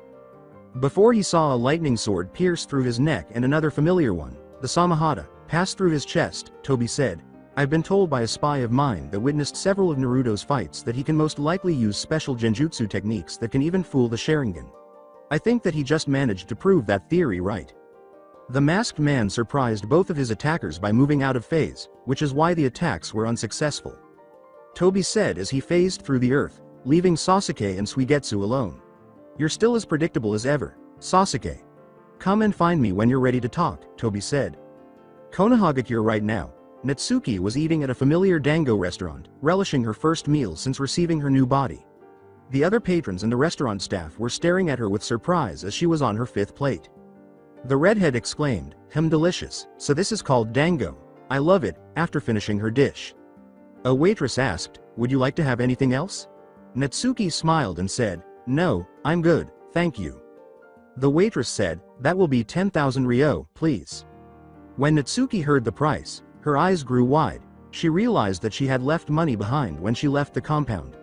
Before he saw a lightning sword pierce through his neck and another familiar one, the Samahata, pass through his chest, Toby said. I've been told by a spy of mine that witnessed several of Naruto's fights that he can most likely use special genjutsu techniques that can even fool the Sharingan. I think that he just managed to prove that theory right. The masked man surprised both of his attackers by moving out of phase, which is why the attacks were unsuccessful. Toby said as he phased through the earth, leaving Sasuke and Suigetsu alone. You're still as predictable as ever, Sasuke. Come and find me when you're ready to talk, Toby said. Konohagakure right now. Natsuki was eating at a familiar dango restaurant, relishing her first meal since receiving her new body. The other patrons and the restaurant staff were staring at her with surprise as she was on her 5th plate. The redhead exclaimed, delicious, so this is called dango. I love it, after finishing her dish. A waitress asked, would you like to have anything else? Natsuki smiled and said, no, I'm good, thank you. The waitress said, that will be 10,000 ryo, please. When Natsuki heard the price, her eyes grew wide. She realized that she had left money behind when she left the compound.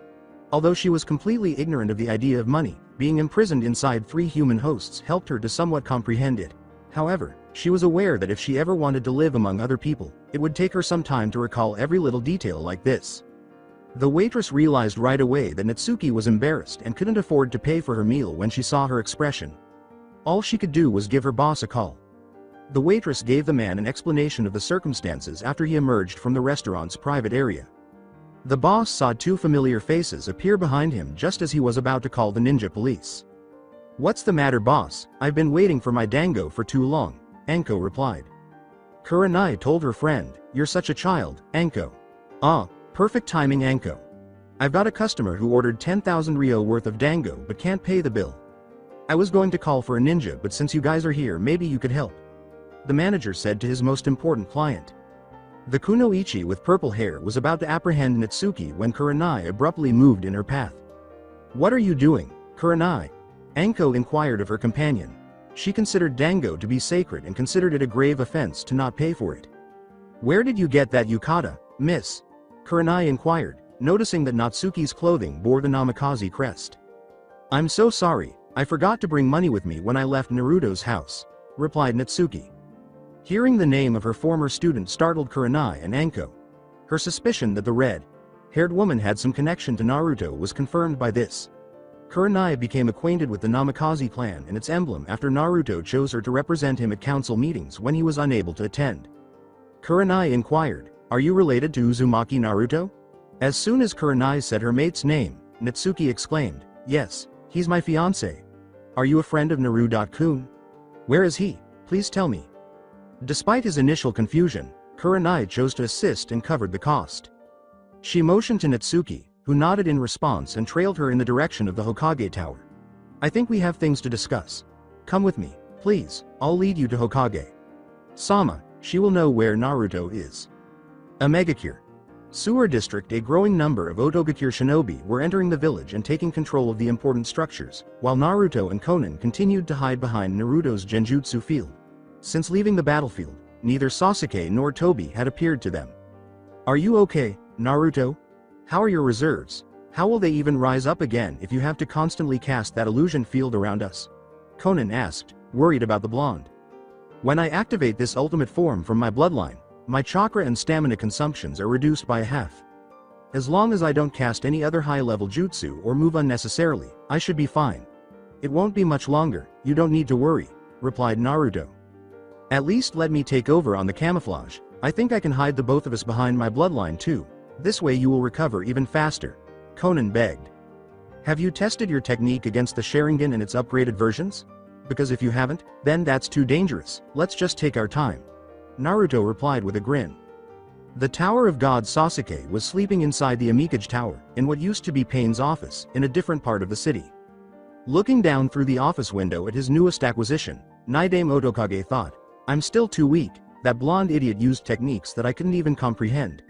Although she was completely ignorant of the idea of money, being imprisoned inside 3 human hosts helped her to somewhat comprehend it. However, she was aware that if she ever wanted to live among other people, it would take her some time to recall every little detail like this. The waitress realized right away that Natsuki was embarrassed and couldn't afford to pay for her meal when she saw her expression. All she could do was give her boss a call. The waitress gave the man an explanation of the circumstances after he emerged from the restaurant's private area. The boss saw 2 familiar faces appear behind him just as he was about to call the ninja police. What's the matter, boss? I've been waiting for my dango for too long, Anko replied. Kurenai told her friend, you're such a child, Anko. Ah, perfect timing, Anko. I've got a customer who ordered 10,000 ryo worth of dango but can't pay the bill. I was going to call for a ninja but since you guys are here maybe you could help. The manager said to his most important client. The kunoichi with purple hair was about to apprehend Natsuki when Kurenai abruptly moved in her path. What are you doing, Kurenai? Anko inquired of her companion. She considered dango to be sacred and considered it a grave offense to not pay for it. Where did you get that yukata, miss? Kurenai inquired, noticing that Natsuki's clothing bore the Namikaze crest. I'm so sorry, I forgot to bring money with me when I left Naruto's house, replied Natsuki. Hearing the name of her former student startled Kurenai and Anko. Her suspicion that the red-haired woman had some connection to Naruto was confirmed by this. Kurenai became acquainted with the Namikaze clan and its emblem after Naruto chose her to represent him at council meetings when he was unable to attend. Kurenai inquired, Are you related to Uzumaki Naruto? As soon as Kurenai said her mate's name, Natsuki exclaimed, yes, he's my fiancé. Are you a friend of Naruto-kun? Where is he? Please tell me. Despite his initial confusion, Kurenai chose to assist and covered the cost. She motioned to Natsuki, who nodded in response and trailed her in the direction of the Hokage Tower. I think we have things to discuss. Come with me, please, I'll lead you to Hokage. Sama, she will know where Naruto is. A megacure. Sewer District. A growing number of Otogakure shinobi were entering the village and taking control of the important structures, while Naruto and Konan continued to hide behind Naruto's genjutsu field. Since leaving the battlefield, neither Sasuke nor Tobi had appeared to them. Are you okay, Naruto? How are your reserves? How will they even rise up again if you have to constantly cast that illusion field around us? Konan asked, worried about the blonde. When I activate this ultimate form from my bloodline, my chakra and stamina consumptions are reduced by a half. As long as I don't cast any other high-level jutsu or move unnecessarily, I should be fine. It won't be much longer, you don't need to worry, replied Naruto. At least let me take over on the camouflage. I think I can hide the both of us behind my bloodline too. This way you will recover even faster, Konan begged. Have you tested your technique against the Sharingan and its upgraded versions? Because if you haven't, then that's too dangerous, let's just take our time. Naruto replied with a grin. The Tower of God Sasuke was sleeping inside the Amikage Tower, in what used to be Pain's office, in a different part of the city. Looking down through the office window at his newest acquisition, Naidame Otokage thought, I'm still too weak, that blonde idiot used techniques that I couldn't even comprehend.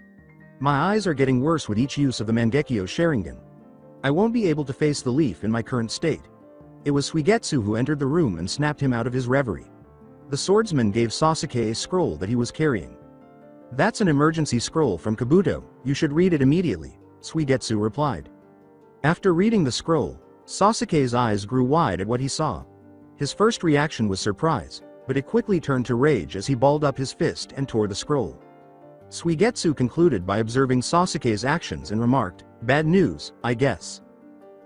My eyes are getting worse with each use of the Mangekyo Sharingan. I won't be able to face the leaf in my current state. It was Suigetsu who entered the room and snapped him out of his reverie. The swordsman gave Sasuke a scroll that he was carrying. That's an emergency scroll from Kabuto, you should read it immediately, Suigetsu replied. After reading the scroll, Sasuke's eyes grew wide at what he saw. His first reaction was surprise, but it quickly turned to rage as he balled up his fist and tore the scroll. Suigetsu concluded by observing Sasuke's actions and remarked, bad news, I guess.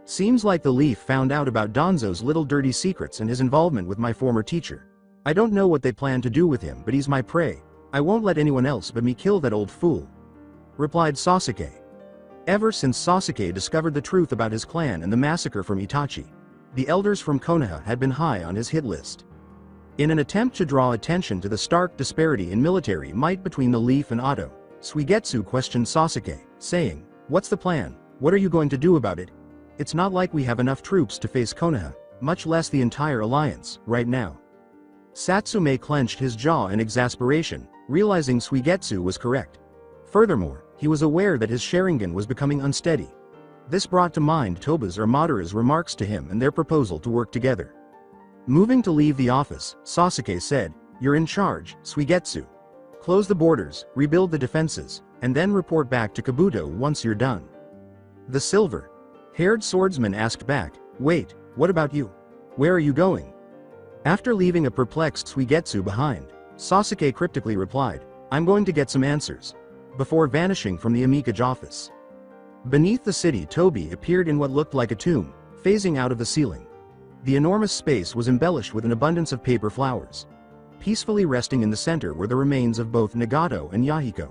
Seems like the leaf found out about Danzo's little dirty secrets and his involvement with my former teacher. I don't know what they plan to do with him, but he's my prey. I won't let anyone else but me kill that old fool, replied Sasuke. Ever since Sasuke discovered the truth about his clan and the massacre from Itachi, the elders from Konoha had been high on his hit list. In an attempt to draw attention to the stark disparity in military might between the Leaf and Oto, Suigetsu questioned Sasuke, saying, what's the plan? What are you going to do about it? It's not like we have enough troops to face Konoha, much less the entire alliance, right now. Satsume clenched his jaw in exasperation, realizing Suigetsu was correct. Furthermore, he was aware that his Sharingan was becoming unsteady. This brought to mind Toba's or Madara's remarks to him and their proposal to work together. Moving to leave the office, Sasuke said, you're in charge, Suigetsu. Close the borders, rebuild the defenses, and then report back to Kabuto once you're done. The silver-haired swordsman asked back, wait, what about you? Where are you going? After leaving a perplexed Suigetsu behind, Sasuke cryptically replied, I'm going to get some answers, before vanishing from the Amikage office. Beneath the city, Tobi appeared in what looked like a tomb, phasing out of the ceiling. The enormous space was embellished with an abundance of paper flowers. Peacefully resting in the center were the remains of both Nagato and Yahiko.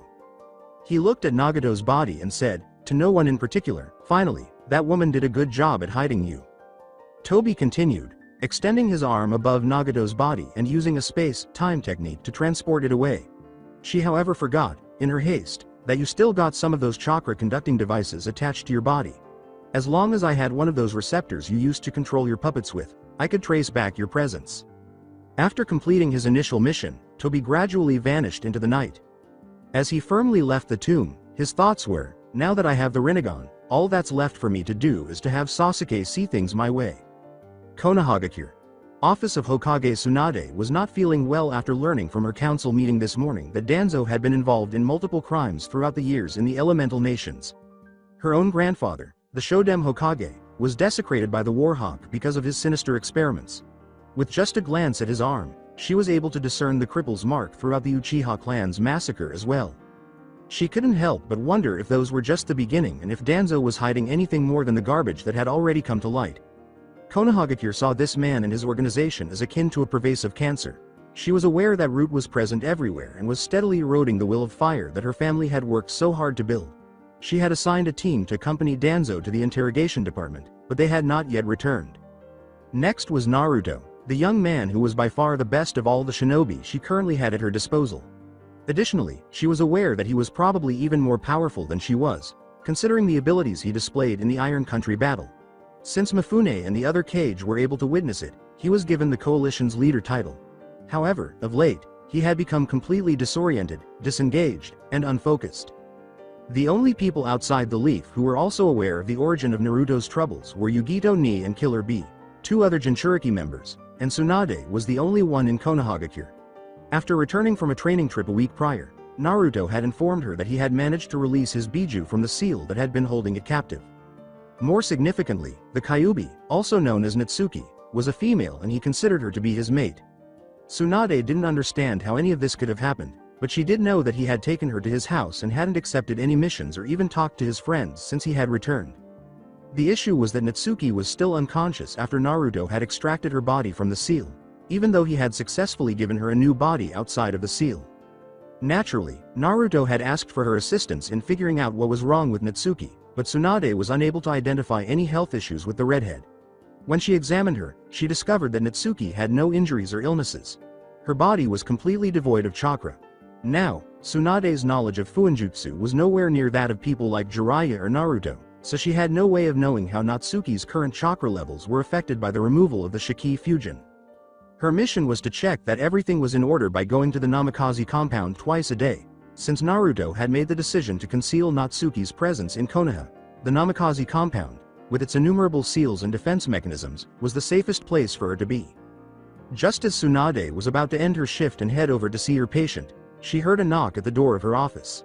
He looked at Nagato's body and said, to no one in particular, finally, that woman did a good job at hiding you. Tobi continued, extending his arm above Nagato's body and using a space-time technique to transport it away. She however forgot, in her haste, that you still got some of those chakra conducting devices attached to your body. As long as I had one of those receptors you used to control your puppets with, I could trace back your presence. After completing his initial mission, Tobi gradually vanished into the night. As he firmly left the tomb, his thoughts were, now that I have the Rinnegan, all that's left for me to do is to have Sasuke see things my way. Konohagakure. Office of Hokage Tsunade was not feeling well after learning from her council meeting this morning that Danzo had been involved in multiple crimes throughout the years in the elemental nations. Her own grandfather, the Shodem Hokage, was desecrated by the Warhawk because of his sinister experiments. With just a glance at his arm, she was able to discern the cripple's mark throughout the Uchiha clan's massacre as well. She couldn't help but wonder if those were just the beginning and if Danzo was hiding anything more than the garbage that had already come to light. Konohagakure saw this man and his organization as akin to a pervasive cancer. She was aware that root was present everywhere and was steadily eroding the will of fire that her family had worked so hard to build. She had assigned a team to accompany Danzo to the interrogation department, but they had not yet returned. Next was Naruto, the young man who was by far the best of all the shinobi she currently had at her disposal. Additionally, she was aware that he was probably even more powerful than she was, considering the abilities he displayed in the Iron Country battle. Since Mifune and the other Kage were able to witness it, he was given the coalition's leader title. However, of late, he had become completely disoriented, disengaged, and unfocused. The only people outside the Leaf who were also aware of the origin of Naruto's troubles were Yugito Ni and Killer Bee, two other Jinchuriki members, and Tsunade was the only one in Konohagakure. After returning from a training trip a week prior, Naruto had informed her that he had managed to release his Biju from the seal that had been holding it captive. More significantly, the Kyuubi, also known as Natsuki, was a female and he considered her to be his mate. Tsunade didn't understand how any of this could have happened, but she did know that he had taken her to his house and hadn't accepted any missions or even talked to his friends since he had returned. The issue was that Natsuki was still unconscious after Naruto had extracted her body from the seal, even though he had successfully given her a new body outside of the seal. Naturally, Naruto had asked for her assistance in figuring out what was wrong with Natsuki, but Tsunade was unable to identify any health issues with the redhead. When she examined her, she discovered that Natsuki had no injuries or illnesses. Her body was completely devoid of chakra. Now, Tsunade's knowledge of Fuinjutsu was nowhere near that of people like Jiraiya or Naruto, so she had no way of knowing how Natsuki's current chakra levels were affected by the removal of the Shiki fusion. Her mission was to check that everything was in order by going to the Namikaze compound twice a day. Since Naruto had made the decision to conceal Natsuki's presence in Konoha, the Namikaze compound, with its innumerable seals and defense mechanisms, was the safest place for her to be. Just as Tsunade was about to end her shift and head over to see her patient, she heard a knock at the door of her office.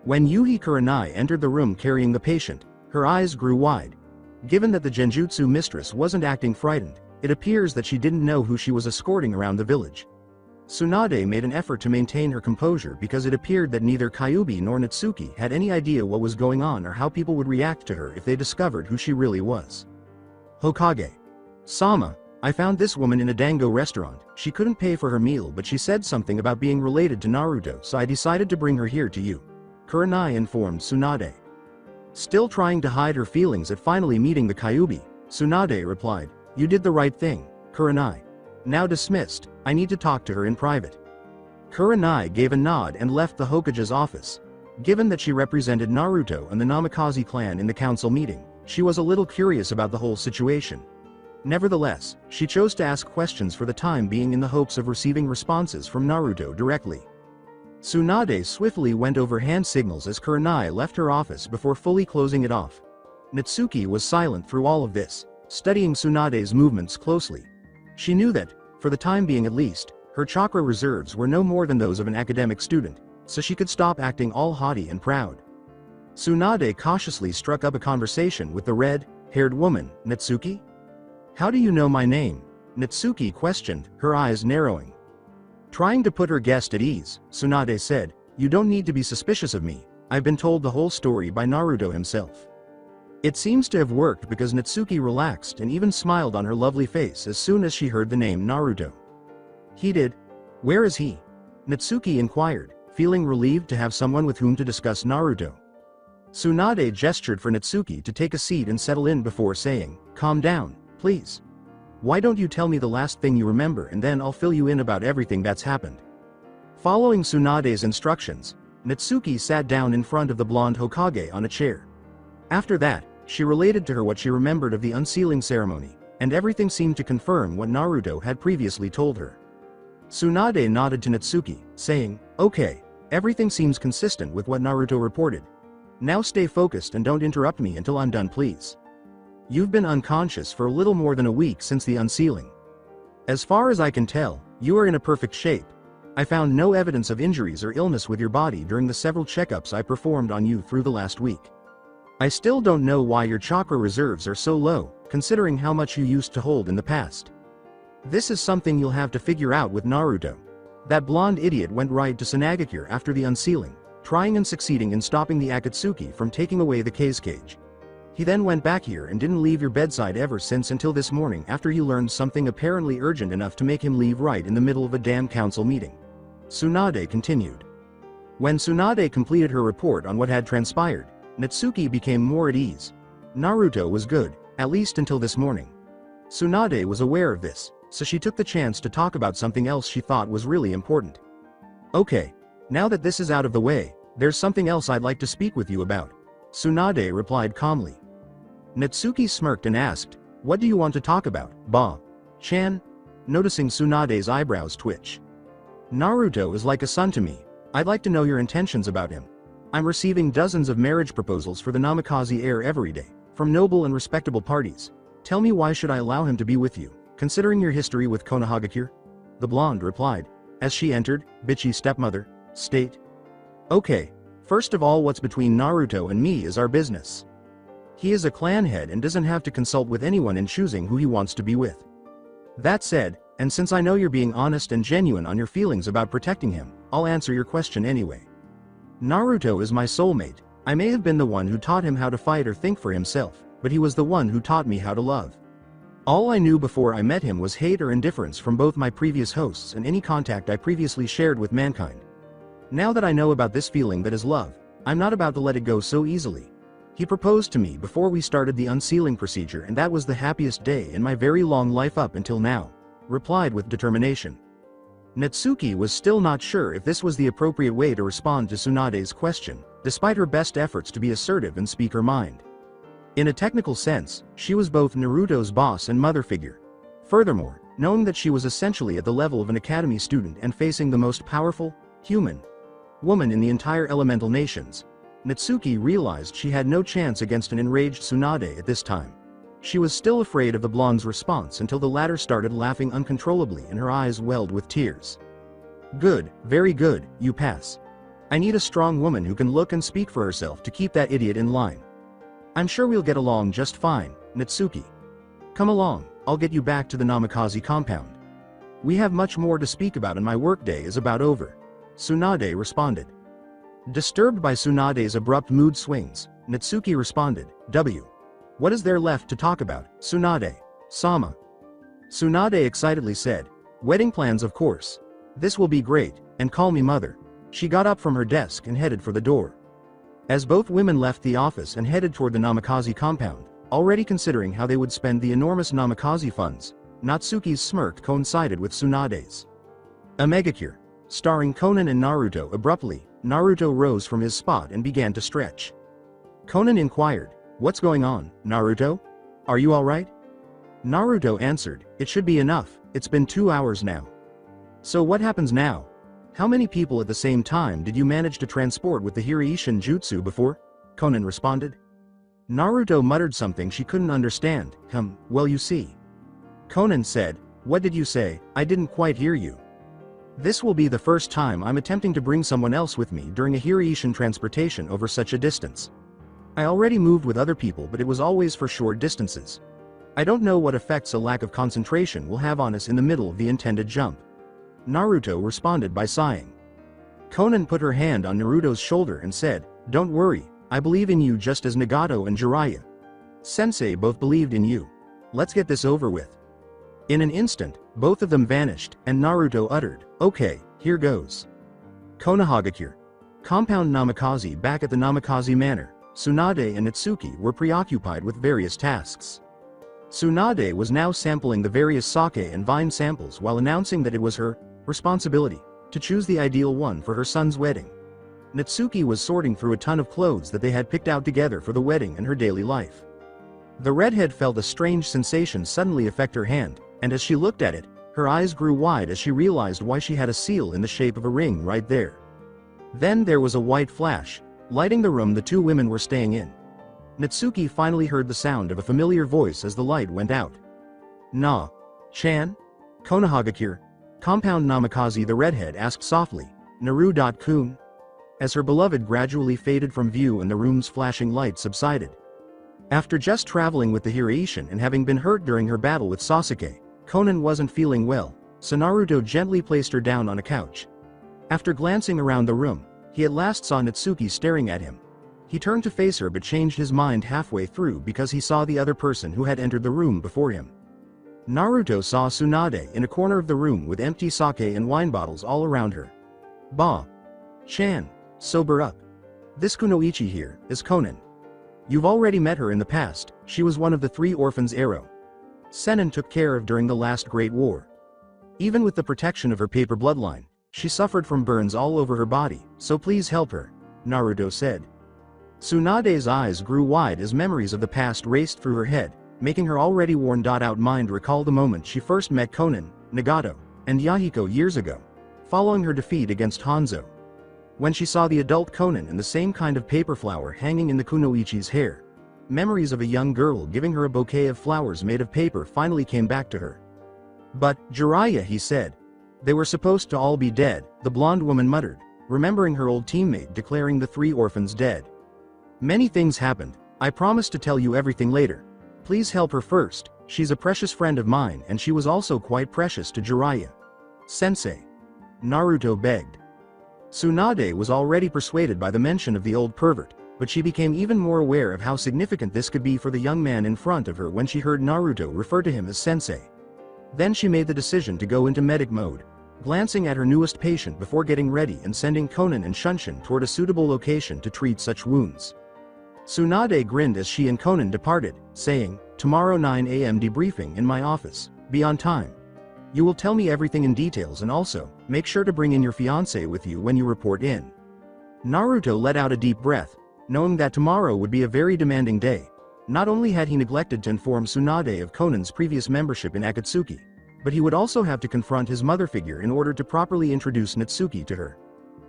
When Yuhi Kurenai entered the room carrying the patient, her eyes grew wide. Given that the Genjutsu mistress wasn't acting frightened, it appears that she didn't know who she was escorting around the village. Tsunade made an effort to maintain her composure because it appeared that neither Kyuubi nor Natsuki had any idea what was going on or how people would react to her if they discovered who she really was. Hokage. Sama, I found this woman in a dango restaurant. She couldn't pay for her meal but she said something about being related to Naruto, so I decided to bring her here to you. Kurenai informed Tsunade. Still trying to hide her feelings at finally meeting the Kyuubi, Tsunade replied, "You did the right thing, Kurenai. Now dismissed, I need to talk to her in private." Kurenai gave a nod and left the Hokage's office. Given that she represented Naruto and the Namikaze clan in the council meeting, she was a little curious about the whole situation. Nevertheless, she chose to ask questions for the time being in the hopes of receiving responses from Naruto directly. Tsunade swiftly went over hand signals as Kurenai left her office before fully closing it off. Natsuki was silent through all of this, studying Tsunade's movements closely. She knew that, for the time being at least, her chakra reserves were no more than those of an academic student, so she could stop acting all haughty and proud. Tsunade cautiously struck up a conversation with the red-haired woman, Natsuki? "How do you know my name?" Natsuki questioned, her eyes narrowing. Trying to put her guest at ease, Tsunade said, "You don't need to be suspicious of me. I've been told the whole story by Naruto himself." It seems to have worked because Natsuki relaxed and even smiled on her lovely face as soon as she heard the name Naruto. "He did? Where is he?" Natsuki inquired, feeling relieved to have someone with whom to discuss Naruto. Tsunade gestured for Natsuki to take a seat and settle in before saying, "Calm down, please. Why don't you tell me the last thing you remember and then I'll fill you in about everything that's happened." Following Tsunade's instructions, Natsuki sat down in front of the blonde Hokage on a chair. After that, she related to her what she remembered of the unsealing ceremony, and everything seemed to confirm what Naruto had previously told her. Tsunade nodded to Natsuki, saying, "Okay, everything seems consistent with what Naruto reported. Now stay focused and don't interrupt me until I'm done, please. You've been unconscious for a little more than a week since the unsealing. As far as I can tell, you are in a perfect shape. I found no evidence of injuries or illness with your body during the several checkups I performed on you through the last week. I still don't know why your chakra reserves are so low, considering how much you used to hold in the past. This is something you'll have to figure out with Naruto." That blonde idiot went right to Sanagakure after the unsealing, trying and succeeding in stopping the Akatsuki from taking away the Kage. He then went back here and didn't leave your bedside ever since until this morning after he learned something apparently urgent enough to make him leave right in the middle of a damn council meeting. Tsunade continued. When Tsunade completed her report on what had transpired, Natsuki became more at ease. Naruto was good, at least until this morning. Tsunade was aware of this, so she took the chance to talk about something else she thought was really important. Okay, now that this is out of the way, there's something else I'd like to speak with you about. Tsunade replied calmly. Natsuki smirked and asked, what do you want to talk about, Ba-chan? Noticing Tsunade's eyebrows twitch. Naruto is like a son to me. I'd like to know your intentions about him. I'm receiving dozens of marriage proposals for the Namikaze heir every day, from noble and respectable parties. Tell me, why should I allow him to be with you, considering your history with Konohagakure? The blonde replied, as she entered, bitchy stepmother, state. Okay, first of all, what's between Naruto and me is our business. He is a clan head and doesn't have to consult with anyone in choosing who he wants to be with. That said, and since I know you're being honest and genuine on your feelings about protecting him, I'll answer your question anyway. Naruto is my soulmate. I may have been the one who taught him how to fight or think for himself, but he was the one who taught me how to love. All I knew before I met him was hate or indifference from both my previous hosts and any contact I previously shared with mankind. Now that I know about this feeling that is love, I'm not about to let it go so easily. He proposed to me before we started the unsealing procedure, and that was the happiest day in my very long life up until now, replied with determination. Natsuki was still not sure if this was the appropriate way to respond to Tsunade's question, despite her best efforts to be assertive and speak her mind. In a technical sense, she was both Naruto's boss and mother figure. Furthermore, knowing that she was essentially at the level of an academy student and facing the most powerful, human woman in the entire elemental nations, Natsuki realized she had no chance against an enraged Tsunade at this time. She was still afraid of the blonde's response until the latter started laughing uncontrollably and her eyes welled with tears. Good, very good, you pass. I need a strong woman who can look and speak for herself to keep that idiot in line. I'm sure we'll get along just fine, Natsuki. Come along, I'll get you back to the Namikaze compound. We have much more to speak about and my workday is about over. Tsunade responded. Disturbed by Tsunade's abrupt mood swings, Natsuki responded, What is there left to talk about, Tsunade-sama? Tsunade excitedly said, wedding plans, of course. This will be great, and call me mother. She got up from her desk and headed for the door. As both women left the office and headed toward the Namikaze compound, already considering how they would spend the enormous Namikaze funds, Natsuki's smirk coincided with Tsunade's. A Megacure, starring Conan and Naruto. Abruptly, Naruto rose from his spot and began to stretch. Conan inquired, what's going on, Naruto? Are you alright? Naruto answered, it should be enough, it's been 2 hours now. So what happens now? How many people at the same time did you manage to transport with the Hiraishin Jutsu before? Conan responded. Naruto muttered something she couldn't understand. Well, you see. Conan said, what did you say? I didn't quite hear you. This will be the first time I'm attempting to bring someone else with me during a Hiraishin transportation over such a distance. I already moved with other people, but it was always for short distances. I don't know what effects a lack of concentration will have on us in the middle of the intended jump. Naruto responded by sighing. Conan put her hand on Naruto's shoulder and said, don't worry, I believe in you just as Nagato and Jiraiya Sensei both believed in you. Let's get this over with. In an instant, both of them vanished, and Naruto uttered, okay, here goes. Konohagakure. Compound Namikaze. Back at the Namikaze Manor, Tsunade and Natsuki were preoccupied with various tasks. Tsunade was now sampling the various sake and vine samples while announcing that it was her responsibility to choose the ideal one for her son's wedding. Natsuki was sorting through a ton of clothes that they had picked out together for the wedding and her daily life. The redhead felt a strange sensation suddenly affect her hand, and as she looked at it, her eyes grew wide as she realized why she had a seal in the shape of a ring right there. Then there was a white flash, lighting the room the two women were staying in. Natsuki finally heard the sound of a familiar voice as the light went out. Na-chan? Konohagakure? Compound Namikaze. The redhead asked softly, Naru.kun? As her beloved gradually faded from view and the room's flashing light subsided. After just traveling with the Hiraishin and having been hurt during her battle with Sasuke, Conan wasn't feeling well, so Naruto gently placed her down on a couch. After glancing around the room, he at last saw Natsuki staring at him. He turned to face her but changed his mind halfway through because he saw the other person who had entered the room before him. Naruto saw Tsunade in a corner of the room with empty sake and wine bottles all around her. Ba-chan, sober up. This Kunoichi here is Konan. You've already met her in the past, she was one of the 3 orphans Ero Sennin took care of during the last Great War. Even with the protection of her paper bloodline, she suffered from burns all over her body, so please help her, Naruto said. Tsunade's eyes grew wide as memories of the past raced through her head, making her already worn-out mind recall the moment she first met Konan, Nagato, and Yahiko years ago, following her defeat against Hanzo. When she saw the adult Konan and the same kind of paper flower hanging in the Kunoichi's hair, memories of a young girl giving her a bouquet of flowers made of paper finally came back to her. But, Jiraiya, he said. They were supposed to all be dead, the blonde woman muttered, remembering her old teammate declaring the 3 orphans dead. Many things happened, I promise to tell you everything later. Please help her first, she's a precious friend of mine and she was also quite precious to Jiraiya. Sensei. Naruto begged. Tsunade was already persuaded by the mention of the old pervert, but she became even more aware of how significant this could be for the young man in front of her when she heard Naruto refer to him as sensei. Then she made the decision to go into medic mode, glancing at her newest patient before getting ready and sending Konan and Shunshin toward a suitable location to treat such wounds. Tsunade grinned as she and Konan departed, saying, tomorrow 9 a.m. debriefing in my office, be on time. You will tell me everything in details and also, make sure to bring in your fiancé with you when you report in. Naruto let out a deep breath, knowing that tomorrow would be a very demanding day. Not only had he neglected to inform Tsunade of Konan's previous membership in Akatsuki, but he would also have to confront his mother figure in order to properly introduce Natsuki to her.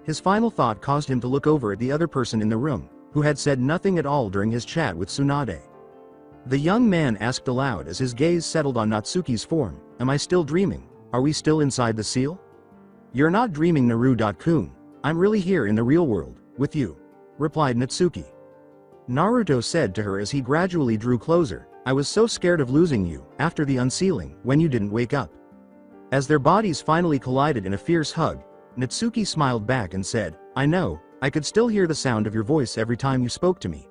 His final thought caused him to look over at the other person in the room, who had said nothing at all during his chat with Tsunade. The young man asked aloud as his gaze settled on Natsuki's form, am I still dreaming? Are we still inside the seal? You're not dreaming, Naru-kun. I'm really here in the real world, with you, replied Natsuki. Naruto said to her as he gradually drew closer, I was so scared of losing you, after the unsealing, when you didn't wake up. As their bodies finally collided in a fierce hug, Natsuki smiled back and said, I know, I could still hear the sound of your voice every time you spoke to me.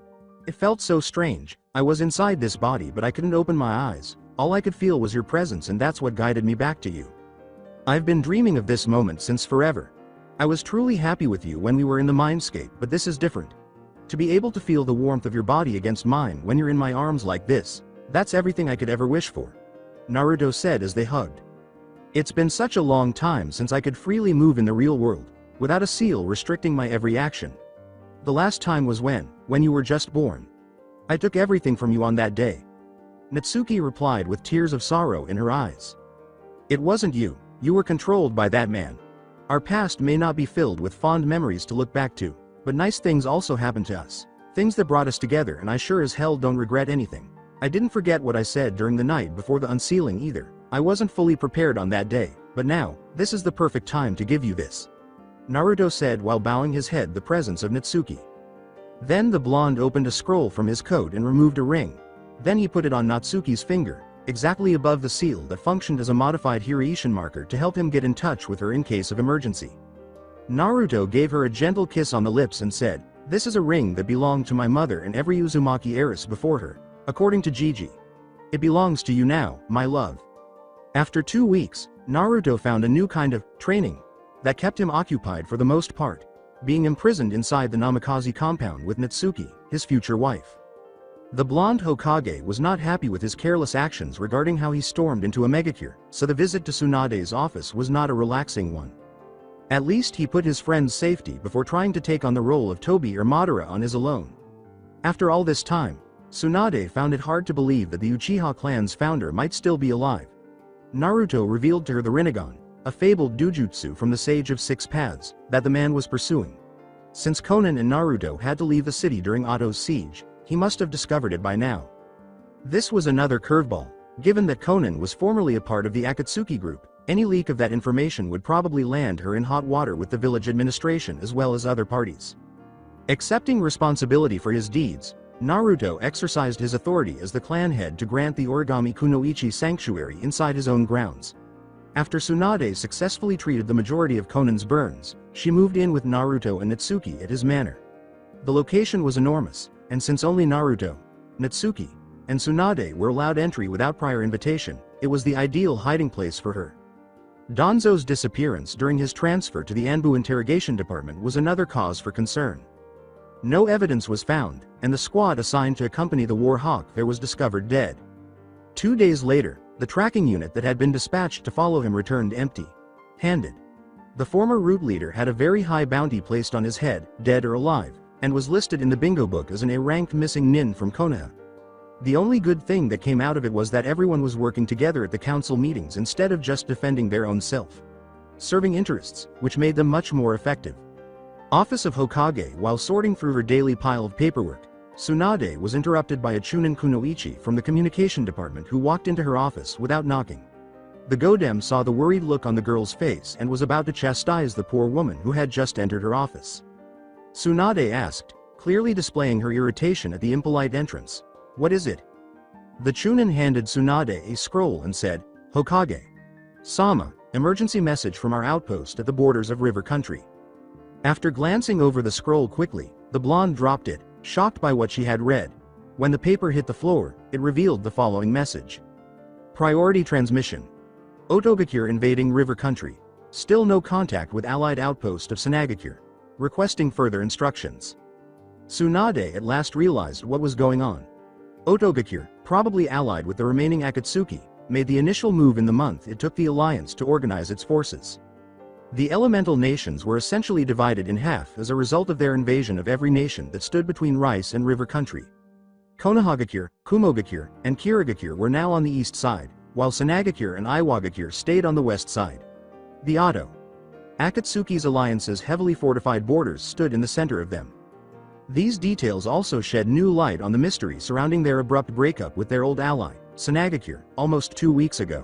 It felt so strange, I was inside this body but I couldn't open my eyes, all I could feel was your presence and that's what guided me back to you. I've been dreaming of this moment since forever. I was truly happy with you when we were in the mindscape, but this is different. To be able to feel the warmth of your body against mine when you're in my arms like this, that's everything I could ever wish for. Naruto said as they hugged. It's been such a long time since I could freely move in the real world, without a seal restricting my every action. The last time was when you were just born. I took everything from you on that day. Natsuki replied with tears of sorrow in her eyes. It wasn't you, you were controlled by that man. Our past may not be filled with fond memories to look back to, but nice things also happened to us. Things that brought us together and I sure as hell don't regret anything. I didn't forget what I said during the night before the unsealing either. I wasn't fully prepared on that day, but now, this is the perfect time to give you this. Naruto said while bowing his head the presence of Natsuki. Then the blonde opened a scroll from his coat and removed a ring. Then he put it on Natsuki's finger, exactly above the seal that functioned as a modified Hiraishin marker to help him get in touch with her in case of emergency. Naruto gave her a gentle kiss on the lips and said, this is a ring that belonged to my mother and every Uzumaki heiress before her, according to Gigi. It belongs to you now, my love. After 2 weeks, Naruto found a new kind of training that kept him occupied for the most part, being imprisoned inside the Namikaze compound with Natsuki, his future wife. The blonde Hokage was not happy with his careless actions regarding how he stormed into a megacure, so the visit to Tsunade's office was not a relaxing one. At least he put his friend's safety before trying to take on the role of Tobi or Madara on his own. After all this time, Tsunade found it hard to believe that the Uchiha clan's founder might still be alive. Naruto revealed to her the Rinnegan, a fabled dojutsu from the Sage of Six Paths, that the man was pursuing. Since Konan and Naruto had to leave the city during Otto's siege, he must have discovered it by now. This was another curveball, given that Konan was formerly a part of the Akatsuki group. Any leak of that information would probably land her in hot water with the village administration as well as other parties. Accepting responsibility for his deeds, Naruto exercised his authority as the clan head to grant the Origami Kunoichi sanctuary inside his own grounds. After Tsunade successfully treated the majority of Konan's burns, she moved in with Naruto and Natsuki at his manor. The location was enormous, and since only Naruto, Natsuki, and Tsunade were allowed entry without prior invitation, it was the ideal hiding place for her. Danzo's disappearance during his transfer to the Anbu interrogation department was another cause for concern. No evidence was found, and the squad assigned to accompany the War Hawk there was discovered dead. 2 days later, the tracking unit that had been dispatched to follow him returned empty-handed. The former route leader had a very high bounty placed on his head, dead or alive, and was listed in the bingo book as an A-ranked missing nin from Konoha. The only good thing that came out of it was that everyone was working together at the council meetings instead of just defending their own self-serving interests, which made them much more effective. Office of Hokage. While sorting through her daily pile of paperwork, Tsunade was interrupted by a Chunin Kunoichi from the communication department who walked into her office without knocking. The Godem saw the worried look on the girl's face and was about to chastise the poor woman who had just entered her office. Tsunade asked, clearly displaying her irritation at the impolite entrance, "What is it?" The Chunin handed Tsunade a scroll and said, "Hokage Sama, emergency message from our outpost at the borders of River Country." After glancing over the scroll quickly, the blonde dropped it, shocked by what she had read. When the paper hit the floor, it revealed the following message. Priority transmission. Otogakure invading River Country. Still no contact with allied outpost of Sanagakure. Requesting further instructions. Tsunade at last realized what was going on. Otogakure, probably allied with the remaining Akatsuki, made the initial move in the month it took the alliance to organize its forces. The elemental nations were essentially divided in half as a result of their invasion of every nation that stood between Rice and River Country. Konohagakure, Kumogakure, and Kirigakure were now on the east side, while Sanagakure and Iwagakure stayed on the west side. The Oto Akatsuki's alliance's heavily fortified borders stood in the center of them. These details also shed new light on the mystery surrounding their abrupt breakup with their old ally, Sanagakure, almost 2 weeks ago.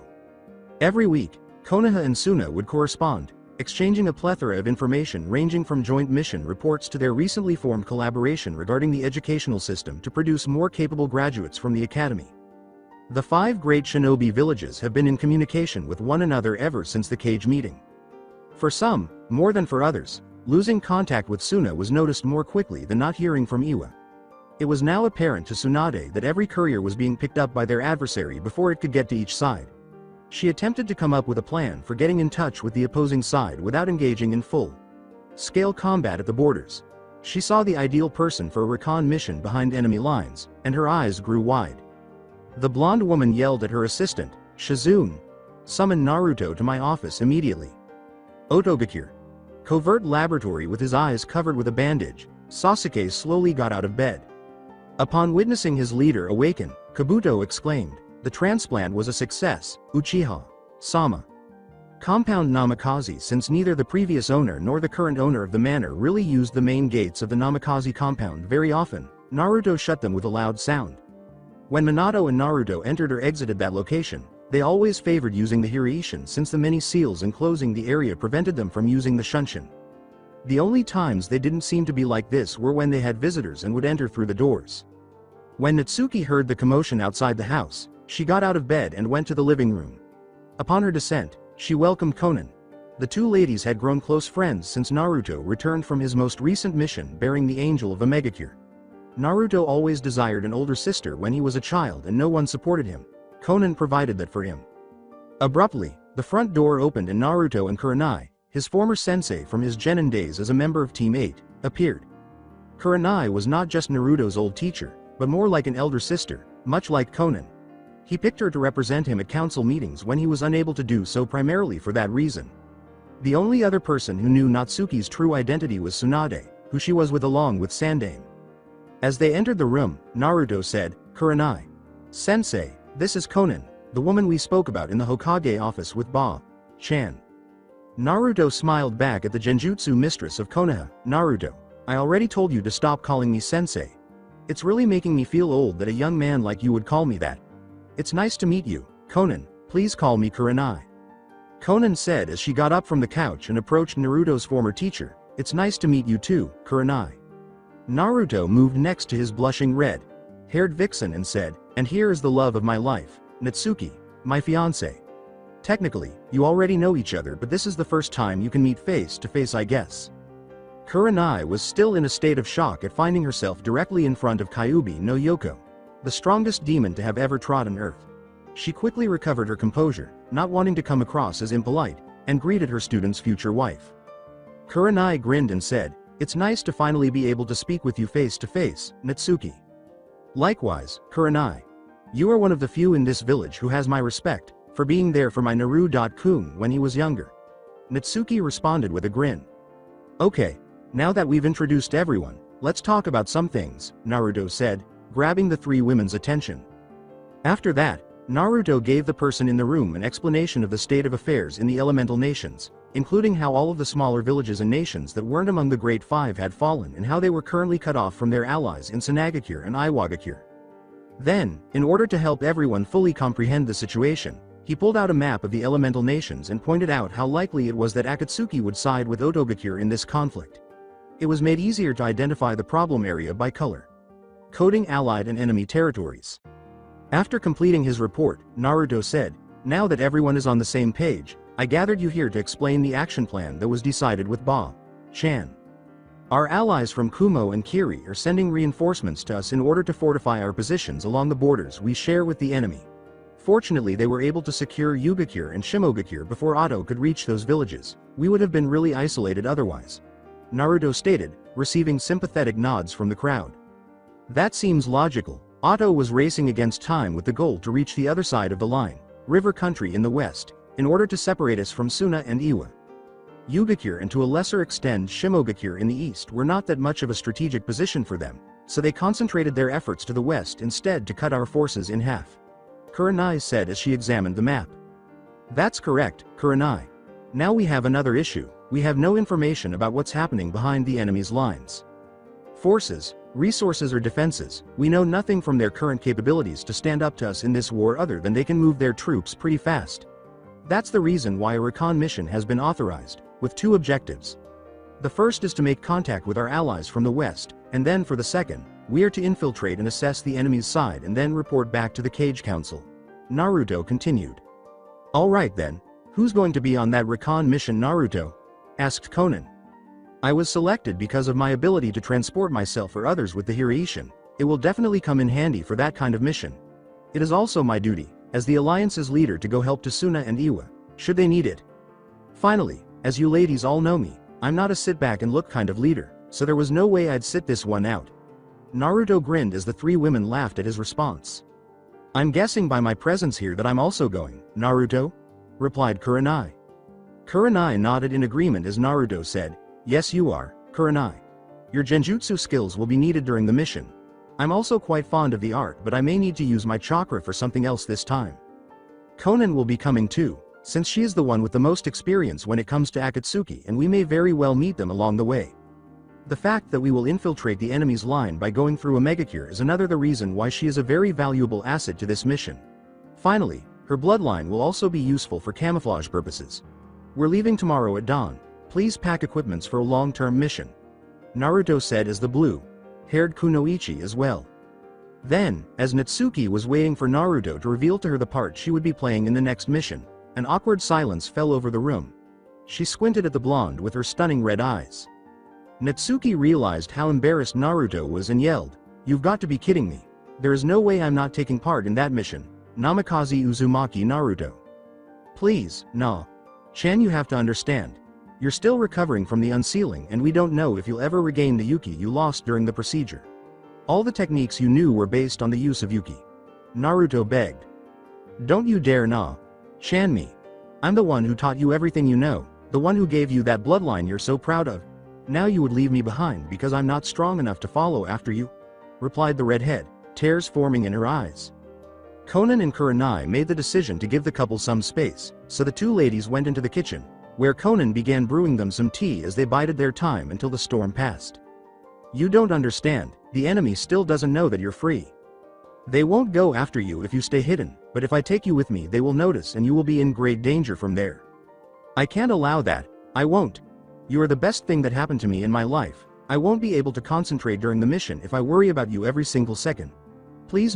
Every week, Konoha and Suna would correspond, exchanging a plethora of information ranging from joint mission reports to their recently formed collaboration regarding the educational system to produce more capable graduates from the academy. The 5 great shinobi villages have been in communication with one another ever since the cage meeting. For some, more than for others, losing contact with Suna was noticed more quickly than not hearing from Iwa. It was now apparent to Tsunade that every courier was being picked up by their adversary before it could get to each side. She attempted to come up with a plan for getting in touch with the opposing side without engaging in full-scale combat at the borders. She saw the ideal person for a recon mission behind enemy lines, and her eyes grew wide. The blonde woman yelled at her assistant, "Shizune! Summon Naruto to my office immediately." Otogakure. Covert laboratory. With his eyes covered with a bandage, Sasuke slowly got out of bed. Upon witnessing his leader awaken, Kabuto exclaimed, "The transplant was a success, Uchiha Sama." Compound Namikaze. Since neither the previous owner nor the current owner of the manor really used the main gates of the Namikaze compound very often, Naruto shut them with a loud sound. When Minato and Naruto entered or exited that location, they always favored using the Hiraishin since the many seals enclosing the area prevented them from using the Shunshin. The only times they didn't seem to be like this were when they had visitors and would enter through the doors. When Natsuki heard the commotion outside the house, she got out of bed and went to the living room. Upon her descent, she welcomed Konan. The two ladies had grown close friends since Naruto returned from his most recent mission bearing the Angel of Omegakure. Naruto always desired an older sister when he was a child and no one supported him. Konan provided that for him. Abruptly, the front door opened and Naruto and Kurenai, his former sensei from his genin days as a member of Team 8, appeared. Kurenai was not just Naruto's old teacher, but more like an elder sister, much like Konan. He picked her to represent him at council meetings when he was unable to do so primarily for that reason. The only other person who knew Natsuki's true identity was Tsunade, who she was with along with Sandaime. As they entered the room, Naruto said, "Kurenai. Sensei, this is Konan, the woman we spoke about in the Hokage office with Ba-chan." Naruto smiled back at the genjutsu mistress of Konoha. "Naruto, I already told you to stop calling me sensei. It's really making me feel old that a young man like you would call me that. It's nice to meet you, Konan, please call me Kurenai." Konan said as she got up from the couch and approached Naruto's former teacher, "It's nice to meet you too, Kurenai." Naruto moved next to his blushing red-haired vixen and said, "And here is the love of my life, Natsuki, my fiancé. Technically, you already know each other but this is the first time you can meet face to face I guess." Kurenai was still in a state of shock at finding herself directly in front of Kyuubi no Yoko, the strongest demon to have ever trodden Earth. She quickly recovered her composure, not wanting to come across as impolite, and greeted her student's future wife. Kurenai grinned and said, "It's nice to finally be able to speak with you face to face, Natsuki." "Likewise, Kurenai. You are one of the few in this village who has my respect, for being there for my Naruto-kun when he was younger." Natsuki responded with a grin. "Okay, now that we've introduced everyone, let's talk about some things," Naruto said, grabbing the three women's attention. After that, Naruto gave the person in the room an explanation of the state of affairs in the elemental nations, including how all of the smaller villages and nations that weren't among the Great Five had fallen and how they were currently cut off from their allies in Sunagakure and Iwagakure. Then, in order to help everyone fully comprehend the situation, he pulled out a map of the elemental nations and pointed out how likely it was that Akatsuki would side with Otogakure in this conflict. It was made easier to identify the problem area by color, coding allied and enemy territories. After completing his report, Naruto said, "Now that everyone is on the same page, I gathered you here to explain the action plan that was decided with Ba-chan. Our allies from Kumo and Kiri are sending reinforcements to us in order to fortify our positions along the borders we share with the enemy. Fortunately, they were able to secure Yugakure and Shimogakure before Otto could reach those villages. We would have been really isolated otherwise," Naruto stated, receiving sympathetic nods from the crowd. "That seems logical." Otto was racing against time with the goal to reach the other side of the line, River Country in the west, in order to separate us from Suna and Iwa. Yugakure and to a lesser extent Shimogakure in the east were not that much of a strategic position for them, so they concentrated their efforts to the west instead to cut our forces in half, Kurenai said as she examined the map. "That's correct, Kurenai. Now we have another issue. We have no information about what's happening behind the enemy's lines. Forces, resources or defenses, we know nothing from their current capabilities to stand up to us in this war other than they can move their troops pretty fast. That's the reason why a recon mission has been authorized, with two objectives. The first is to make contact with our allies from the west, and then for the second, we are to infiltrate and assess the enemy's side and then report back to the Cage Council," Naruto continued. "Alright then, who's going to be on that recon mission, Naruto?" asked Konan. "I was selected because of my ability to transport myself or others with the Hiraishin. It will definitely come in handy for that kind of mission. It is also my duty, as the Alliance's leader, to go help to Suna and Iwa, should they need it. Finally, as you ladies all know me, I'm not a sit-back-and-look kind of leader, so there was no way I'd sit this one out." Naruto grinned as the three women laughed at his response. "I'm guessing by my presence here that I'm also going, Naruto?" replied Kurenai. Kurenai nodded in agreement as Naruto said, "Yes you are, Kurenai. Your genjutsu skills will be needed during the mission. I'm also quite fond of the art, but I may need to use my chakra for something else this time. Konan will be coming too, since she is the one with the most experience when it comes to Akatsuki, and we may very well meet them along the way. The fact that we will infiltrate the enemy's line by going through Omegakure is another the reason why she is a very valuable asset to this mission. Finally, her bloodline will also be useful for camouflage purposes. We're leaving tomorrow at dawn. Please pack equipments for a long-term mission," Naruto said as the blue-haired Kunoichi as well. Then, as Natsuki was waiting for Naruto to reveal to her the part she would be playing in the next mission, an awkward silence fell over the room. She squinted at the blonde with her stunning red eyes. Natsuki realized how embarrassed Naruto was and yelled, "You've got to be kidding me. There is no way I'm not taking part in that mission, Namikaze Uzumaki Naruto. Please, Chan, you have to understand. You're still recovering from the unsealing and we don't know if you'll ever regain the Yuki you lost during the procedure. All the techniques you knew were based on the use of Yuki," Naruto begged. "Don't you dare Chan me. I'm the one who taught you everything you know, the one who gave you that bloodline you're so proud of. Now you would leave me behind because I'm not strong enough to follow after you?" replied the redhead, tears forming in her eyes. Konan and Kurenai made the decision to give the couple some space, so the two ladies went into the kitchen, where Konan began brewing them some tea as they bided their time until the storm passed. "You don't understand, the enemy still doesn't know that you're free. They won't go after you if you stay hidden, but if I take you with me they will notice and you will be in great danger from there. I can't allow that, I won't. You are the best thing that happened to me in my life. I won't be able to concentrate during the mission if I worry about you every single second. Please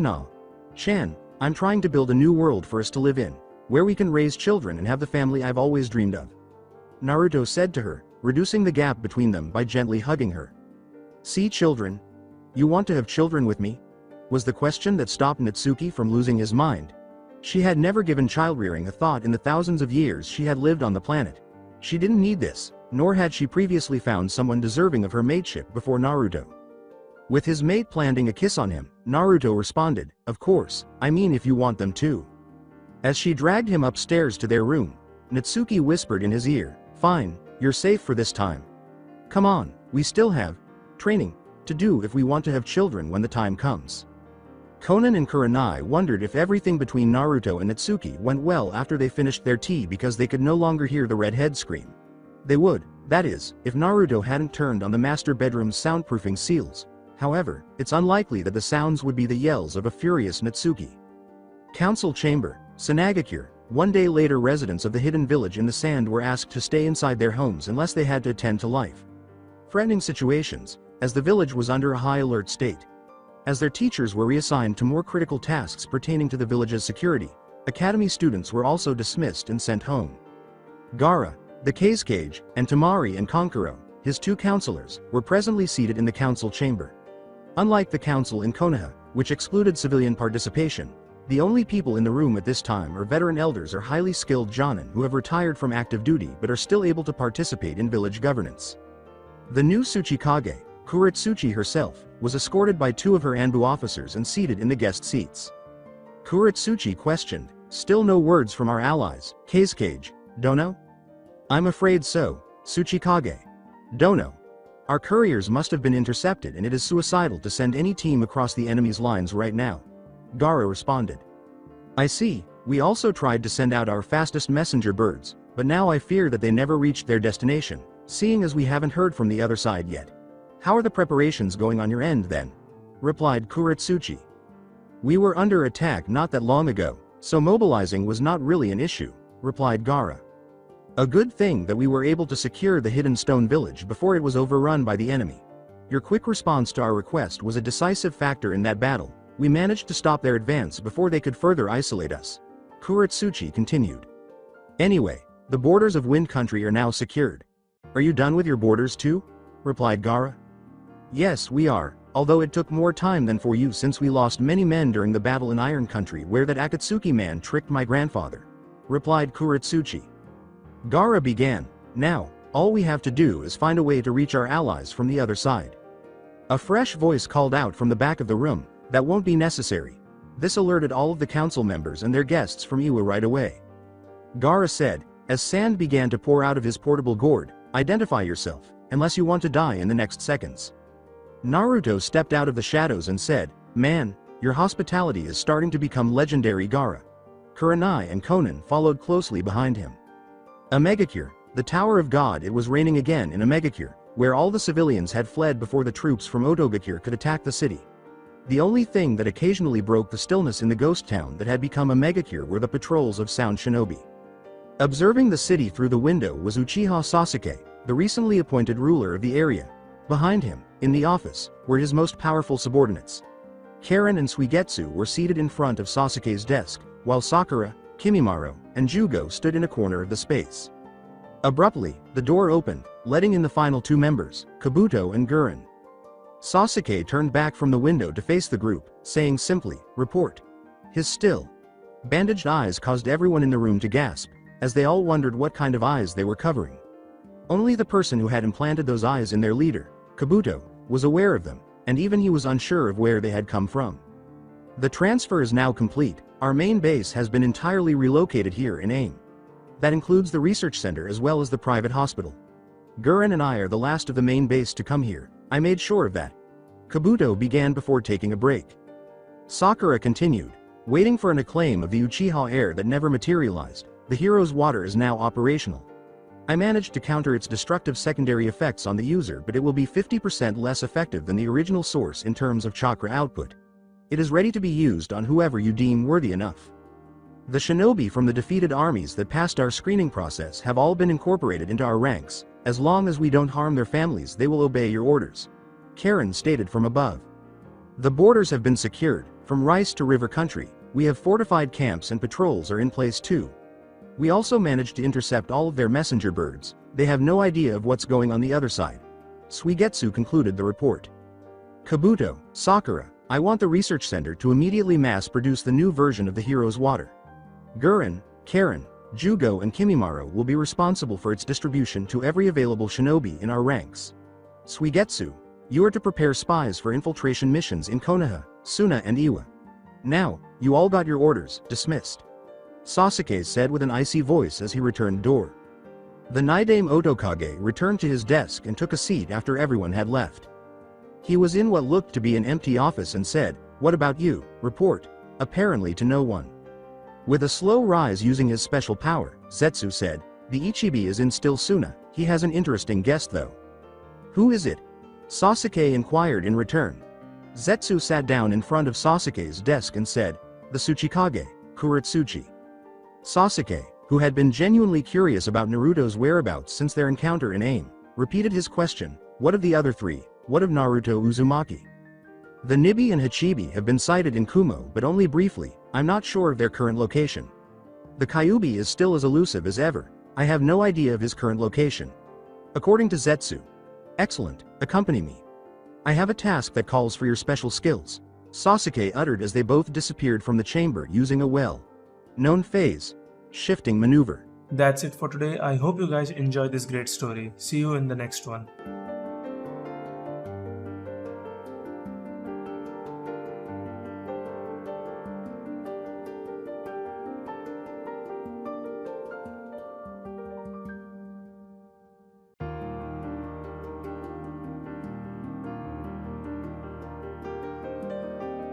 Chan, I'm trying to build a new world for us to live in, where we can raise children and have the family I've always dreamed of," Naruto said to her, reducing the gap between them by gently hugging her. "See, children? You want to have children with me?" was the question that stopped Natsuki from losing his mind. She had never given childrearing a thought in the thousands of years she had lived on the planet. She didn't need this, nor had she previously found someone deserving of her mateship before Naruto. With his mate planting a kiss on him, Naruto responded, "Of course, I mean if you want them too." As she dragged him upstairs to their room, Natsuki whispered in his ear, "Fine, you're safe for this time. Come on, we still have training to do if we want to have children when the time comes." Konan and Kurenai wondered if everything between Naruto and Natsuki went well after they finished their tea because they could no longer hear the redhead scream. They would, that is, if Naruto hadn't turned on the master bedroom's soundproofing seals. However, it's unlikely that the sounds would be the yells of a furious Natsuki. Council Chamber, Sanagakure. One day later, residents of the hidden village in the sand were asked to stay inside their homes unless they had to attend to life-threatening situations, as the village was under a high alert state. As their teachers were reassigned to more critical tasks pertaining to the village's security, academy students were also dismissed and sent home. Gaara, the Kazekage, and Tamari and Kankuro, his two counselors, were presently seated in the council chamber. Unlike the council in Konoha, which excluded civilian participation, the only people in the room at this time are veteran elders or highly skilled jonin who have retired from active duty but are still able to participate in village governance. The new Tsuchikage, Kuretsuchi herself, was escorted by two of her Anbu officers and seated in the guest seats. Kuretsuchi questioned, "Still no words from our allies, Kazekage, Dono?" "I'm afraid so, Tsuchikage. Dono. Our couriers must have been intercepted and it is suicidal to send any team across the enemy's lines right now," Gaara responded. "I see, we also tried to send out our fastest messenger birds, but now I fear that they never reached their destination, seeing as we haven't heard from the other side yet. How are the preparations going on your end then?" replied Kuretsuchi. "We were under attack not that long ago, so mobilizing was not really an issue," replied Gaara. "A good thing that we were able to secure the hidden stone village before it was overrun by the enemy. Your quick response to our request was a decisive factor in that battle. We managed to stop their advance before they could further isolate us," Kuretsuchi continued. "Anyway, the borders of Wind Country are now secured. Are you done with your borders too?" replied Gaara. "Yes, we are, although it took more time than for you since we lost many men during the battle in Iron Country where that Akatsuki man tricked my grandfather," replied Kuretsuchi. Gaara began, "Now, all we have to do is find a way to reach our allies from the other side." A fresh voice called out from the back of the room, "That won't be necessary." This alerted all of the council members and their guests from Iwa right away. Gaara said, as sand began to pour out of his portable gourd, "Identify yourself, unless you want to die in the next seconds." Naruto stepped out of the shadows and said, "Man, your hospitality is starting to become legendary, Gaara." Kurenai and Konan followed closely behind him. Omegakure, the Tower of God. It was raining again in Omegakure, where all the civilians had fled before the troops from Otogakure could attack the city. The only thing that occasionally broke the stillness in the ghost town that had become Omegakure were the patrols of Sound Shinobi. Observing the city through the window was Uchiha Sasuke, the recently appointed ruler of the area. Behind him, in the office, were his most powerful subordinates. Karen and Suigetsu were seated in front of Sasuke's desk, while Sakura, Kimimaro, and Jugo stood in a corner of the space. Abruptly, the door opened, letting in the final two members, Kabuto and Gurren. Sasuke turned back from the window to face the group, saying simply, "Report." His still, bandaged eyes caused everyone in the room to gasp, as they all wondered what kind of eyes they were covering. Only the person who had implanted those eyes in their leader, Kabuto, was aware of them, and even he was unsure of where they had come from. "The transfer is now complete. Our main base has been entirely relocated here in AIM. That includes the research center as well as the private hospital. Gurren and I are the last of the main base to come here. I made sure of that," Kabuto began before taking a break. Sakura continued, "Waiting for an acclaim of the Uchiha heir that never materialized, the hero's water is now operational. I managed to counter its destructive secondary effects on the user, but it will be 50% less effective than the original source in terms of chakra output. It is ready to be used on whoever you deem worthy enough. The shinobi from the defeated armies that passed our screening process have all been incorporated into our ranks. As long as we don't harm their families, they will obey your orders," Karen stated from above. "The borders have been secured, from Rice to River Country. We have fortified camps and patrols are in place too. We also managed to intercept all of their messenger birds, They have no idea of what's going on the other side. Suigetsu concluded the report. Kabuto, Sakura, I want the research center to immediately mass-produce the new version of the hero's water. Guren, Karen, Jugo and Kimimaro will be responsible for its distribution to every available shinobi in our ranks. Suigetsu, you are to prepare spies for infiltration missions in Konoha, Suna and Iwa. Now, you all got your orders, dismissed. Sasuke said with an icy voice as he returned door. The Naidame Otokage returned to his desk and took a seat after everyone had left. He was in what looked to be an empty office and said, "What about you?" Report, apparently to no one. With a slow rise using his special power, Zetsu said, "The Ichibi is in still Suna, he has an interesting guest though." "Who is it?" Sasuke inquired in return. Zetsu sat down in front of Sasuke's desk and said, "The Tsuchikage, Kuretsuchi." Sasuke, who had been genuinely curious about Naruto's whereabouts since their encounter in AIM, repeated his question, "What of the other three? What of Naruto Uzumaki?" "The Nibi and Hachibi have been sighted in Kumo but only briefly, I'm not sure of their current location. The Kyuubi is still as elusive as ever, I have no idea of his current location." According to Zetsu. "Excellent, accompany me. I have a task that calls for your special skills," Sasuke uttered as they both disappeared from the chamber using a well-known phase shifting maneuver. That's it for today. I hope you guys enjoyed this great story. See you in the next one.